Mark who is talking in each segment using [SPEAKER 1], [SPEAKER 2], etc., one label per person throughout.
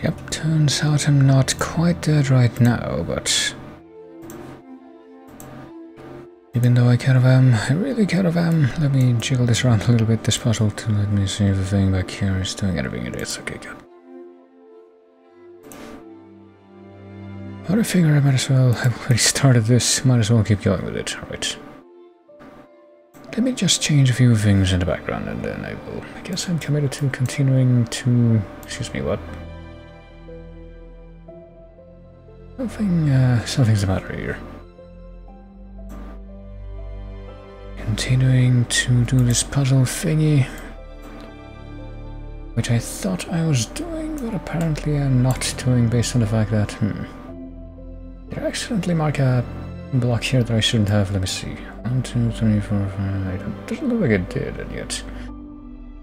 [SPEAKER 1] Yep, turns out I'm not quite dead right now, but... even though I kind of am, I really kind of am. Let me jiggle this around a little bit, this puzzle, to let me see if the thing back here is doing everything it is. Okay, good. But I figure I might as well, I've already started this, might as well keep going with it. Alright. Let me just change a few things in the background and then I will... I guess I'm committed to continuing to... excuse me, what? Something's the matter here. Continuing to do this puzzle thingy, which I thought I was doing, but apparently I'm not doing based on the fact that, did I accidentally mark a block here that I shouldn't have? Let me see. 1, 2, 3, 4, 5, 8. Doesn't look like I did, and yet it's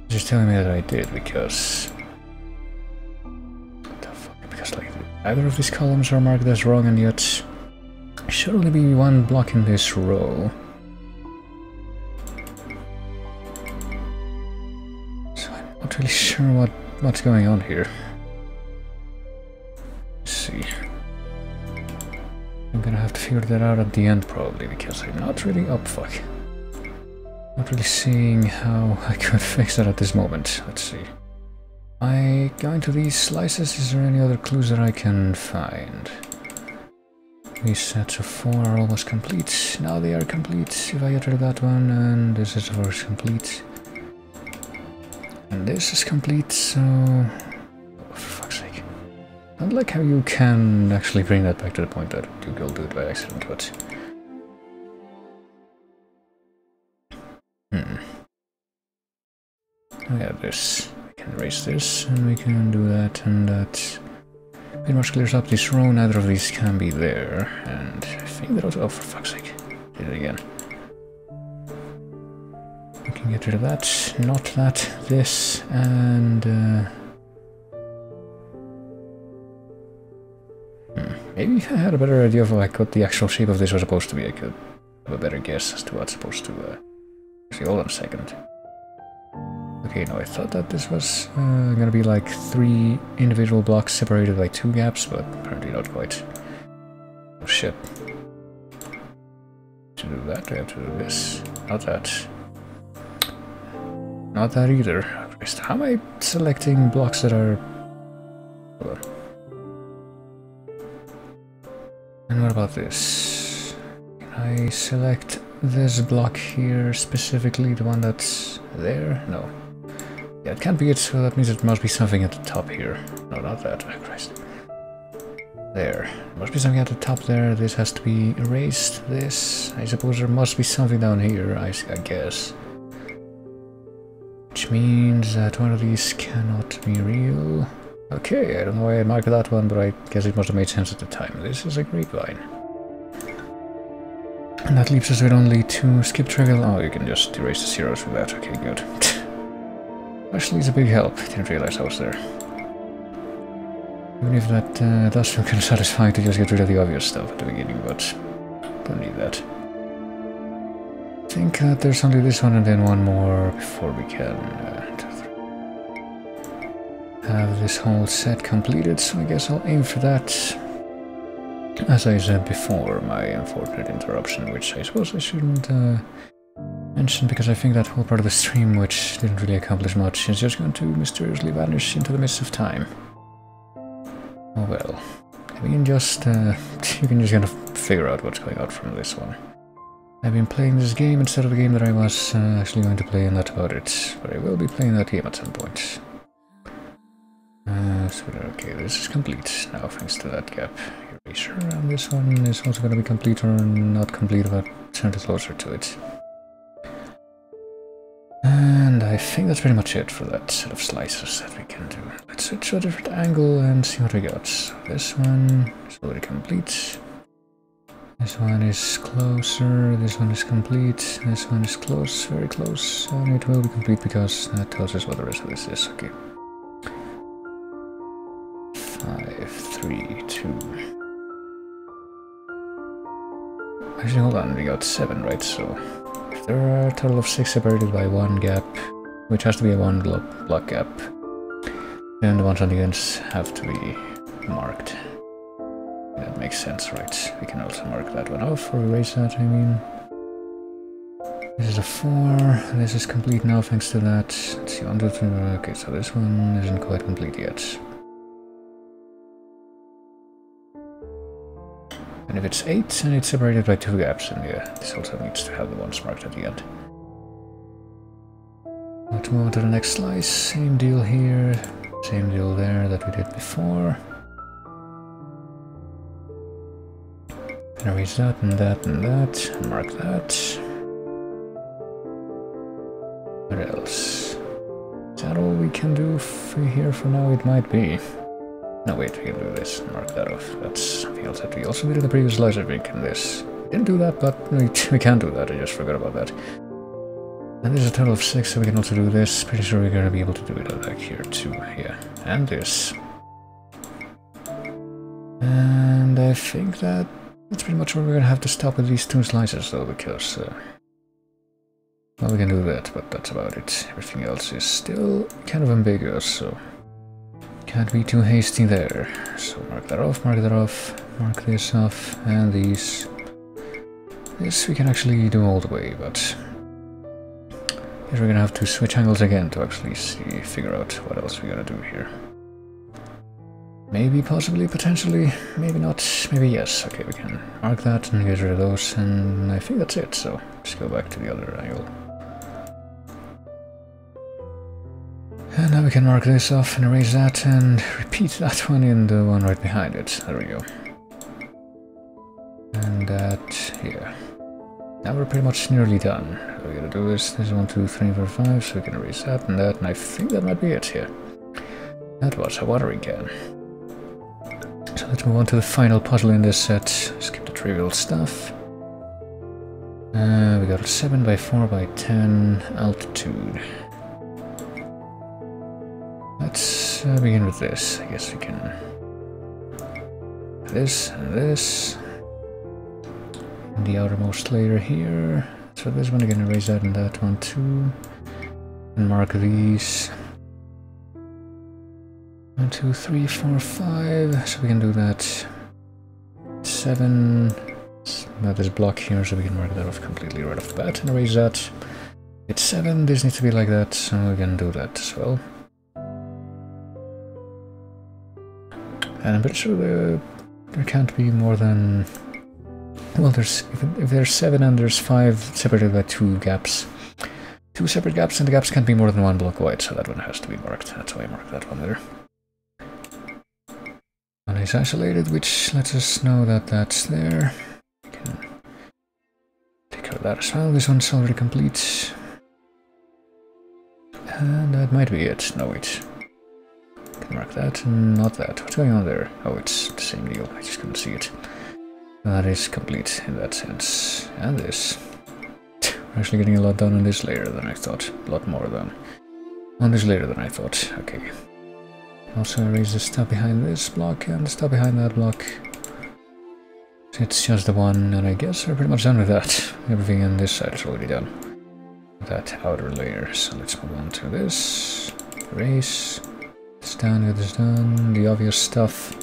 [SPEAKER 1] just telling me that I did, because... what the fuck? Because, like, either of these columns are marked as wrong, and yet there should only be one block in this row. Not really sure what's going on here. Let's see. I'm gonna have to figure that out at the end probably, because I'm not really... oh fuck. Not really seeing how I could fix that at this moment. Let's see. I go into these slices, is there any other clues that I can find? These sets of 4 are almost complete. Now they are complete. If I get rid of that one, and this is of course complete. And this is complete, so... oh, for fuck's sake. I don't like how you can actually bring that back to the point that you will do it by accident, but... I have this. I can erase this, and we can do that, and that... pretty much clears up this row. Neither of these can be there, and I think that also... oh, for fuck's sake. Did it again. We can get rid of that, not that, this, and... maybe if I had a better idea of like what the actual shape of this was supposed to be, I could have a better guess as to what's supposed to... actually, hold on a second. Okay, no, I thought that this was gonna be like 3 individual blocks separated by 2 gaps, but apparently not quite. Oh shit. To do that, I have to do this. Not that. Not that either. Christ, how am I selecting blocks that are... hold on. And what about this? Can I select this block here specifically, the one that's there? No. Yeah, it can't be it, so that means it must be something at the top here. No, not that. Oh, Christ. There. Must be something at the top there. This has to be erased. This. I suppose there must be something down here, I guess. Which means that one of these cannot be real. Okay, I don't know why I marked that one, but I guess it must have made sense at the time. This is a grapevine. And that leaves us with only 2 skip trivial. Oh, you can just erase the zeros with that. Okay, good. Actually, it's a big help. I didn't realize I was there. Even if that does feel kind of satisfying to just get rid of the obvious stuff at the beginning, but don't need that. I think there's only this one and then one more before we can have this whole set completed, so I guess I'll aim for that. As I said before, my unfortunate interruption, which I suppose I shouldn't mention, because I think that whole part of the stream, which didn't really accomplish much, is just going to mysteriously vanish into the mist of time. Oh well. We can just, you can just kind of figure out what's going on from this one. I've been playing this game instead of the game that I was actually going to play, and that's about it. But I will be playing that game at some point. So, okay, this is complete now, thanks to that gap erasure, and this one is also going to be complete or not complete, but certainly closer to it. And I think that's pretty much it for that set of slices that we can do. Let's switch to a different angle and see what we got. So this one is already complete. This one is closer, this one is complete, this one is close, very close, and it will be complete because that tells us what the rest of this is. Okay. 5, 3, 2. Actually, hold on, we got 7, right? So if there are a total of 6 separated by 1 gap, which has to be a 1 block gap, then the ones on the ends have to be marked. That makes sense, right? We can also mark that one off, or erase that, I mean. This is a 4, this is complete now thanks to that. Let's see, 1, 2, 3, okay, so this one isn't quite complete yet. And if it's 8 and it's separated by 2 gaps, then yeah, this also needs to have the ones marked at the end. Let's move on to the next slice, same deal here, same deal there that we did before. Erase that and that and that, and mark that. What else? Is that all we can do here for now? It might be. No, wait, we can do this. Mark that off. That's something else that we also did in the previous slice, I think, in this. Didn't do that, but we can do that. I just forgot about that. And there's a total of 6, so we can also do this. Pretty sure we're gonna be able to do it back here too. Yeah, and this. And I think that's pretty much where we're gonna have to stop with these 2 slices, though, because well, we can do that, but that's about it. Everything else is still kind of ambiguous, so can't be too hasty there. So mark that off, mark this off, and these. This we can actually do all the way, but I guess we're gonna have to switch angles again to actually figure out what else we're gonna do here. Maybe, possibly, potentially, maybe not, maybe yes. Okay, we can mark that and get rid of those, and I think that's it, so just go back to the other angle. And now we can mark this off and erase that and repeat that one in the one right behind it. There we go. And that here. Now we're pretty much nearly done. We're gonna do this is 1, 2, 3, 4, 5, so we can erase that, and I think that might be it here. That was a watering can. So let's move on to the final puzzle in this set. Skip the trivial stuff. We got a 7 by 4 by 10 altitude. Let's begin with this. I guess we can... This and this. And the outermost layer here. So this one, again, erase that and that one too. And mark these. 1, 2, 3, 4, 5. So we can do that. 7. Got this block here, so we can mark that off completely right off the bat and erase that. It's 7. This needs to be like that, so we can do that as well. And I'm pretty sure there can't be more than... Well, if there's 7 and there's 5 separated by 2 gaps. 2 separate gaps, and the gaps can't be more than 1 block wide, so that one has to be marked. That's why I marked that one there. One is isolated, which lets us know that that's there. We can take care of that as well. This one's already complete. And that might be it. No, wait. Can mark that and not that. What's going on there? Oh, it's the same deal. I just couldn't see it. That is complete in that sense. And this. We're actually getting a lot done on this layer than I thought. A lot more done on this layer than I thought. Okay. Also erase the stuff behind this block and the stuff behind that block. It's just the one, and I guess we're pretty much done with that. Everything on this side is already done. That outer layer. So let's move on to this. Erase. It's done, it is done. The obvious stuff.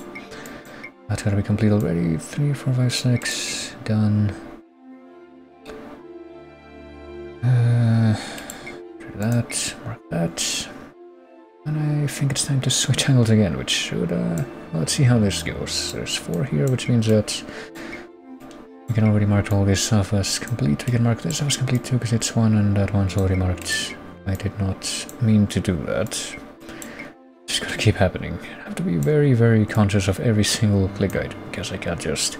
[SPEAKER 1] That's gotta be complete already. 3, 4, 5, 6. Done. That, mark that. And I think it's time to switch angles again, which should, let's see how this goes. There's 4 here, which means that we can already mark all this off as complete. We can mark this off as complete too, because it's 1 and that one's already marked. I did not mean to do that. It's gonna keep happening. I have to be very, very conscious of every single click item, because I can't just...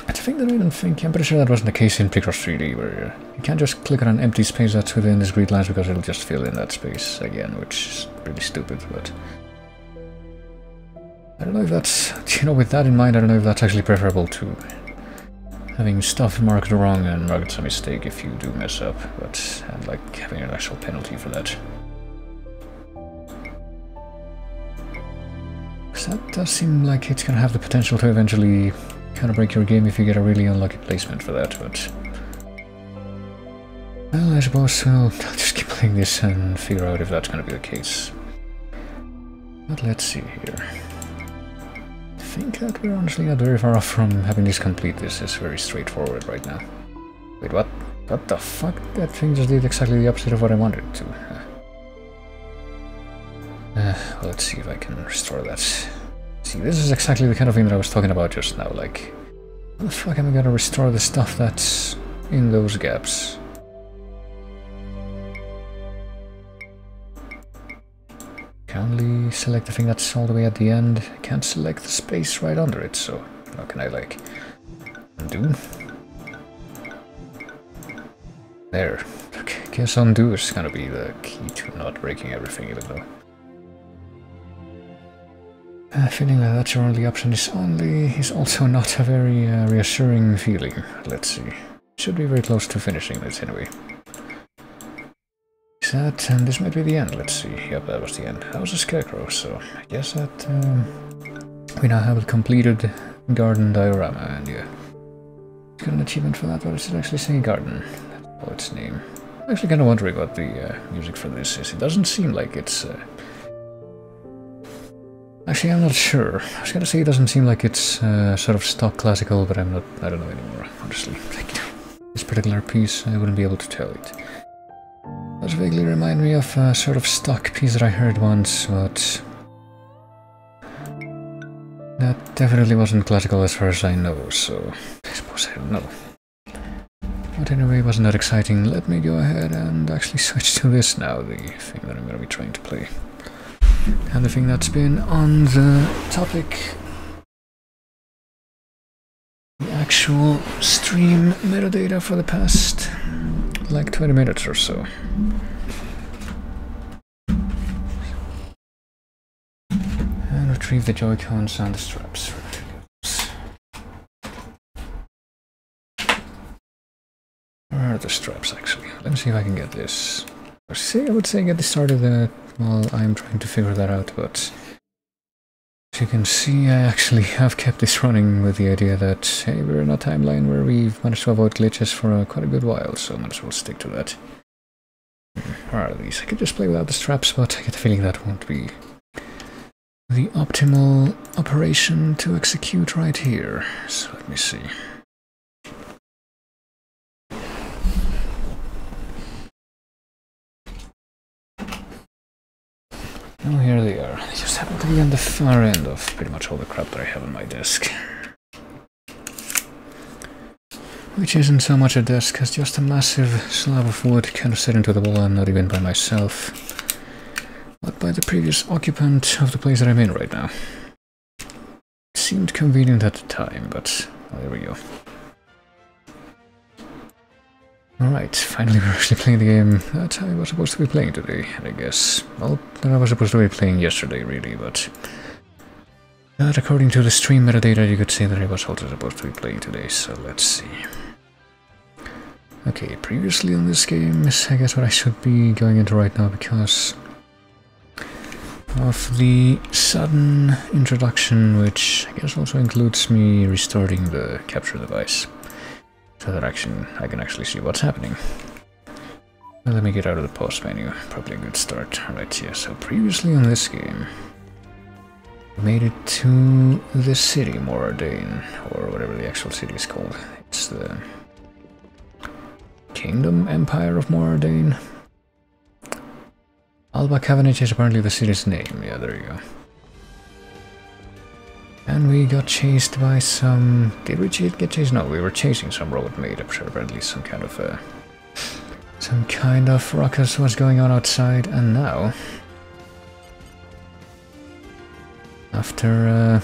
[SPEAKER 1] I think that I don't think... I'm pretty sure that wasn't the case in Picross 3D, where you can't just click on an empty space that's within this grid lines, because it'll just fill in that space again, which is pretty stupid, but... I don't know if that's... You know, with that in mind, I don't know if that's actually preferable to having stuff marked wrong and marked a mistake if you do mess up, but... and like having an actual penalty for that. Because that does seem like it's gonna have the potential to eventually kind of break your game if you get a really unlucky placement for that, but... Well, I suppose I'll just keep playing this and figure out if that's gonna be the case. But let's see here. I think that we're honestly not very far off from having this complete. This is very straightforward right now. Wait, what? What the fuck? That thing just did exactly the opposite of what I wanted it to. Well, let's see if I can restore that. See, this is exactly the kind of thing that I was talking about just now, like... How the fuck am I gonna restore the stuff that's in those gaps? Can only select the thing that's all the way at the end. I can't select the space right under it, so how can I, like, undo? There. Okay, guess undo is gonna be the key to not breaking everything, even though... feeling that that's your only option is also not a very reassuring feeling. Let's see. Should be very close to finishing this anyway. Is that... and this might be the end, let's see. Yep, that was the end. That was a scarecrow, so I guess that... we now have a completed garden diorama, and yeah. It's got an achievement for that, but does it actually say garden? That's all its name. I'm actually kind of wondering what the music for this is. It doesn't seem like it's... Actually, I'm not sure. I was gonna say it doesn't seem like it's sort of stock classical, but I'm not... I don't know anymore, honestly. Like, this particular piece, I wouldn't be able to tell it. It does vaguely remind me of a sort of stock piece that I heard once, but... that definitely wasn't classical as far as I know, so... I suppose I don't know. But anyway, wasn't that exciting. Let me go ahead and actually switch to this now, the thing that I'm gonna be trying to play. And the thing that's been on the topic, the actual stream metadata for the past like 20 minutes or so. And retrieve the Joy-Cons and the straps. Where are the straps actually? Let me see if I can get this. I would say get this started while I'm trying to figure that out, but as you can see, I actually have kept this running with the idea that, hey, we're in a timeline where we've managed to avoid glitches for quite a good while, so I might as well stick to that. Where are these? I could just play without the straps, but I get the feeling that won't be the optimal operation to execute right here. So let me see. Oh, here they are. They just happen to be on the far end of pretty much all the crap that I have on my desk. Which isn't so much a desk as just a massive slab of wood kind of set into the wall, and not even by myself, but by the previous occupant of the place that I'm in right now. It seemed convenient at the time, but well, there we go. Alright, finally we're actually playing the game that I was supposed to be playing today, I guess. Well, that I was supposed to be playing yesterday, really, but... that, according to the stream metadata, you could say that I was also supposed to be playing today, so let's see. Okay, previously on this game is, I guess, what I should be going into right now, because of the sudden introduction, which I guess also includes me restarting the capture device. So that I can actually see what's happening. Well, let me get out of the pause menu. Probably a good start. Alright, yeah, so previously on this game, we made it to the city, Moradane, or whatever the actual city is called. It's the Kingdom Empire of Moradane. Alba Cavendish is apparently the city's name. Yeah, there you go. And we got chased by some... did we get chased? No, we were chasing some robot maid. I'm sure apparently some kind of ruckus was going on outside, and now... after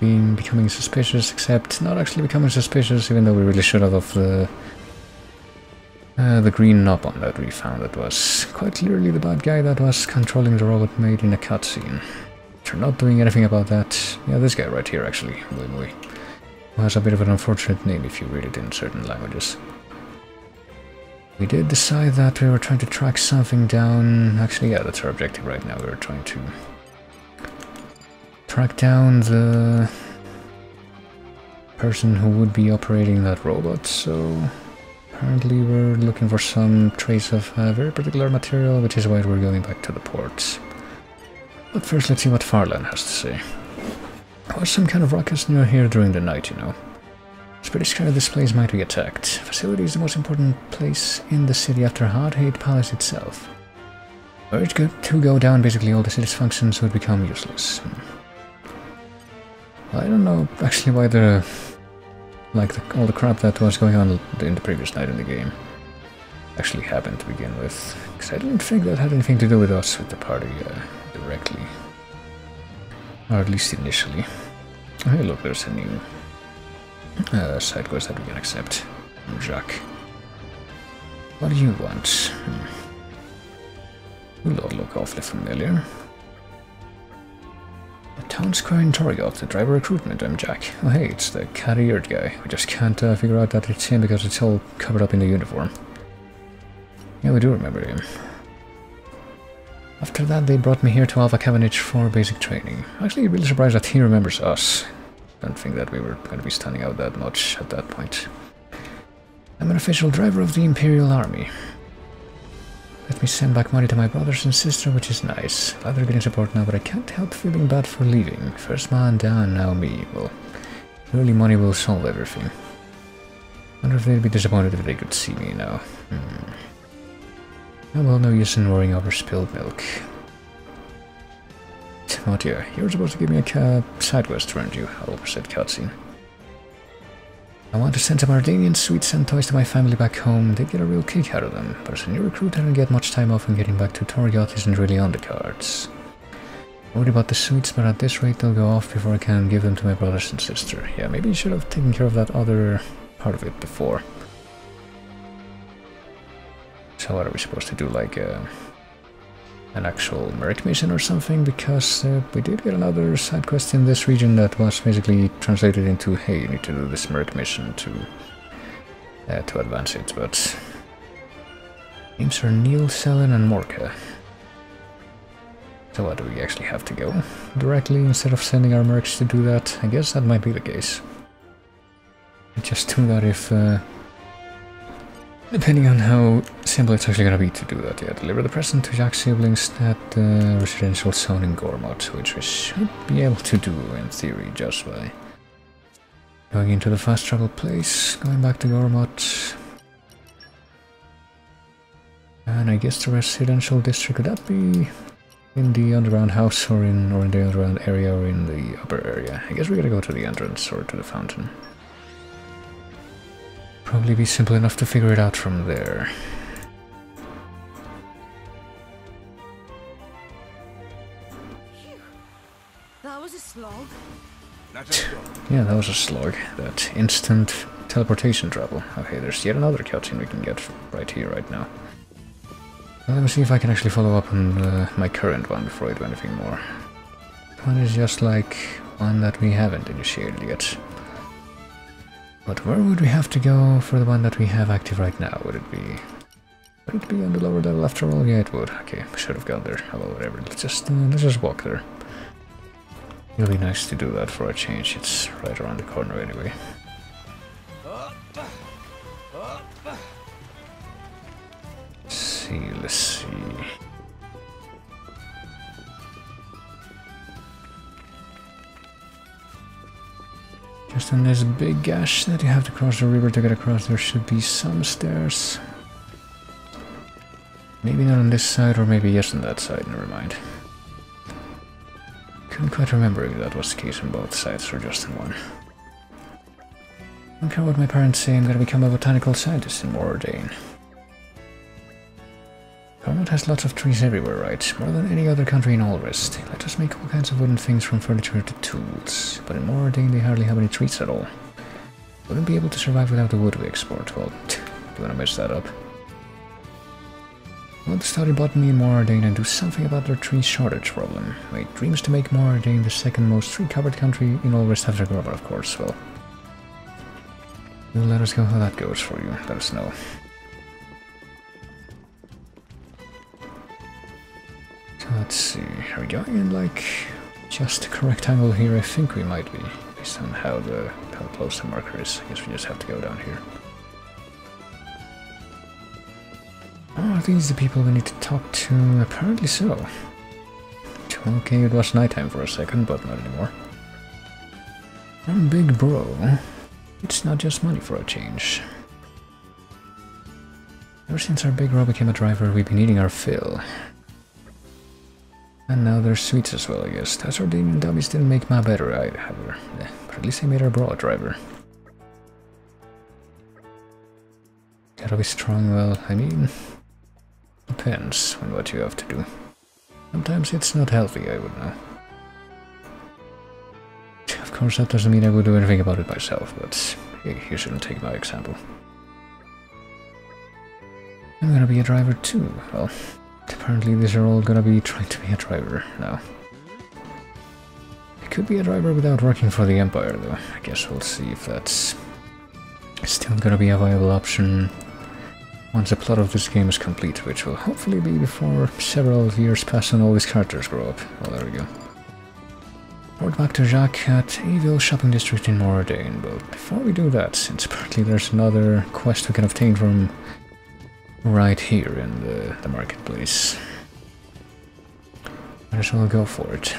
[SPEAKER 1] becoming suspicious, except not actually becoming suspicious, even though we really should have, of the green knob-on that we found, that was quite clearly the bad guy that was controlling the robot maid in a cutscene. After not doing anything about that, yeah, this guy right here actually, who has a bit of an unfortunate name if you read it in certain languages. We did decide that we were trying to track something down. Actually, yeah, that's our objective right now. We're trying to track down the person who would be operating that robot, so apparently we're looking for some trace of a very particular material, which is why we're going back to the port. But first, let's see what Farland has to say. There was some kind of ruckus near here during the night, you know. It's pretty scary this place might be attacked. Facility is the most important place in the city after Hardhate Palace itself. Were it to go down, basically all the city's functions would become useless. I don't know actually why all the crap that was going on in the previous night in the game actually happened to begin with. Because I didn't think that had anything to do with us, with the party, directly. Or at least initially. Oh, hey look, there's a new side quest that we can accept. Jacques. What do you want? You look awfully familiar. The town square in Torgot, the driver recruitment, I'm Jack. Oh hey, it's the cat-eared guy. We just can't figure out that it's him because it's all covered up in the uniform. Yeah, we do remember him. After that, they brought me here to Alpha Cavendish for basic training. Actually, really surprised that he remembers us. Don't think that we were going to be standing out that much at that point. I'm an official driver of the Imperial Army. Let me send back money to my brothers and sister, which is nice. Glad they're getting support now, but I can't help feeling bad for leaving. First man down, now me. Well, surely money will solve everything. Wonder if they'd be disappointed if they could see me now. Oh well, no use in worrying over spilled milk. What, yeah, you were supposed to give me a side quest, weren't you? Oh, said cutscene. I want to send some Ardanian sweets and toys to my family back home. They get a real kick out of them, but as a new recruit I don't get much time off, and getting back to Torgot isn't really on the cards. Worried about the sweets, but at this rate they'll go off before I can give them to my brothers and sister. Yeah, maybe you should have taken care of that other part of it before. So what are we supposed to do, like an actual merc mission or something? Because we did get another side quest in this region that was basically translated into, hey, you need to do this merc mission to advance it, but names are Neil, Selen and Morka. So what, do we actually have to go directly instead of sending our mercs to do that? I guess that might be the case. We just do that if depending on how simple it's actually gonna be to do that, yeah. Deliver the present to Jack's siblings at the residential zone in Gormott, which we should be able to do in theory just by going into the fast travel place, going back to Gormott. And I guess the residential district, could that be in the underground house or in the underground area or in the upper area? I guess we gotta go to the entrance or to the fountain. Probably be simple enough to figure it out from there.
[SPEAKER 2] That was a slog.
[SPEAKER 1] Yeah, that was a slog. That instant teleportation travel. Okay, there's yet another cutscene we can get right here, right now. Well, let me see if I can actually follow up on my current one before I do anything more. One is just like one that we haven't initiated yet. But where would we have to go for the one that we have active right now? Would it be on the lower level after all? Yeah, it would. Okay, we should have gone there. Oh, well, whatever. Let's just walk there. It'll be nice to do that for a change. It's right around the corner anyway. Let's see. Just on this big gash that you have to cross the river to get across, there should be some stairs. Maybe not on this side, or maybe yes on that side, never mind. Couldn't quite remember if that was the case on both sides or just in one. I don't care what my parents say, I'm gonna become a botanical scientist in Moradane. Gormott has lots of trees everywhere, right? More than any other country in Allrest. Let us make all kinds of wooden things from furniture to tools. But in Moradane they hardly have any trees at all. Wouldn't be able to survive without the wood we export. Well, do you wanna mess that up? I want to study botany in Moradane and do something about their tree shortage problem. My dream is to make Moradane the second most tree-covered country in Allrest after Gormott, of course. Well, you'll let us know how that goes for you. Let us know. Let's see, are we going in like just the correct angle here? I think we might be, based on how close the marker is. I guess we just have to go down here. Oh, are these the people we need to talk to? Apparently so. To Okay, it was nighttime for a second, but not anymore. Big bro, it's not just money for a change. Ever since our big bro became a driver, we've been eating our fill. And now there's sweets as well, I guess. That's our dummies didn't make my better either. But at least I made our bro a driver. Gotta be strong, well, I mean... Depends on what you have to do. Sometimes it's not healthy, I would know. Of course, that doesn't mean I would do anything about it myself, but hey, you shouldn't take my example. I'm gonna be a driver too. Well, apparently these are all gonna be trying to be a driver now. I could be a driver without working for the Empire, though. I guess we'll see if that's still gonna be a viable option once the plot of this game is complete, which will hopefully be before several years pass and all these characters grow up. Well, there we go. Report back to Jacques at Evil Shopping District in Mordain, but before we do that, since apparently there's another quest we can obtain from right here in the marketplace, might as well go for it.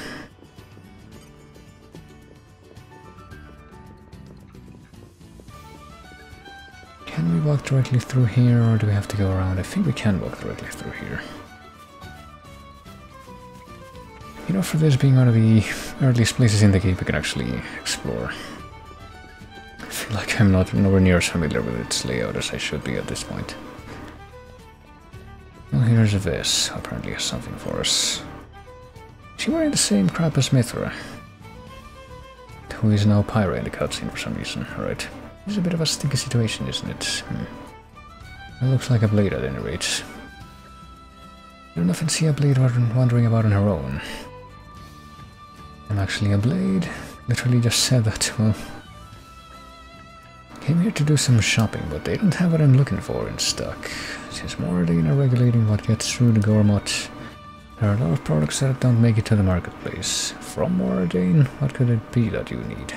[SPEAKER 1] Can we walk directly through here, or do we have to go around? I think we can walk directly through here. You know, for this being one of the earliest places in the game we can actually explore. I feel like I'm nowhere near as familiar with its layout as I should be at this point. Well, here's this. Apparently has something for us. Is she wearing the same crap as Mithra? Who is now Pyra in the cutscene for some reason. Alright. This is a bit of a sticky situation, isn't it? It looks like a blade at any rate. I don't often see a blade wandering about on her own. I'm actually a blade. Literally just said that, well... Came here to do some shopping, but they don't have what I'm looking for in stock. Since Mordain are regulating what gets through the Gormott, there are a lot of products that don't make it to the marketplace. From Mordain, what could it be that you need?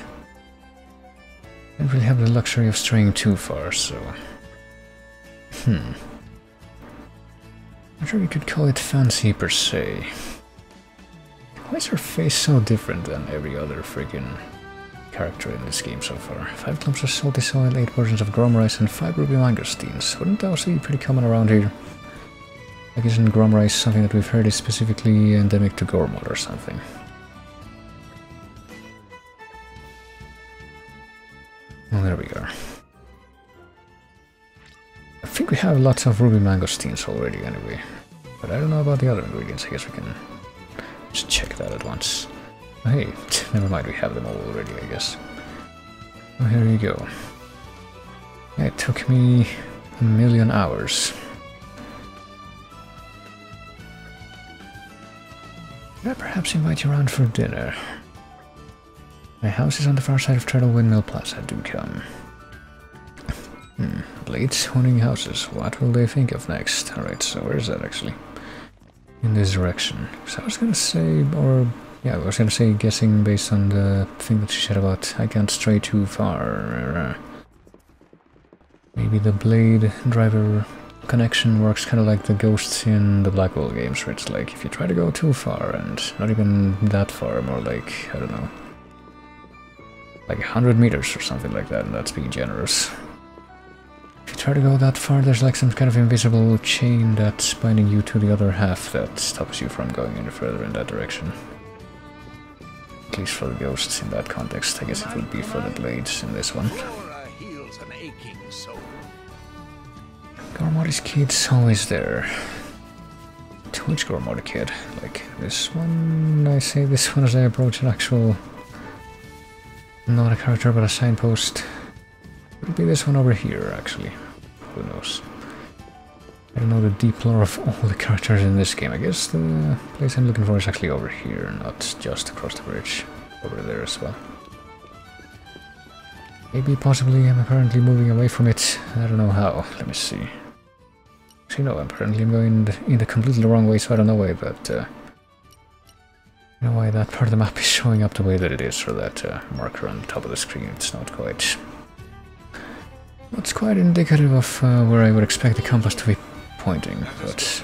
[SPEAKER 1] Don't really have the luxury of straying too far, so... I'm sure you could call it fancy per se. Why is her face so different than every other freaking character in this game so far? 5 clumps of salty soil, 8 portions of grom rice, and 5 ruby mangosteens. Wouldn't those be pretty common around here? Like, isn't grom rice something that we've heard is specifically endemic to Gormott or something? Well, there we are. I think we have lots of ruby mangosteens already anyway. But I don't know about the other ingredients. I guess we can just check that at once. Oh, hey, never mind, we have them all already, I guess. Oh, here you go. Yeah, it took me 1,000,000 hours. Could I perhaps invite you around for dinner? My house is on the far side of Turtle Windmill Plaza. Do come. Blades owning houses. What will they think of next? Alright, so where is that actually? In this direction. So I was gonna say, or... yeah, I was gonna say, guessing based on the thing that she said about I can't stray too far. Maybe the blade driver connection works kind of like the ghosts in the Blackwell games, where it's like, if you try to go too far, and not even that far, more like, I don't know, like 100 meters or something like that, and that's being generous. If you try to go that far, there's like some kind of invisible chain that's binding you to the other half that stops you from going any further in that direction. At least for the ghosts in that context. I guess it would be for the blades in this one. Gormotti's kid's always there. Which Gormotti kid? Like this one? I say this one as I approach an actual... not a character but a signpost. It'll be this one over here, actually. Who knows? I don't know the deep lore of all the characters in this game. I guess the place I'm looking for is actually over here, not just across the bridge. Over there as well. Maybe, possibly, I'm apparently moving away from it. I don't know how. Let me see. Actually, no, apparently I'm going in the completely wrong way, so I don't know why, but... you know why that part of the map is showing up the way that it is, or that marker on the top of the screen. It's not quite... it's quite indicative of where I would expect the compass to be pointing, but...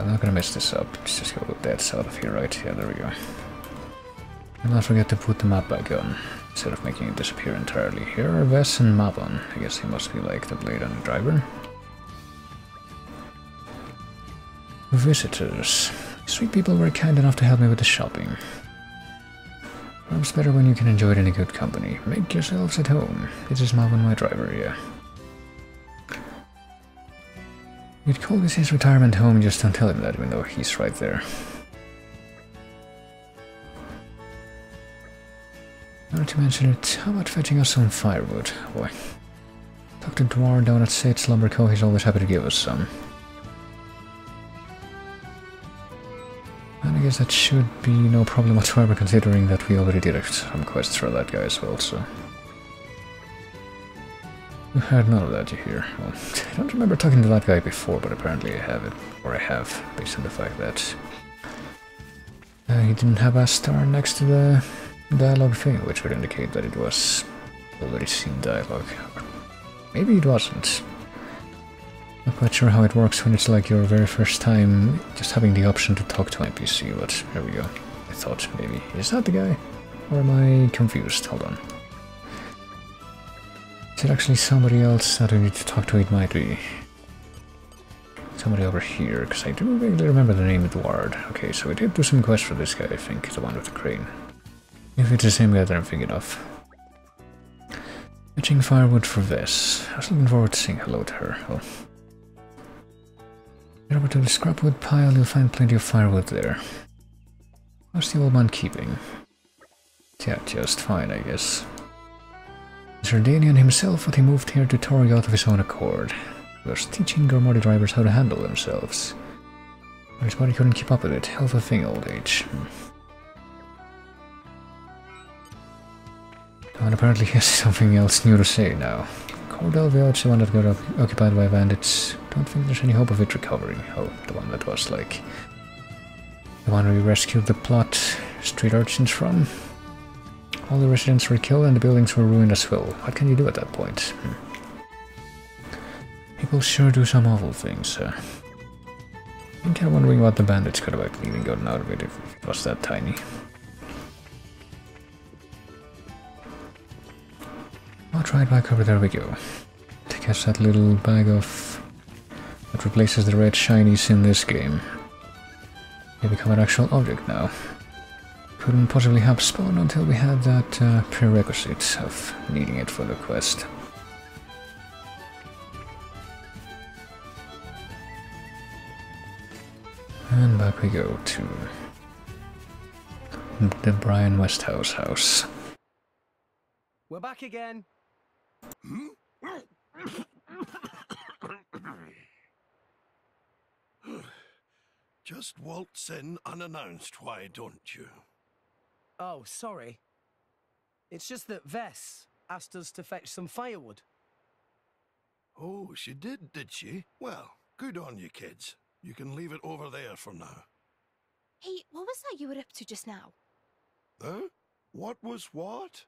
[SPEAKER 1] I'm not gonna mess this up. Let's just go with that out of here, right? Yeah, there we go. And not forget to put the map back on, instead of making it disappear entirely. Here are Vess and Mabon. I guess he must be like the blade and the driver. Visitors. Sweet people were kind enough to help me with the shopping. Perhaps better when you can enjoy it in a good company. Make yourselves at home. This is Mabon, my driver, yeah. You'd call this his retirement home, just don't tell him that, even though he's right there. Now to mention it, how about fetching us some firewood? Oh boy. Talk to Dwar down at Sate's Lumber Co. He's always happy to give us some. And I guess that should be no problem whatsoever, considering that we already did some quests for that guy as well, so... You had none of that, you hear. Well, I don't remember talking to that guy before, but apparently I have it. Or I have, based on the fact that... he didn't have a star next to the dialogue thing, which would indicate that it was already seen dialogue. Or maybe it wasn't. Not quite sure how it works when it's like your very first time just having the option to talk to an NPC, but there we go. I thought maybe, is that the guy? Or am I confused? Hold on. Is it actually somebody else that I need to talk to? It might be somebody over here, because I do vaguely remember the name Edward. Okay, so we did do some quests for this guy, I think, the one with the crane. If it's the same guy that I'm thinking of. Fetching firewood for this. I was looking forward to saying hello to her. Oh. Get over to the scrapwood pile, you'll find plenty of firewood there. How's the old man keeping? Yeah, just fine, I guess. Zerdanian himself, but he moved here to Tori out of his own accord. He was teaching Gormodi drivers how to handle themselves. But his body couldn't keep up with it. Hell of a thing, old age. And apparently he has something else new to say now. Cordell Village, the one that got occupied by bandits. Don't think there's any hope of it recovering. Oh, the one that was like... the one we rescued the plot street urchins from. All the residents were killed and the buildings were ruined as well. What can you do at that point? People sure do some awful things. I'm kind of wondering what the bandits could have even gotten out of it if it was that tiny. I'll right back over there we go. Take us that little bag of... that replaces the red shinies in this game. They become an actual object now. Couldn't possibly have spawned until we had that prerequisite of needing it for the quest. And back we go to the Brian Westhouse house.
[SPEAKER 3] We're back again.
[SPEAKER 4] Just waltz in unannounced, why don't you?
[SPEAKER 3] Oh, sorry. It's just that Vess asked us to fetch some firewood.
[SPEAKER 4] Oh, she did she? Well, good on you, kids. You can leave it over there for now.
[SPEAKER 2] Hey, what was that you were up to just now?
[SPEAKER 4] Huh? What was what?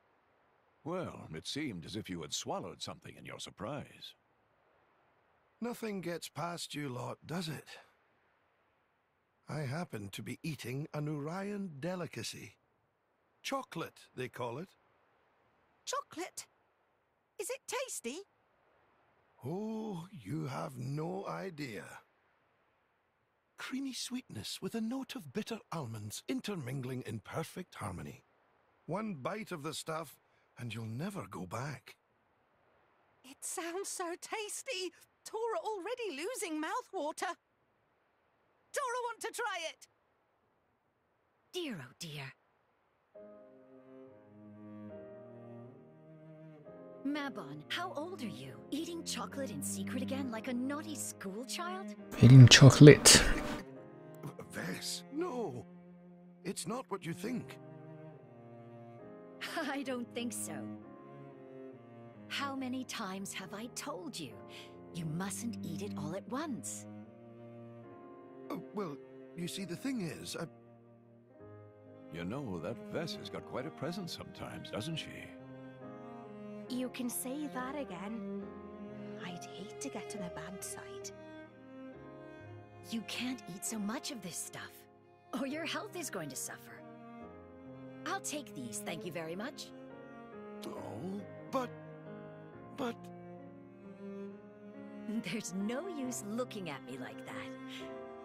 [SPEAKER 5] Well, it seemed as if you had swallowed something in your surprise.
[SPEAKER 4] Nothing gets past you lot, does it? I happen to be eating an Urian delicacy. Chocolate, they call it.
[SPEAKER 2] Chocolate? Is it tasty?
[SPEAKER 4] Oh, you have no idea. Creamy sweetness with a note of bitter almonds intermingling in perfect harmony. One bite of the stuff and you'll never go back.
[SPEAKER 2] It sounds so tasty. Tora already losing mouthwater. Tora want to try it. Dear, oh dear.
[SPEAKER 6] Mabon, how old are you? Eating chocolate in secret again like a naughty school child?
[SPEAKER 1] Eating chocolate.
[SPEAKER 4] Vess, no. It's not what you think.
[SPEAKER 6] I don't think so. How many times have I told you? You mustn't eat it all at once.
[SPEAKER 4] Well, you see, the thing is,
[SPEAKER 5] You know, that Vess has got quite a presence sometimes, doesn't she?
[SPEAKER 2] You can say that again. I'd hate to get to the bad side.
[SPEAKER 6] You can't eat so much of this stuff, or your health is going to suffer. I'll take these, thank you very much.
[SPEAKER 4] Oh, but...
[SPEAKER 6] There's no use looking at me like that.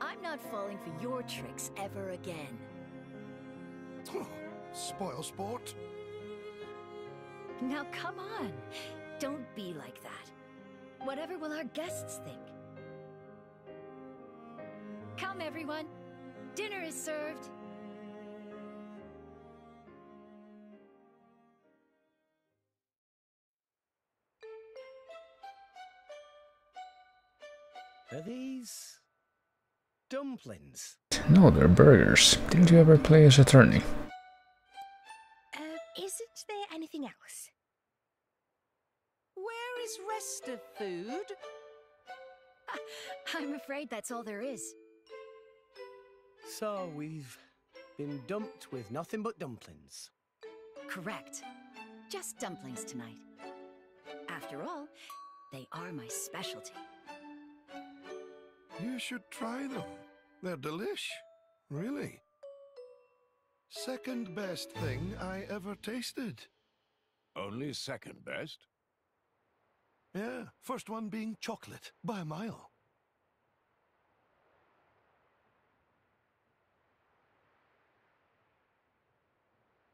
[SPEAKER 6] I'm not falling for your tricks ever again.
[SPEAKER 4] Spoil sport.
[SPEAKER 6] Now come on, don't be like that. Whatever will our guests think? Come everyone, dinner is served.
[SPEAKER 3] Are these dumplings?
[SPEAKER 1] No, they're burgers. Didn't you ever play as attorney?
[SPEAKER 6] Isn't there anything else?
[SPEAKER 2] Where is rest of food?
[SPEAKER 6] I'm afraid that's all there is.
[SPEAKER 3] So we've been dumped with nothing but dumplings.
[SPEAKER 6] Correct. Just dumplings tonight. After all, they are my specialty.
[SPEAKER 4] You should try them. They're delish. Really. Second best thing I ever tasted.
[SPEAKER 5] Only second best?
[SPEAKER 4] Yeah, first one being chocolate, by a mile.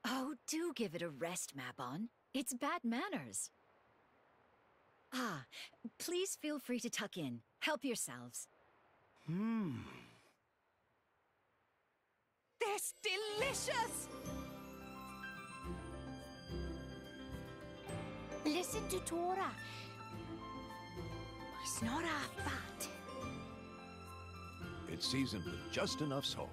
[SPEAKER 6] Oh, do give it a rest, Mabon. It's bad manners. Ah, please feel free to tuck in. Help yourselves.
[SPEAKER 2] This delicious! Listen to Tora. It's not half bad.
[SPEAKER 5] It's seasoned with just enough salt.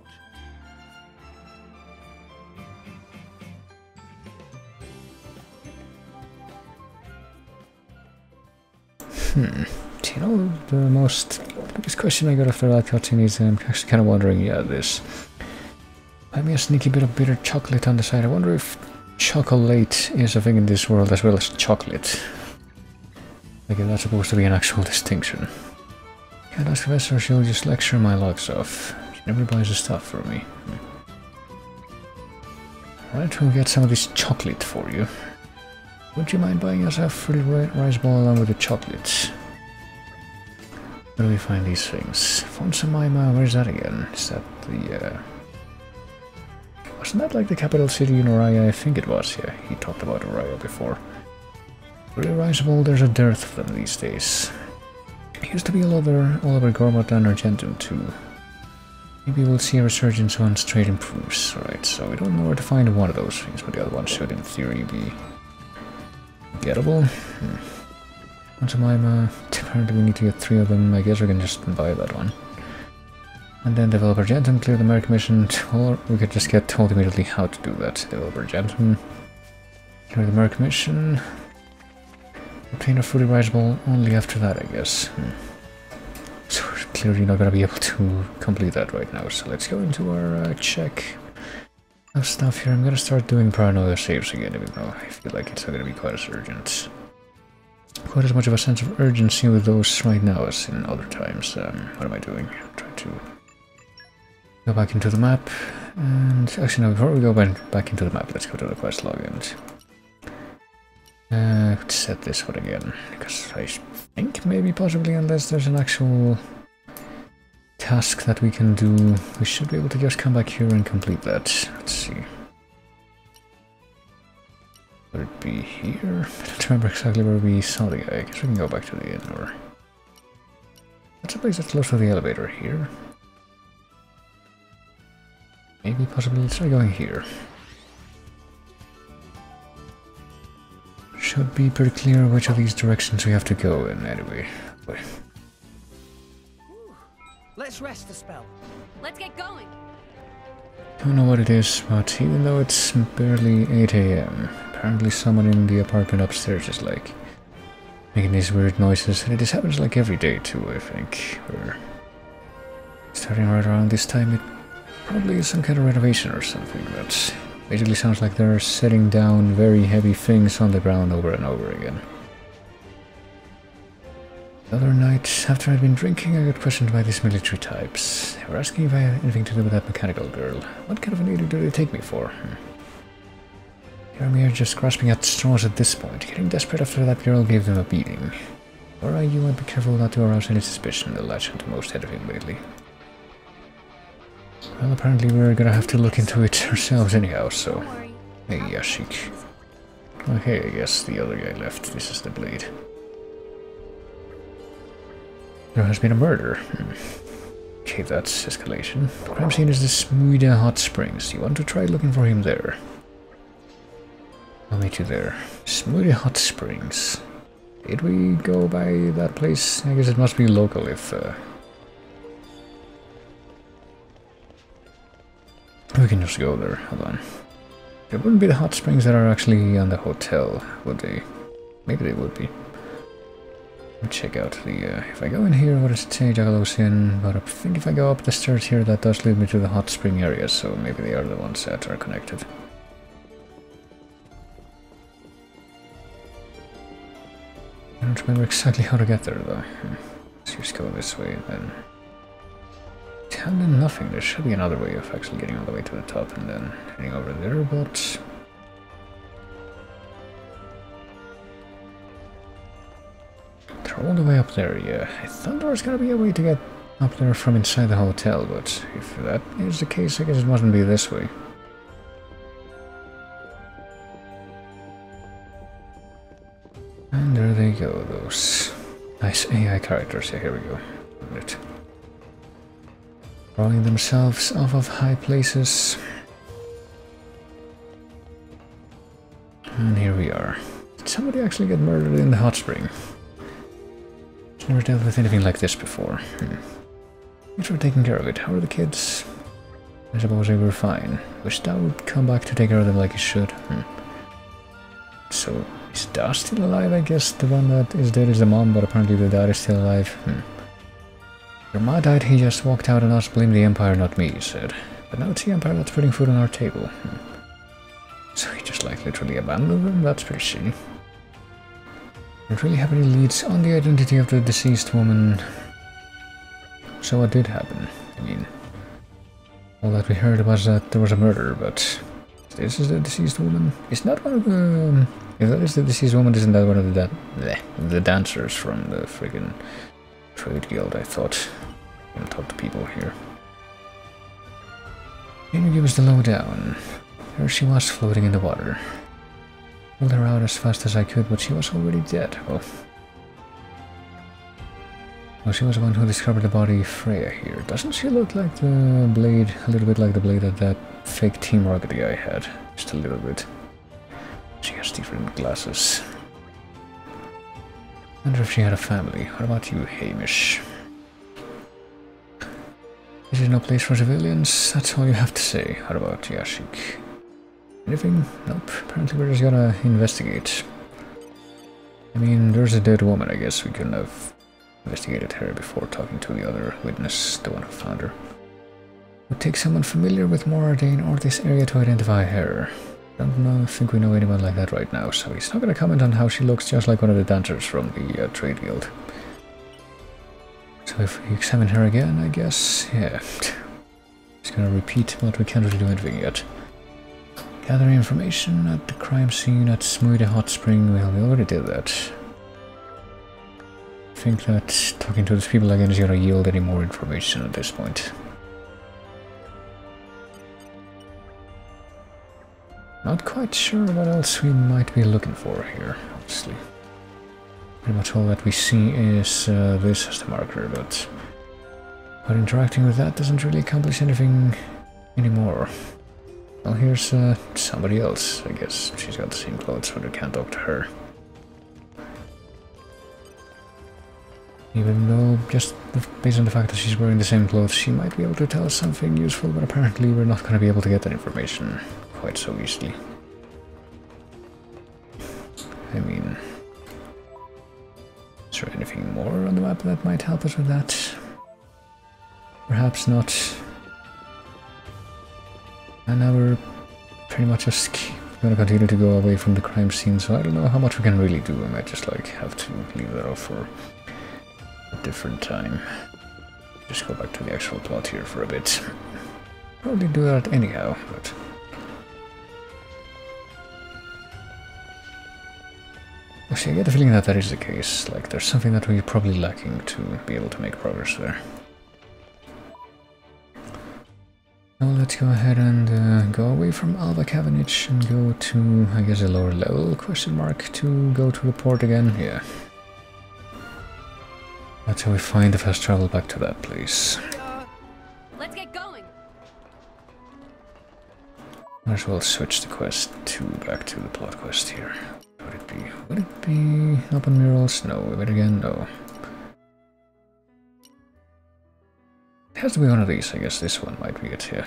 [SPEAKER 1] You know, the most biggest question I got after that cutscene is I'm actually kind of wondering, yeah, this might be a sneaky bit of bitter chocolate on the side. I wonder if chocolate is a thing in this world as well as chocolate. Like, if that's supposed to be an actual distinction. Can't ask Professor, she'll just lecture my locks off. She never buys the stuff for me. Alright, we'll get some of this chocolate for you. Would you mind buying us a free rice ball along with the chocolates? Where do we find these things? Fonsamaima, where's that again? Is that the, wasn't that like the capital city in Oriya? I think it was, yeah. He talked about Oriya before. Free rice ball, there's a dearth of them these days. It used to be all over Gormott and Argentum too. Maybe we'll see a resurgence once trade improves. Alright, so we don't know where to find one of those things, but the other one should in theory be gettable. Fonsamaima, apparently we need to get 3 of them. I guess we can just buy that one. And then develop Argentum, clear the American mission, or we could just get told immediately how to do that. Develop Argentum, clear the American mission, obtain a fruity rice ball only after that, I guess. So we're clearly not going to be able to complete that right now, so let's go into our check of stuff here. I'm going to start doing paranoia saves again, even though I feel like it's not going to be quite as urgent. Quite as much of a sense of urgency with those right now as in other times. What am I doing? I'm trying to go back into the map, and actually no, before we go back into the map, let's go to the quest log and let's set this one again, because I think maybe possibly unless there's an actual task that we can do, we should be able to just come back here and complete that. Let's see. Would it be here? I don't remember exactly where we saw the guy. I guess we can go back to the inn, or... What's the place that's close to the elevator? Here? Maybe, possibly, let's try going here. Should be pretty clear which of these directions we have to go in, anyway. Boy.
[SPEAKER 3] Let's rest a spell.
[SPEAKER 2] Let's get going.
[SPEAKER 1] Don't know what it is, but even though it's barely 8 AM, apparently someone in the apartment upstairs is like making these weird noises, and this happens like every day too, I think. We're starting right around this time. It probably is some kind of renovation or something, but basically sounds like they're setting down very heavy things on the ground over and over again. The other night, after I'd been drinking, I got questioned by these military types. They were asking if I had anything to do with that mechanical girl. What kind of an idiot do they take me for? Here I'm here just grasping at straws at this point, getting desperate after that girl gave them a beating. Or you might be careful not to arouse any suspicion. They'll latch onto most anything lately. Well, apparently we're gonna have to look into it ourselves anyhow, so... Hey, Yashik. Okay, I guess the other guy left. This is the blade. There has been a murder. Okay, that's escalation. The crime scene is the Smuida Hot Springs. You want to try looking for him there? I'll meet you there. Smuida Hot Springs. Did we go by that place? I guess it must be local if... We can just go there. Hold on. It wouldn't be the hot springs that are actually on the hotel, would they? Maybe they would be. Let me check out the... if I go in here, what does it say? Jagalosian. But I think if I go up the stairs here, that does lead me to the hot spring area, so maybe they are the ones that are connected. I don't remember exactly how to get there, though. Let's just go this way, then... Kind of nothing. There should be another way of actually getting all the way to the top and then heading over there, but... They're all the way up there, yeah. I thought there was gonna be a way to get up there from inside the hotel, but if that is the case, I guess it mustn't be this way. And there they go, those nice AI characters. Yeah, here we go. Right. Throwing themselves off of high places. And here we are. Did somebody actually get murdered in the hot spring? I've never dealt with anything like this before. Thanks for taking care of it. How are the kids? I suppose they were fine. Wish Dad would come back to take care of them like he should. So, is Dad still alive? I guess the one that is dead is the mom, but apparently the dad is still alive. Your ma died, he just walked out and us blamed the Empire, not me, he said. But now it's the Empire that's putting food on our table. So he just like literally abandoned them? That's pretty shitty. Don't really have any leads on the identity of the deceased woman. So what did happen? I mean, all that we heard was that there was a murder, but this is the deceased woman? It's not one of the... If that is the deceased woman, isn't that one of the dancers from the friggin' Trade Guild, I thought. I'm gonna talk to people here. Can you give us the lowdown? There she was, floating in the water. Pulled her out as fast as I could, but she was already dead. Oh. Well, she was the one who discovered the body Freya here. Doesn't she look like the blade, a little bit like the blade that fake Team Rocket guy had? Just a little bit. She has different glasses. Wonder if she had a family. What about you, Hamish? This is no place for civilians, that's all you have to say. What about Yashik? Anything? Nope. Apparently we're just gonna investigate. I mean, there's a dead woman, I guess we couldn't have investigated her before talking to the other witness, the one who found her. Would take someone familiar with Moradane or this area to identify her. Don't think we know anyone like that right now, so he's not gonna comment on how she looks just like one of the dancers from the Trade Guild. So if we examine her again, I guess, yeah. He's gonna repeat, but we can't really do anything yet. Gathering information at the crime scene at Smuida Hot Spring. Well, we already did that. I think that talking to these people again is gonna yield any more information at this point. Not quite sure what else we might be looking for here, honestly. Pretty much all that we see is this as the marker, but interacting with that doesn't really accomplish anything anymore. Well, here's somebody else, I guess. She's got the same clothes, but we can't talk to her. Even though, just based on the fact that she's wearing the same clothes, she might be able to tell us something useful, but apparently we're not going to be able to get that information quite so easily. I mean, is there anything more on the map that might help us with that? Perhaps not. And now we're pretty much just going to continue to go away from the crime scene, so I don't know how much we can really do. I might just like have to leave that off for different time. Just go back to the actual plot here for a bit. Probably do that anyhow, but... Actually, I get the feeling that that is the case. Like, there's something that we're probably lacking to be able to make progress there. Now let's go ahead and go away from Alba Cavendish and go to, I guess, a lower level, question mark, to go to the port again. Yeah. That's how we find the fast travel back to that place.
[SPEAKER 2] Let's get going.
[SPEAKER 1] Might as well switch the quest to back to the plot quest here. Would it be? Would it be open murals? No. Wait again? No. It has to be one of these. I guess this one might be it. Yeah.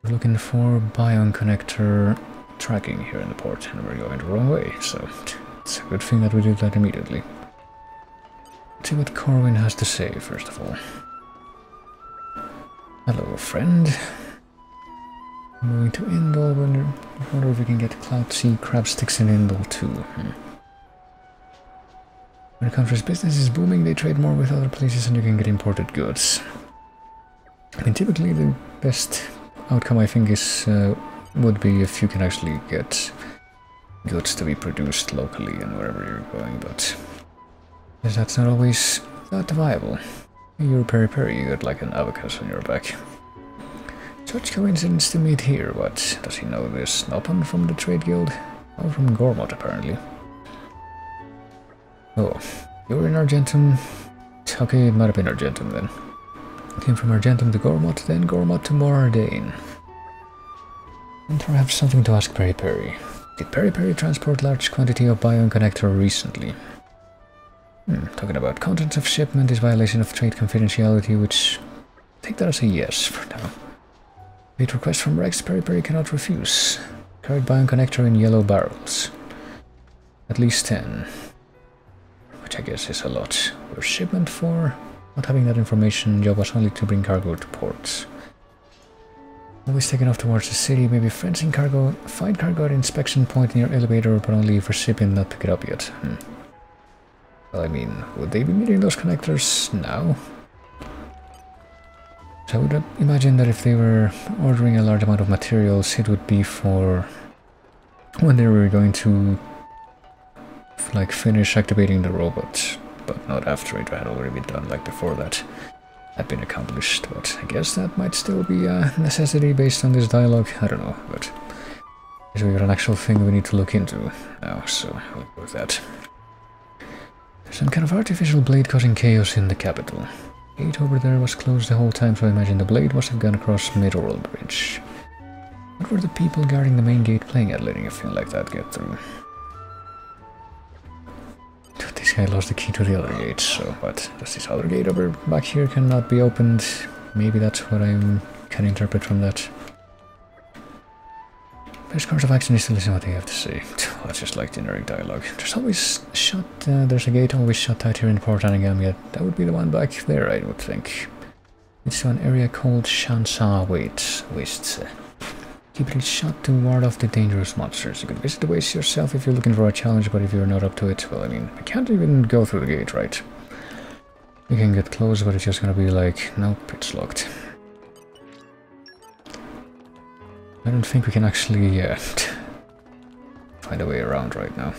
[SPEAKER 1] We're looking for Bion connector tracking here in the port, and we're going the wrong way. So it's a good thing that we did that immediately. Let's see what Corwin has to say first of all. Hello, friend. Moving to Indol, wonder if we can get Cloud Sea crab sticks in Indol too. When a country's business is booming, they trade more with other places and you can get imported goods. I mean, typically the best outcome I think is would be if you can actually get goods to be produced locally and wherever you're going, but that's not always that viable. You're peri-peri, you got like an abacus on your back. Such coincidence to meet here. What? Does he know this Nopan from the Trade Guild? Oh, from Gormott, apparently. Oh, you're in Argentum. Okay, it might have been Argentum then. Came from Argentum to Gormott, then Gormott to Morardane. And perhaps something to ask Peri-Peri. Did Peri-Peri transport large quantity of Bion connector recently? Talking about contents of shipment is violation of trade confidentiality, which I take that as a yes for now. Meet request from Rex, Peri-Peri cannot refuse. Carried Bion connector in yellow barrels. At least 10. Which I guess is a lot. Where's shipment for? Not having that information, job was only to bring cargo to ports. Always taken off towards the city, maybe fencing cargo, find cargo at inspection point near elevator, but only if recipient not pick it up yet. Well, I mean, would they be needing those connectors now? So I would imagine that if they were ordering a large amount of materials, it would be for when they were going to like finish activating the robot, but not after it had already been done, like before that had been accomplished. But I guess that might still be a necessity based on this dialogue. I don't know, but we got an actual thing we need to look into now, so I'll go with that. There's some kind of artificial blade causing chaos in the capital. Gate over there was closed the whole time, so I imagine the blade must have gone across Middle Bridge. What were the people guarding the main gate playing at, letting a thing like that get through? This guy lost the key to the other gate, so what? Does this other gate over back here cannot be opened? Maybe that's what I can interpret from that. Best course of action is to listen to what they have to say. That's just like generic dialogue. There's always shut, there's a gate always shut tight here in Port Anningham, yet that would be the one back there, I would think. It's to an area called Shansa Wastes. Keep it shut to ward off the dangerous monsters. You can visit the wastes yourself if you're looking for a challenge, but if you're not up to it, well, I mean, I can't even go through the gate, right? We can get close, but it's just gonna be like, nope, it's locked. I don't think we can actually find a way around right now.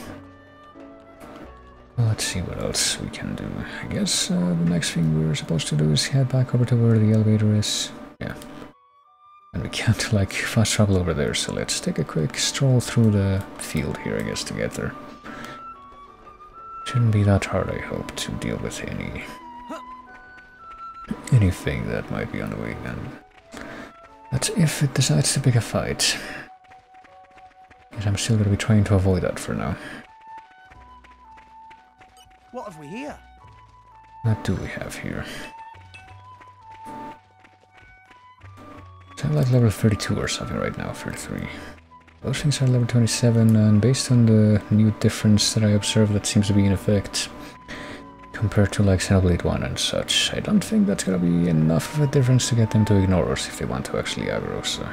[SPEAKER 1] Well, let's see what else we can do. I guess the next thing we're supposed to do is head back over to where the elevator is. Yeah. And we can't like fast travel over there, so let's take a quick stroll through the field here, I guess, to get there. Shouldn't be that hard, I hope, to deal with anything that might be on the way, and that's if it decides to pick a fight. Because I'm still going to be trying to avoid that for now.
[SPEAKER 3] What have we here?
[SPEAKER 1] What do we have here? So I'm like level 32 or something right now, 33. Those things are level 27, and based on the new difference that I observed that seems to be in effect compared to like Xenoblade 1 and such, I don't think that's gonna be enough of a difference to get them to ignore us if they want to actually aggro, so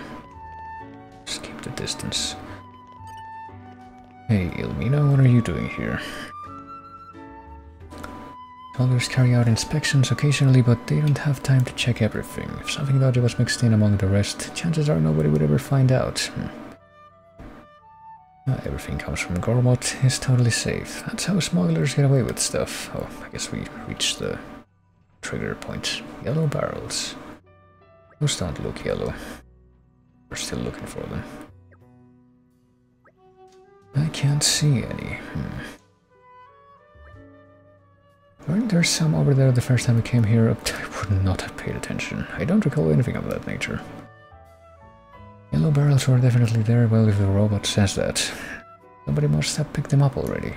[SPEAKER 1] just keep the distance. Hey Ilmina, what are you doing here? Smugglers carry out inspections occasionally, but they don't have time to check everything. If something dodgy was mixed in among the rest, chances are nobody would ever find out. Everything comes from Gormott is totally safe. That's how smugglers get away with stuff. Oh, I guess we reached the trigger point. Yellow barrels. Those don't look yellow. We're still looking for them. I can't see any. Weren't there some over there the first time we came here? I would not have paid attention. I don't recall anything of that nature. Yellow barrels were definitely there. Well, if the robot says that. Somebody must have picked them up already.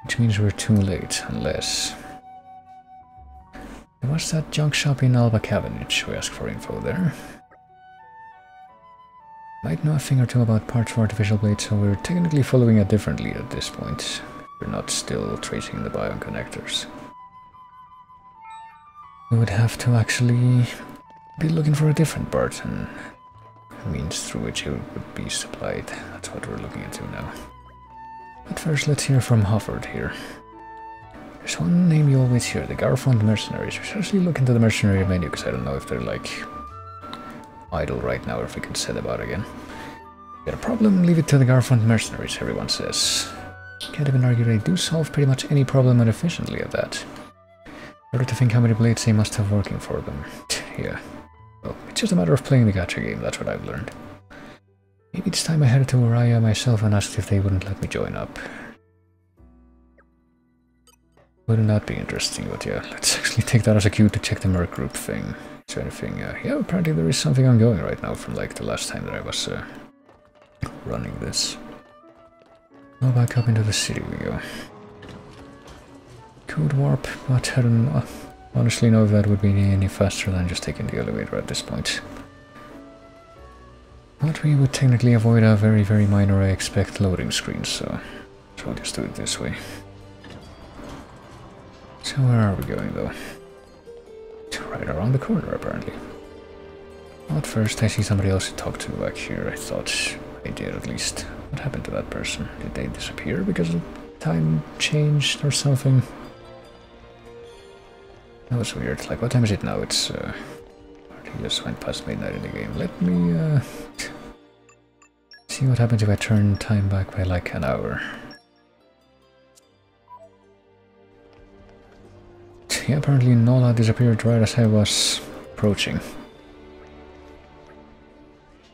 [SPEAKER 1] Which means we're too late, unless... There was that junk shop in Alba Cavendish. We asked for info there. Might know a thing or two about parts for artificial blades, so we're technically following a different lead at this point. We're not still tracing the biome connectors. We would have to actually be looking for a different part and means through which it would be supplied. That's what we're looking into now. But first, let's hear from Hofford here. There's one name you always hear, the Garfond Mercenaries. We should actually look into the mercenary menu, because I don't know if they're like idle right now or if we can set about again. Got a problem? Leave it to the Garfond Mercenaries, everyone says. Can't even argue they do solve pretty much any problem and efficiently at that. Order to think how many blades they must have working for them. Yeah. Well, it's just a matter of playing the gacha game, that's what I've learned. Maybe it's time I headed to Uriah myself and asked if they wouldn't let me join up. Wouldn't that be interesting? But yeah, let's actually take that as a cue to check the Merc group thing. Is there anything? Yeah, apparently there is something ongoing right now from like the last time that I was running this. Now back up into the city we go. Code warp, but I don't honestly know if that would be any faster than just taking the elevator at this point. But we would technically avoid a very, very minor, I expect, loading screen, so I'll just do it this way. So where are we going though? Right around the corner apparently. At first I see somebody else to talk to back here. I thought I did at least. What happened to that person? Did they disappear because the time changed or something? That was weird. Like, what time is it now? It's he just went past midnight in the game. Let me see what happens if I turn time back by like an hour. Yeah, apparently Nola disappeared right as I was approaching.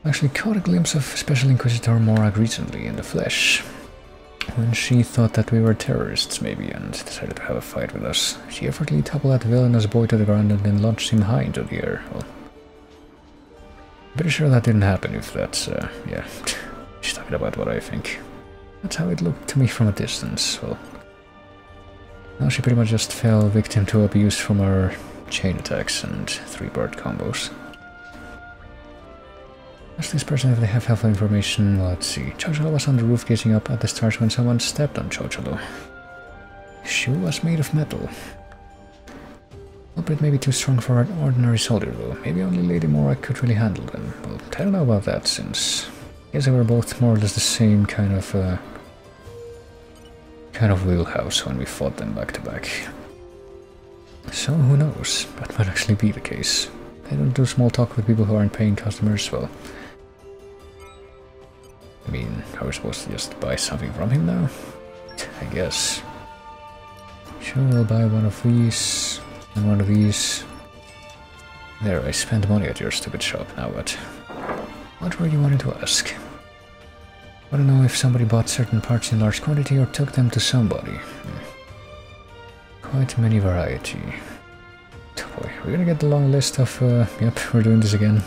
[SPEAKER 1] Actually caught a glimpse of Special Inquisitor Morag recently in the flesh, when she thought that we were terrorists maybe and decided to have a fight with us. She effortlessly toppled that villainous boy to the ground and then launched him high into the air. Well, I'm pretty sure that didn't happen if that's, yeah, she's talking about what I think. That's how it looked to me from a distance. Well, now she pretty much just fell victim to abuse from our chain attacks and 3-bird combos. Ask this person if they have helpful information. Let's see. Chocholo was on the roof gazing up at the stars when someone stepped on Chocholo. His shoe was made of metal. Culprit may be too strong for an ordinary soldier though. Maybe only Lady Morag could really handle them. Well, I don't know about that since I guess they were both more or less the same kind of wheelhouse when we fought them back to back. So who knows? That might actually be the case. I don't do small talk with people who aren't paying customers. Well, I mean, are we supposed to just buy something from him now? I guess. Sure, we'll buy one of these and one of these. There, I spent money at your stupid shop. Now what? What were you wanting to ask? I don't know if somebody bought certain parts in large quantity or took them to somebody. Quite many variety. Oh boy, we're gonna get the long list of, yep, we're doing this again.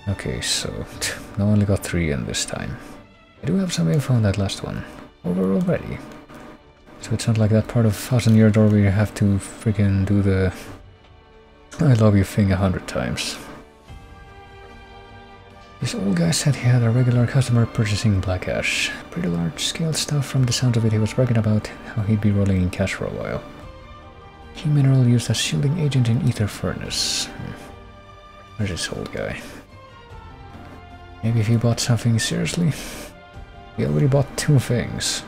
[SPEAKER 1] Okay, so, I only got 3 in this time. I do have some info on that last one. Over already. So it's not like that part of 1000-Year Door where you have to freaking do the I love you thing 100 times. This old guy said he had a regular customer purchasing black ash. Pretty large-scale stuff from the sound of it. He was bragging about how he'd be rolling in cash for a while. Key mineral used as shielding agent in ether furnace. Where's this old guy? Maybe if he bought something seriously? He already bought 2 things.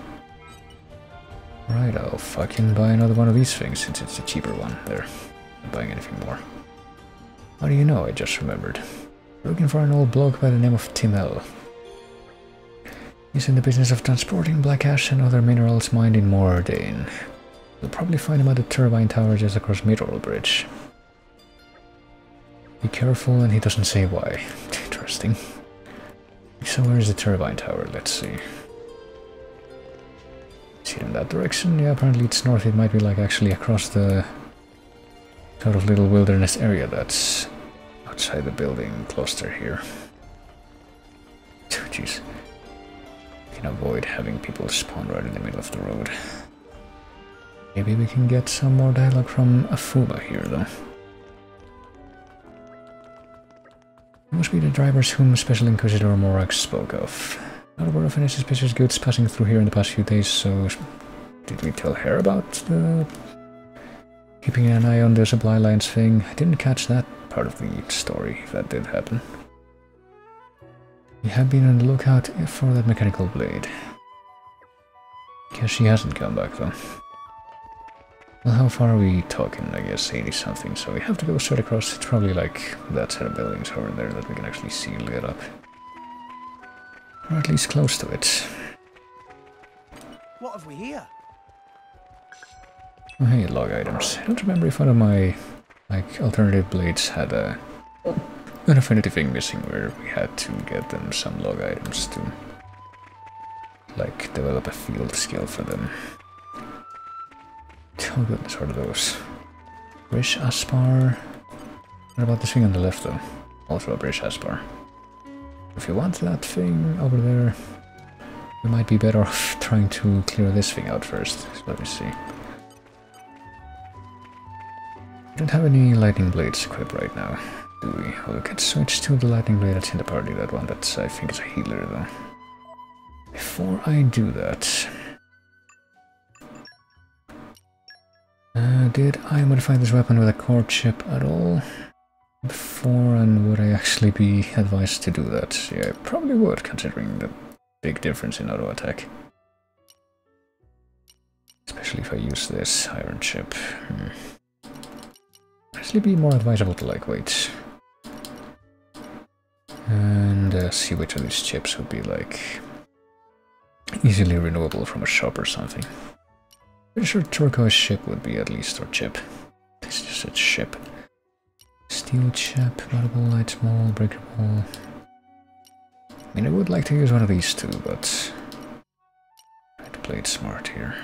[SPEAKER 1] Right, I'll fucking buy another one of these things since it's a cheaper one. There, not buying anything more. How do you know? I just remembered. Looking for an old bloke by the name of Timel. He's in the business of transporting black ash and other minerals mined in Mordane. You'll probably find him at the turbine tower just across Middle Bridge. Be careful, and he doesn't say why. Interesting. So where's the turbine tower? Let's see. Is it in that direction? Yeah, apparently it's north. It might be like actually across the sort of little wilderness area that's outside the building cluster here. Jeez. Can avoid having people spawn right in the middle of the road. Maybe we can get some more dialogue from Afuma here, though. It must be the drivers whom Special Inquisitor Morax spoke of. Not aware of any suspicious goods passing through here in the past few days, so did we tell her about the keeping an eye on the supply lines thing? I didn't catch that part of the story, if that did happen. We have been on the lookout for that mechanical blade. Guess she hasn't come back, though. Well, how far are we talking? I guess 80 something, so we have to go straight across. It's probably like that set of buildings over there that we can actually see lit up. Or at least close to it.
[SPEAKER 3] What have we here?
[SPEAKER 1] Oh hey, log items. I don't remember if one of my alternative blades had an affinity thing missing where we had to get them some log items to develop a field skill for them. Oh goodness, what are those? Brish Aspar. What about this thing on the left though? Also a Brish Aspar. If you want that thing over there, we might be better off trying to clear this thing out first. So let me see. We don't have any lightning blades equipped right now, do we? Well, we can switch to the lightning blade that's in the party, that one that's, I think, is a healer though. Before I do that... did I modify this weapon with a core chip at all? Before, and would I actually be advised to do that? Yeah, I probably would, considering the big difference in auto attack. Especially if I use this iron chip. Actually be more advisable to lightweight. And see which of these chips would be like easily renewable from a shop or something. Pretty sure turquoise ship would be at least, or chip. This just said ship. Steel chip, valuable, light, small, breakable. I mean, I would like to use one of these two, but try to play it smart here.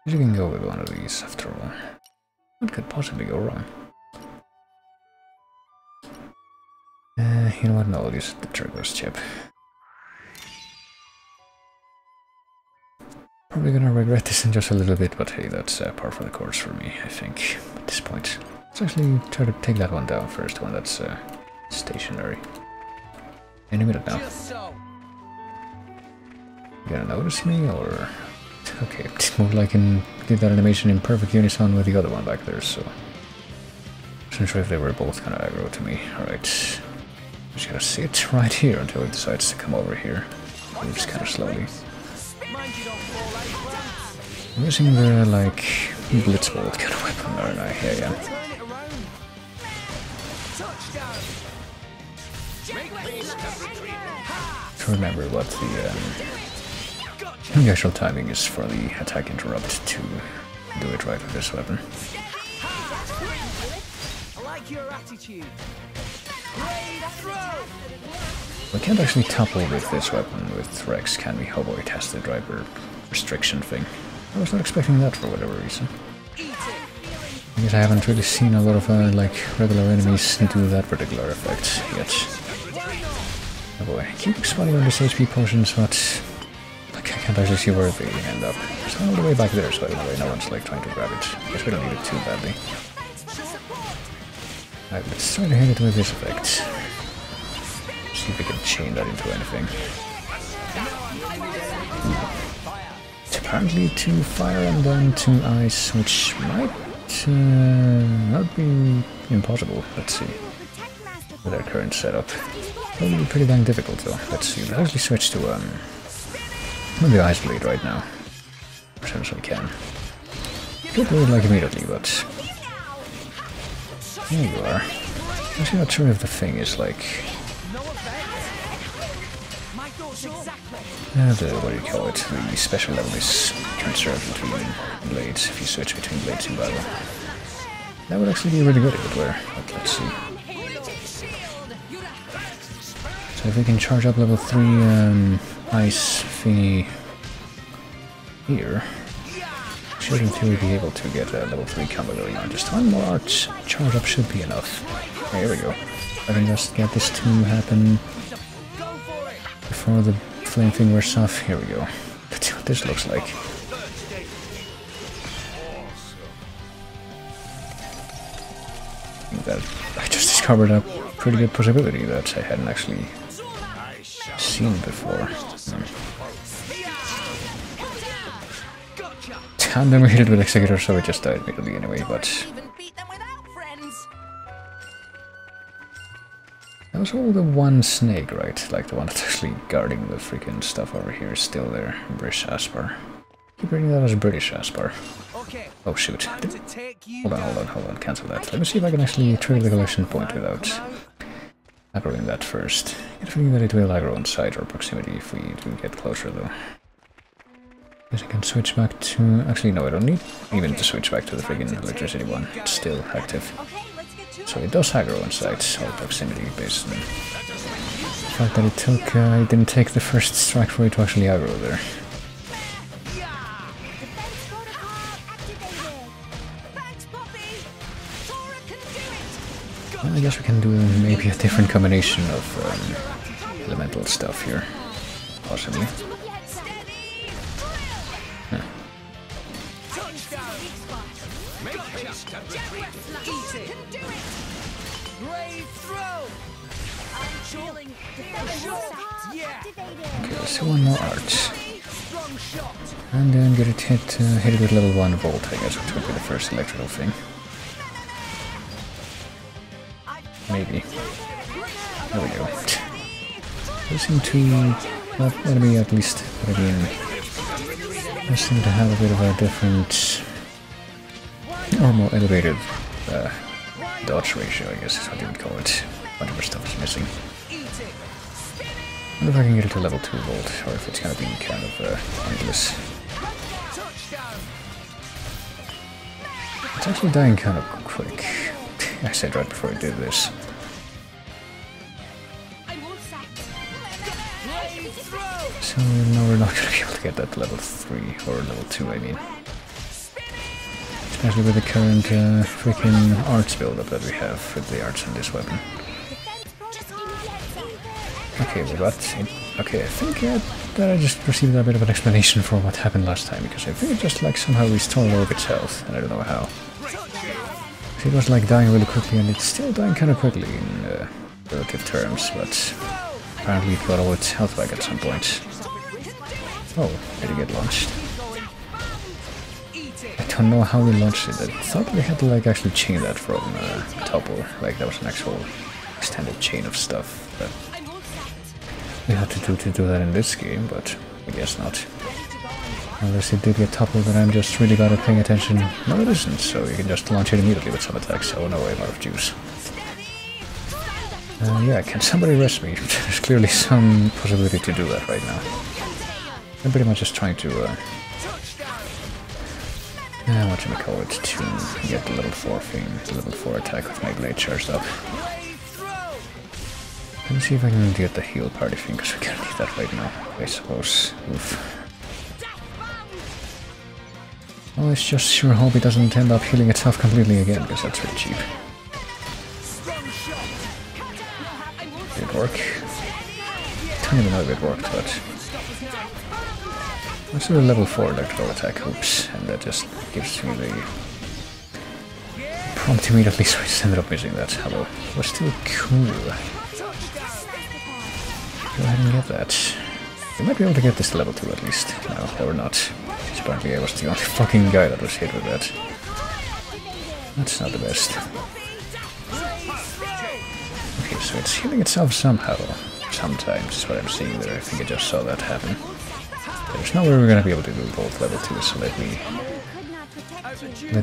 [SPEAKER 1] You can go with one of these after all. What could possibly go wrong? You know what? No, I'll use the turquoise chip. Probably gonna regret this in just a little bit, but hey, that's par for the course for me, I think, at this point. Let's actually try to take that one down first, one that's stationary. Any minute now. You gonna notice me, or... Okay, it moved like in... did that animation in perfect unison with the other one back there, so... Wasn't sure if they were both kind of aggro to me. Alright. Just gonna sit right here until it decides to come over here. Moves kind of slowly. I'm using the, like, blitzbolt kind of weapon, aren't I? Yeah. To remember what the actual timing is for the attack interrupt to do it right with this weapon.
[SPEAKER 3] I like your attitude.
[SPEAKER 1] We can't actually topple with this weapon with Rex, can we? Hobo, it has the driver restriction thing. I was not expecting that for whatever reason. I guess I haven't really seen a lot of like regular enemies do that particular effect yet. Oh boy, I keep spotting on these HP potions, but like I can't actually see where they end up. It's all the way back there, so I don't know why no one's like trying to grab it. I guess we don't need it too badly. Alright, let's try to hit it with this effect. See if we can chain that into anything. It's apparently to fire and then to ice, which might not be impossible. Let's see. With our current setup. Probably pretty dang difficult though. Let's see. Let's actually switch to the ice blade right now. potentially can. Could do it like immediately, but there you are. Actually not sure if the thing is like what do you call it? The special level is conserved between blades if you switch between blades in battle. That would actually be really good if it were, but let's see. So if we can charge up level 3 ice thingy here, should in theory be able to get a level 3 combo going on. Just one more arch charge up should be enough. Okay, here we go. I can just get this to happen before the flame thing wears off. Here we go. Let's see what this looks like. I think that I just discovered a pretty good possibility that I hadn't actually seen before. And then we hit it with Executor, so we just died immediately anyway, but that was all the one snake, right? Like the one that's actually guarding the freaking stuff over here is still there. British Aspar. Keep reading that as British Aspar. Oh shoot. Hold on, cancel that. Let me see if I can actually trigger the collection point without aggroing that first. I get a feeling that it will aggro on sight or proximity if we do get closer though. Guess I can switch back to... Actually no, I don't need even to switch back to the friggin' electricity one. It's still active. So it does aggro on sight or proximity based on the fact that it didn't take the first strike for it to actually aggro there. Well, I guess we can do maybe a different combination of elemental stuff here, possibly. Huh. Okay, let's do one more arch. And then get it hit it with level 1 volt, I guess, which would be the first electrical thing. Maybe. There we go. They seem to, well, enemy at least, but again, they seem to have a bit of a different, or more elevated dodge ratio, I guess is what you would call it. Whatever stuff is missing. I wonder if I can get it to level 2 volt, or if it's gonna be kind of pointless. It's actually dying kind of quick. I said right before I did this. So no, we're not gonna be able to get that level 3, or level 2 I mean. Especially with the current freaking arts build-up that we have with the arts on this weapon. Okay, we got it. Okay, I think that I just received a bit of an explanation for what happened last time, because I think it just like somehow restored all of its health, and I don't know how. It was like dying really quickly, and it's still dying kind of quickly in relative terms, but apparently it got all its health back at some point. Oh, did it get launched? I don't know how we launched it. I thought we had to like actually chain that from topple, like that was an actual extended chain of stuff that we had to do that in this game, but I guess not. Unless it did get toppled, then I'm just really bad at paying attention. No, it isn't, so you can just launch it immediately with some attacks. Oh no, I'm out of juice. Yeah, can somebody rest me? There's clearly some possibility to do that right now. I'm pretty much just trying to, whatchamacallit, to get the level 4 thing, the level 4 attack with my blade charged up. Let me see if I can get the heal party thing, because we can't need that right now, I suppose. Oof. Well, let's just sure hope it doesn't end up healing itself completely again, because that's really cheap. Did it work? I don't even know if it worked, but... Let's do a level 4 electrical attack, oops, and that just gives me the prompt immediately, so I just ended up missing that. Hello. We're still cool. Go ahead and get that. We might be able to get this to level 2 at least. No, or not. Apparently I was the only fucking guy that was hit with that. That's not the best. Okay, so it's healing itself somehow. Sometimes is what I'm seeing there. I think I just saw that happen. There's no way we're gonna be able to do both level 2, so let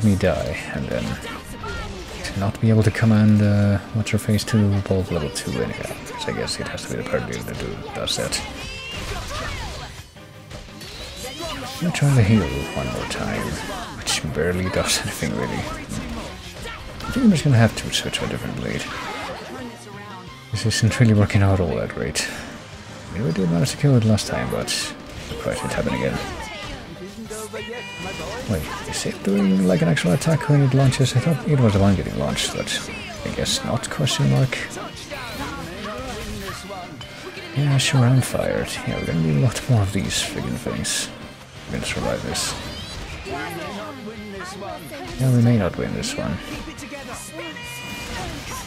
[SPEAKER 1] me die, and then to not be able to command what's her face to both level 2 anyhow. So I guess it has to be the party that does that. I'm gonna try to heal one more time, which barely does anything really. I think I'm just gonna have to switch to a different blade. This isn't really working out all that great. I mean, we did manage to kill it last time, but surprised it happened again. Wait, is it doing like an actual attack when it launches? I thought it was the one getting launched, but I guess not, question mark. Yeah, sure, I'm fired. Yeah, we're gonna need a lot more of these friggin' things. We're gonna survive this. Yeah, we may not win this one.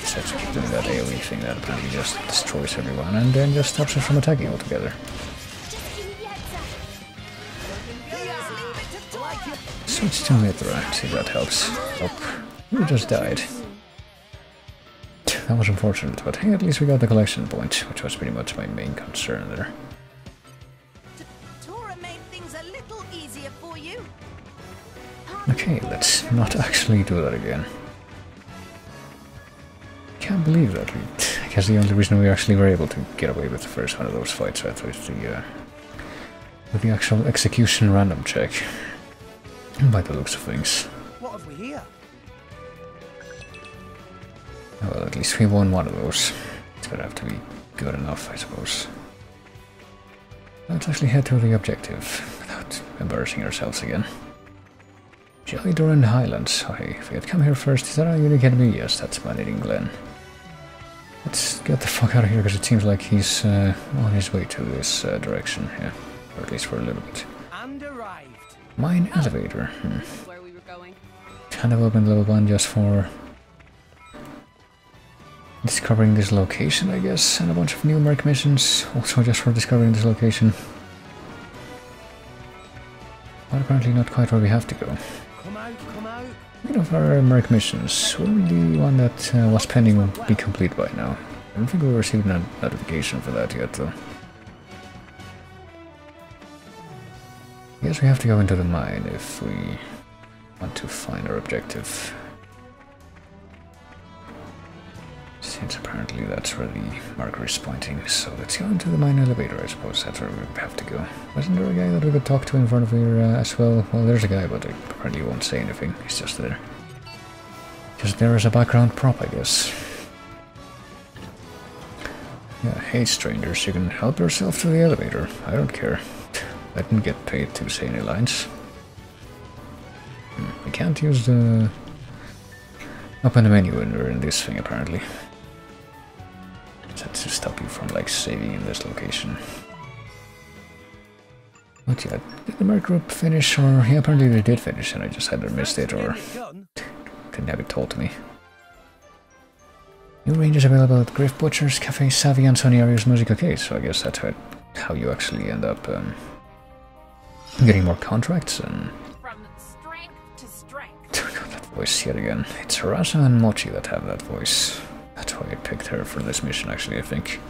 [SPEAKER 1] Just have to keep doing that AoE thing that apparently just destroys everyone and then just stops us from attacking altogether. Switch to Mithra, see if that helps. Nope. We just died. That was unfortunate, but hey, at least we got the collection point, which was pretty much my main concern there.
[SPEAKER 2] Tora made things a little easier for you.
[SPEAKER 1] Okay, let's not actually do that again. Can't believe that. I guess the only reason we actually were able to get away with the first one of those fights with the actual execution random check. By the looks of things.
[SPEAKER 3] What have we here?
[SPEAKER 1] Well, at least we won one of those. It's gonna have to be good enough, I suppose. Let's actually head to the objective without embarrassing ourselves again. Jelly Doran Highlands. Okay, if we had come here first, is that a unique enemy? Yes, that's Man-Eating Glen. Let's get the fuck out of here because it seems like he's on his way to this direction, yeah. Or at least for a little bit.
[SPEAKER 3] And arrived.
[SPEAKER 1] Mine elevator.
[SPEAKER 7] Where we were going.
[SPEAKER 1] Kind of opened level 1 just for discovering this location, I guess, and a bunch of new merc missions, also just for discovering this location. But apparently not quite where we have to go.
[SPEAKER 3] Come out, come out.
[SPEAKER 1] Speaking of our merc missions, will the one that was pending be complete by now? I don't think we received a notification for that yet, though. I guess we have to go into the mine if we want to find our objective. Since apparently that's where the marker is pointing, so let's go into the mine elevator, I suppose that's where we have to go. Wasn't there a guy that we could talk to in front of here as well? Well, there's a guy, but I apparently won't say anything, he's just there. Just there as a background prop, I guess. Yeah, hey strangers, you can help yourself to the elevator, I don't care. I didn't get paid to say any lines. We can't use the up in the menu when we're in this thing, apparently. That's to stop you from, like, saving in this location. But yeah, did the merc group finish, or... Yeah, apparently they did finish, and I just either missed it, or didn't have it told to me. New ranges available at Griff Butcher's, Cafe Savvy, and Sony Arias Music. Okay, so I guess that's how you actually end up getting more contracts, and...
[SPEAKER 7] From strength to strength.
[SPEAKER 1] I got that voice yet again. It's Rasa and Mochi that have that voice. That's why I picked her for this mission, actually, I think.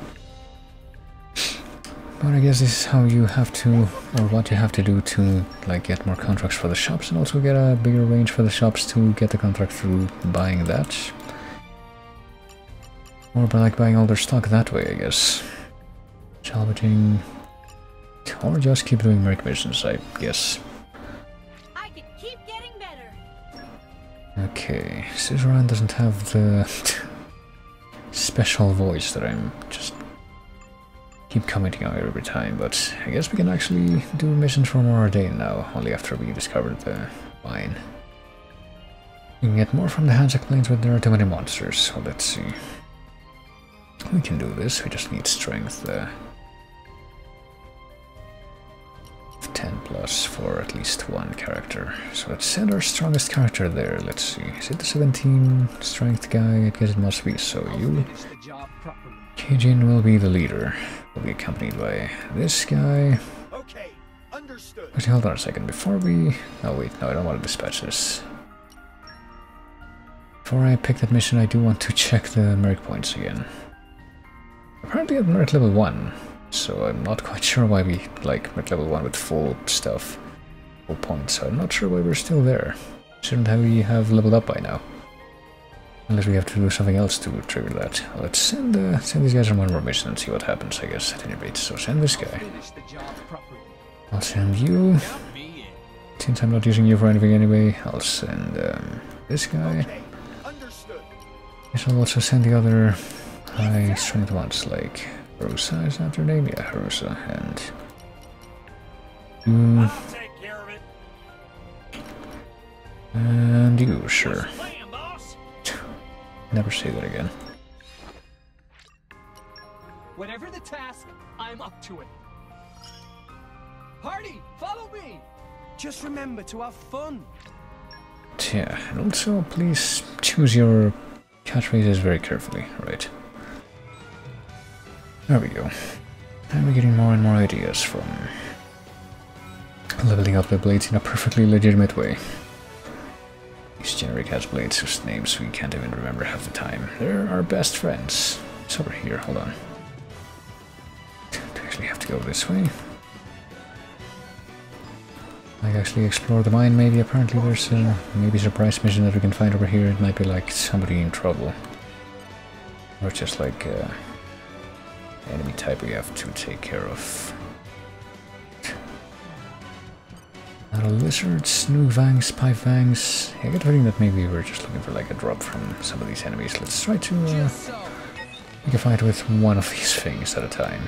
[SPEAKER 1] But I guess this is how you have to, or what you have to do to, like, get more contracts for the shops, and also get a bigger range for the shops to get the contract through buying that. Or by, like, buying all their stock that way, I guess. Salvaging... Or just keep doing merc missions, I guess.
[SPEAKER 7] I can keep getting better.
[SPEAKER 1] Okay, Suzerain doesn't have the special voice that I'm just keep commenting on every time, but I guess we can actually do missions for more a day now, only after we discovered the mine. We can get more from the Hansa Plains, but there are too many monsters, so let's see. We can do this, we just need strength. 10 plus for at least one character. So let's send our strongest character there. Let's see. Is it the 17 strength guy? I guess it must be. So you, Keijin, will be the leader. Will be accompanied by this guy.
[SPEAKER 4] Okay, understood.
[SPEAKER 1] Actually, hold on a second. Before we... Oh wait, no, I don't want to dispatch this. Before I pick that mission, I do want to check the merc points again. Apparently at merc level 1, So I'm not quite sure why we like at level 1 with full stuff, full points. So I'm not sure why we're still there. Shouldn't we have leveled up by now? Unless we have to do something else to trigger that. Let's send these guys on one more mission and see what happens, I guess, at any rate. So send this guy. I'll send you. Since I'm not using you for anything anyway, I'll send this guy. Guess I'll also send the other high strength ones, like Harusa, is that her name? Yeah, Harusa, and you. And you, sure. Never say that again.
[SPEAKER 3] Whatever the task, I'm up to it. Party, follow me. Just remember to have fun.
[SPEAKER 1] Yeah, and also please choose your catchphrases very carefully, right? There we go. And we're getting more and more ideas from leveling up the blades in a perfectly legitimate way. These generic ass blades whose names we can't even remember half the time. They're our best friends. It's over here, hold on. Do I actually have to go this way? Like actually explore the mine maybe? Apparently there's a maybe surprise mission that we can find over here. It might be like somebody in trouble. Or just like enemy type we have to take care of. Not a lizard, snoo vangs, pipe vangs. I get the feeling that maybe we're just looking for like a drop from some of these enemies. Let's try to make a fight with one of these things at a time.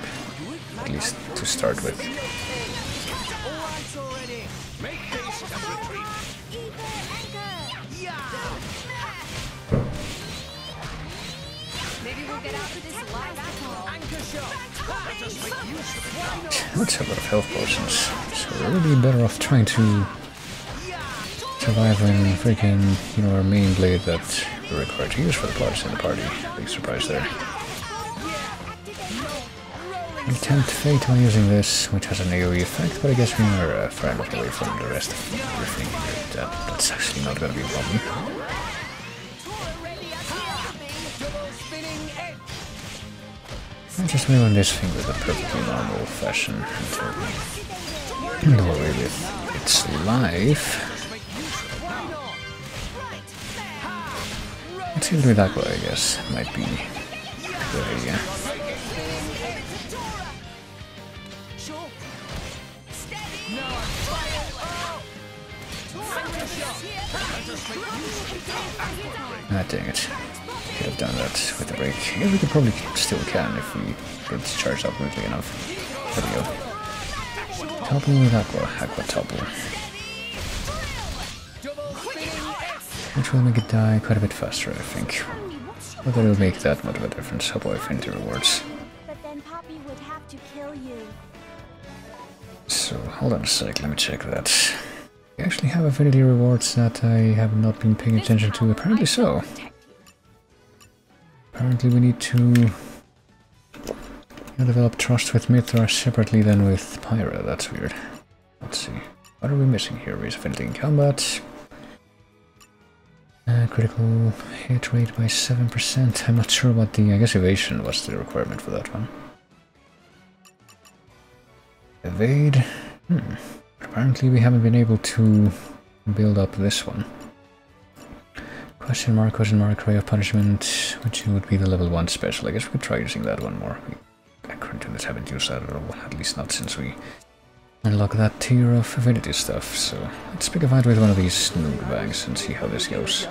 [SPEAKER 1] At least to start with. Let's have a lot of health potions, so we're really better off trying to survive when freaking, you know, our main blade that we're required to use for the plots in the party. Big surprise there. We tempt fate when using this, which has an AoE effect, but I guess we are far enough away from the rest of everything here that's actually not going to be a problem. I just wheel on this thing with a perfectly normal fashion until do away with its life. Let's heal with Aqua, I guess. Might be a good idea. Ah, dang it. Could have done that with the break. I guess we could probably still can if we get charged up quickly enough. There we go. Topple with Aqua. Aqua topple. Which will make it die quite a bit faster, I think. Whether it'll make that much of a difference. How about Affinity rewards?
[SPEAKER 8] But then Poppy would have to kill you.
[SPEAKER 1] So, hold on a sec, let me check that. We actually have affinity rewards that I have not been paying attention to. Apparently so. Apparently we need to develop trust with Mithra separately than with Pyra. That's weird. Let's see. What are we missing here? Raise affinity in combat. Critical hit rate by 7%. I'm not sure what the... I guess evasion was the requirement for that one. Evade. Apparently we haven't been able to build up this one. Question mark, ray of punishment, which would be the level 1 special. I guess we could try using that one more. I currently haven't used that at all, at least not since we unlock that tier of affinity stuff. So let's pick a fight with one of these noob bags and see how this goes.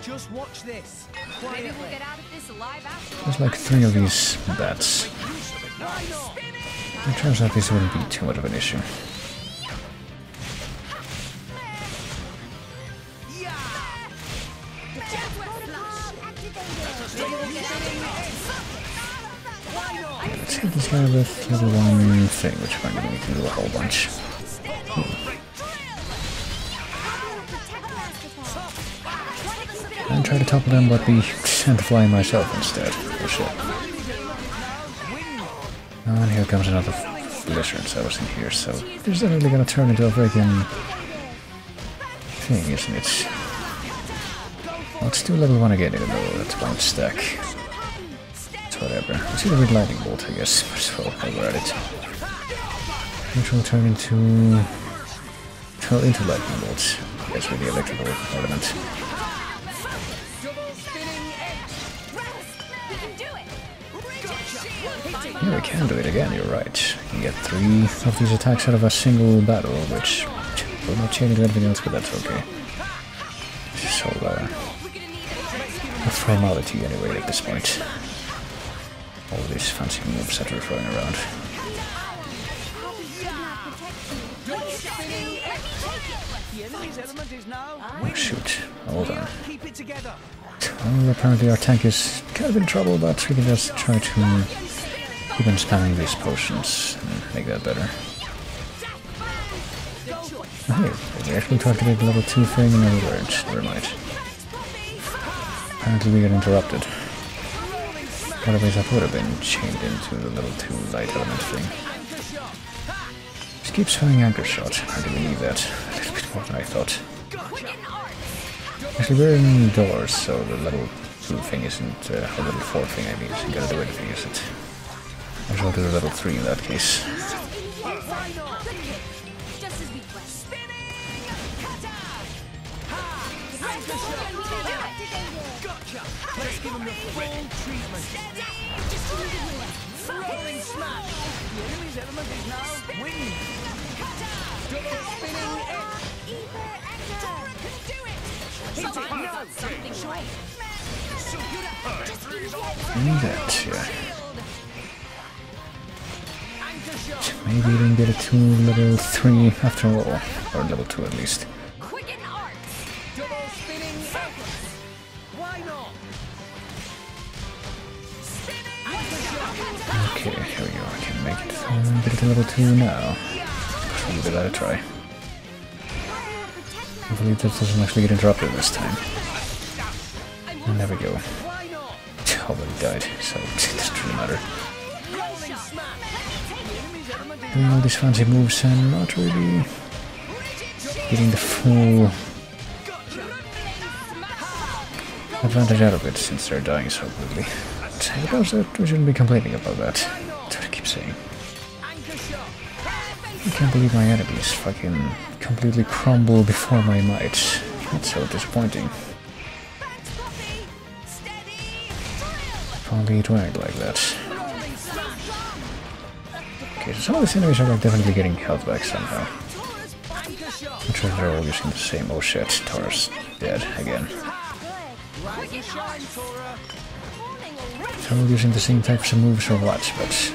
[SPEAKER 3] Just watch this.
[SPEAKER 7] Maybe we'll get out of this alive after all.
[SPEAKER 1] There's like 3 of these bats. It turns out this wouldn't be too much of an issue. Let's hit this guy with level 1 thing, which apparently we can do a whole bunch. And try to topple them, but be sent flying myself instead. Oh shit. And here comes another blizzard, so I was in here, so this is definitely gonna turn into a freaking thing, isn't it? Let's do level 1 again, even though that's one stack. whatever. Let's either with Lightning Bolt, I guess. Might as well while we're at it. Which will turn into Lightning Bolt. I guess with the electrical element. Yeah, we can do it again, you're right. We can get 3 of these attacks out of a single battle, which will not change anything else, but that's okay. It's just all a formality anyway at this point. All these fancy moves that we're throwing around. Oh shoot, hold on. Well, apparently our tank is kind of in trouble, but we can just try to keep on spamming these potions and make that better. Oh, hey, we actually tried to make the level 2 thing and then we weren't. Never mind. Apparently we got interrupted. Otherwise that would have been chained into the level 2 light element thing. Just keeps throwing anchor shot. I do believe that a little bit more than I thought. Actually, we're indoors, so the level 2 thing isn't, or level 4 thing I mean, isn't gonna do anything, is it? I shall do the level 3 in that case.
[SPEAKER 3] Let's give him the full treatment. Rolling smash. The enemy's element is now wind. Double spinning
[SPEAKER 1] That, yeah. Maybe we didn't get it to level 3 after all, or level 2 at least. Okay, here we go. I can make it get it to level 2 now. We'll give that a try. Hopefully this doesn't actually get interrupted this time. And there we go. Already died, so it doesn't really matter. Doing all these fancy moves and not really getting the full advantage out of it since they're dying so quickly. But I suppose that we shouldn't be complaining about that. That's what I keep saying. I can't believe my enemies fucking completely crumble before my might. That's so disappointing. If only it weren't like that. Okay, so some of these enemies are like definitely getting health back somehow. I'm sure they're all using the same. Oh shit, Taurus dead again. They're all using the same types of moves or what, but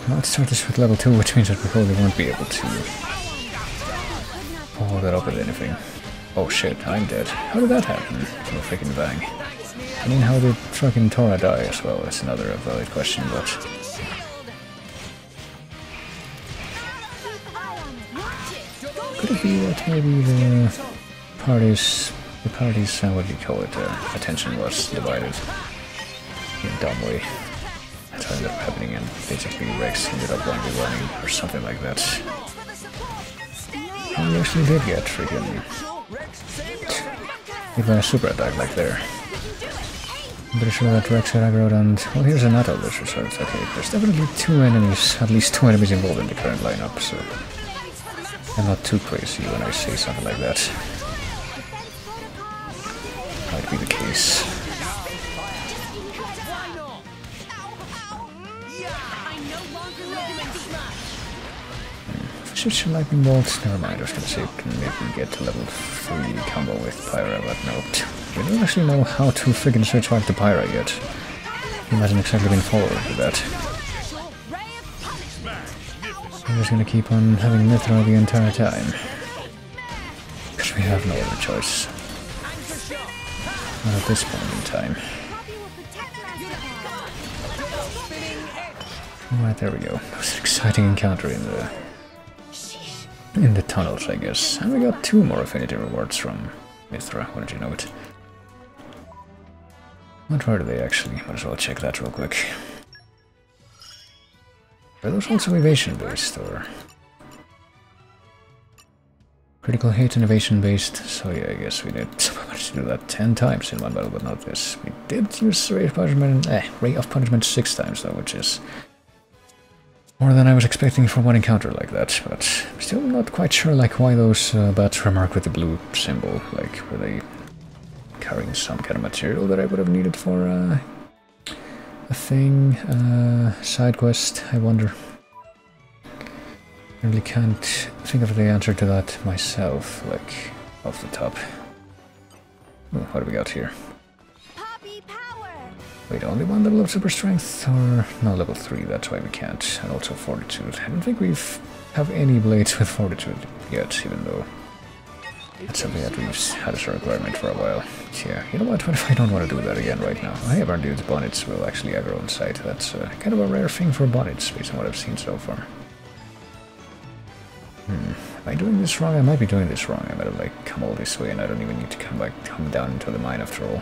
[SPEAKER 1] well, let's start this with level 2, which means that we probably won't be able to follow that up with anything. Oh shit, I'm dead. How did that happen? From a freaking bang. I mean, how did fucking Tora die as well? That's another valid question, but could it be that maybe the party's, what do you call it, attention was divided in a dumb way? That's what ended up happening, and basically Rex ended up running or something like that. And we actually did get freaking even a super attack like there. I'm pretty sure that Rex had aggroed and well, here's a Natal Lich Reserve. Okay, there's definitely 2 enemies, at least 2 enemies involved in the current lineup, so I'm not too crazy when I say something like that. Might be the case. Switch to Lightning Bolt. Never mind, I was gonna say it can maybe get to level 3 combo with Pyra, but no. We don't actually know how to friggin' switch back to Pyra yet. He hasn't exactly been followed with that. So we're just gonna keep on having Mithra the entire time. Because we have no other choice. Not at this point in time. Alright, there we go. That was an exciting encounter in the tunnels, I guess. And we got 2 more affinity rewards from Mithra. Why don't you know it? What were they actually? Might as well check that real quick. Are those also evasion based, or Critical hit and evasion based, so yeah, I guess we did manage to do that 10 times in one battle, but not this. We did use Ray of Punishment 6 times though, which is more than I was expecting for one encounter like that, but I'm still not quite sure like why those bats were marked with the blue symbol. Like, were they carrying some kind of material that I would have needed for a thing, side quest, I wonder. I really can't think of the answer to that myself, like, off the top. Ooh, what do we got here?
[SPEAKER 8] Poppy power.
[SPEAKER 1] Wait, only one level of super strength? Or no, level 3, that's why we can't. And also fortitude. I don't think we've have any blades with fortitude yet, even though that's something that we've had as a requirement for a while. Yeah, you know what if I don't want to do that again right now? I have argued bonnets will actually aggro on sight. That's kind of a rare thing for bonnets, based on what I've seen so far. Am I doing this wrong? I might be doing this wrong. I better like come all this way and I don't even need to come down into the mine after all.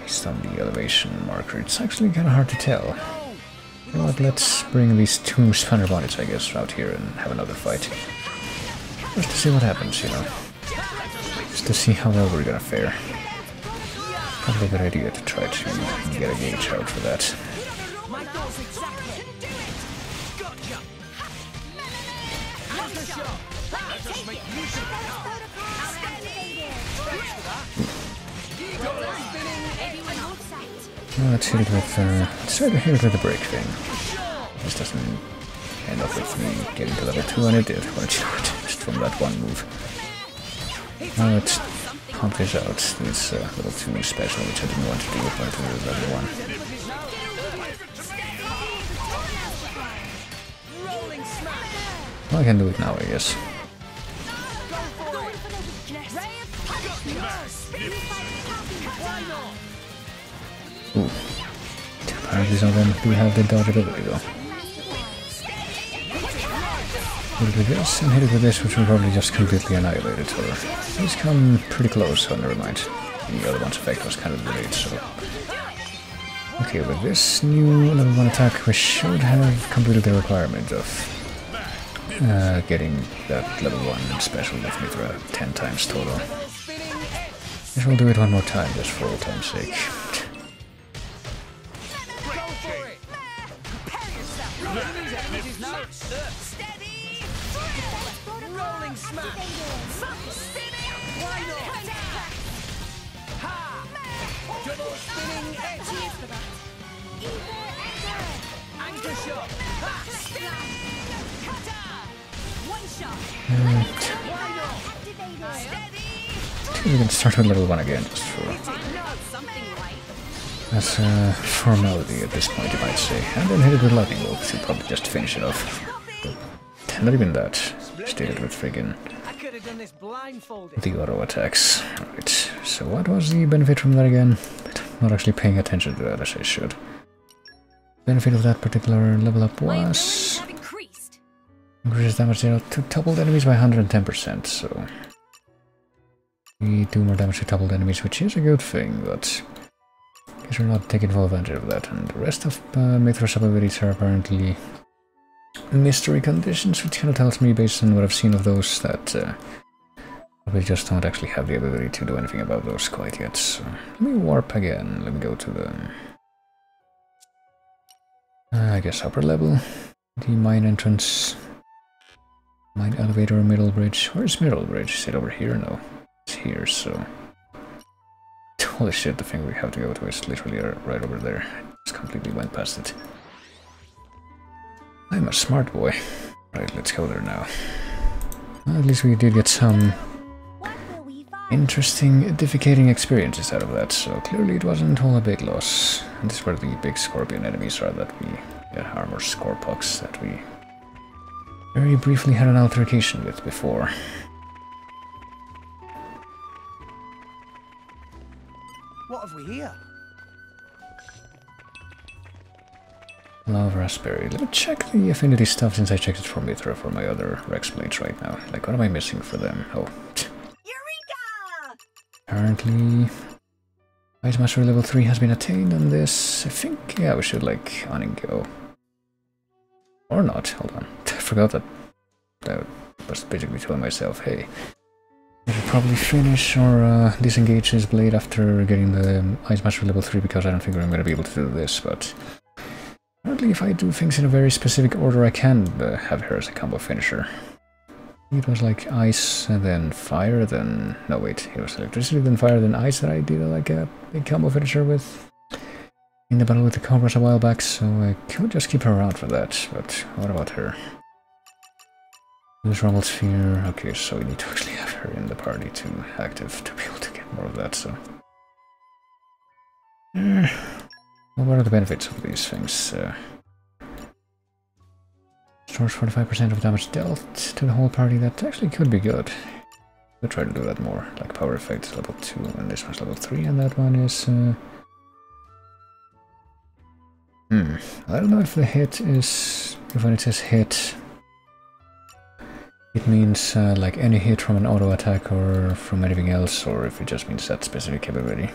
[SPEAKER 1] Based on the elevation marker, it's actually kind of hard to tell. You know what, let's bring these 2 spanner bonnets, I guess, out here and have another fight. Just to see what happens, you know. Just to see how well we're gonna fare. Probably a good idea to try to get a gauge out for that. Let's hit it with, let's try to hit it with the break thing. This doesn't end up with me getting to level 2, and it did, but you know what, just from that one move. Now let's pump this out, this level 2 special, which I didn't want to do, but to do level 1. Well, I can do it now, I guess. Ooh. Apparently some of them do have the dodge ability though. Hit it with this and hit it with this, which will probably just completely annihilate it. Or these come pretty close, so never mind. The other one's effect was kind of delayed, so... Okay, with this new level 1 attack, we should have completed the requirement of getting that level 1 special with Mithra 10 times total. I guess we'll do it one more time, just for old time's sake. We can start with level 1 again, just for... That's a formality at this point, you might say. And then hit it with lightning bolt to probably just finish it off. Not even that. Just did it with friggin' the auto attacks. Right, so what was the benefit from that again? I'm not actually paying attention to that as I should. Benefit of that particular level up was... increases damage dealt to toppled enemies by 110%, so... we do more damage to toppled enemies, which is a good thing, but... I guess we're not taking full advantage of that, and the rest of Mithra's abilities are apparently... mystery conditions, which kind of tells me, based on what I've seen of those, that... probably just don't actually have the ability to do anything about those quite yet, so... let me warp again, let me go to the... I guess upper level, the mine entrance... mine elevator or middle bridge. Where's middle bridge? Is it over here? No. It's here, so... holy shit, the thing we have to go to is literally right over there. Just completely went past it. I'm a smart boy. Right, let's go there now. Well, at least we did get some interesting, defecating experiences out of that, so clearly it wasn't all a big loss. And this is where the big scorpion enemies are that we... armor scorpox that we very briefly had an altercation with before.
[SPEAKER 3] What have we here?
[SPEAKER 1] Love raspberry. Let me check the affinity stuff since I checked it for Mithra for my other Rex blades right now. Like, what am I missing for them? Oh.
[SPEAKER 8] Eureka!
[SPEAKER 1] Apparently... Ice Mastery level 3 has been attained on this. I think, yeah, we should, like, on and go. Or not, hold on. I forgot that I was basically telling myself, hey, I should probably finish or disengage this blade after getting the Ice Mastery level 3 because I don't think I'm going to be able to do this, but apparently if I do things in a very specific order I can have her as a combo finisher. It was like ice and then fire, then... no wait, it was electricity, then fire, then ice that I did like a big combo finisher with in the battle with the Cobras a while back, so I could just keep her around for that, but what about her? Use Rumble Sphere, okay, so we need to actually have her in the party to active to be able to get more of that, so... well, what are the benefits of these things? Stores 45% of damage dealt to the whole party, that actually could be good. We'll try to do that more, like power effect level 2, and this one's level 3, and that one is... I don't know if the hit is... if when it says hit, it means like any hit from an auto attack or from anything else, or if it just means that specific capability.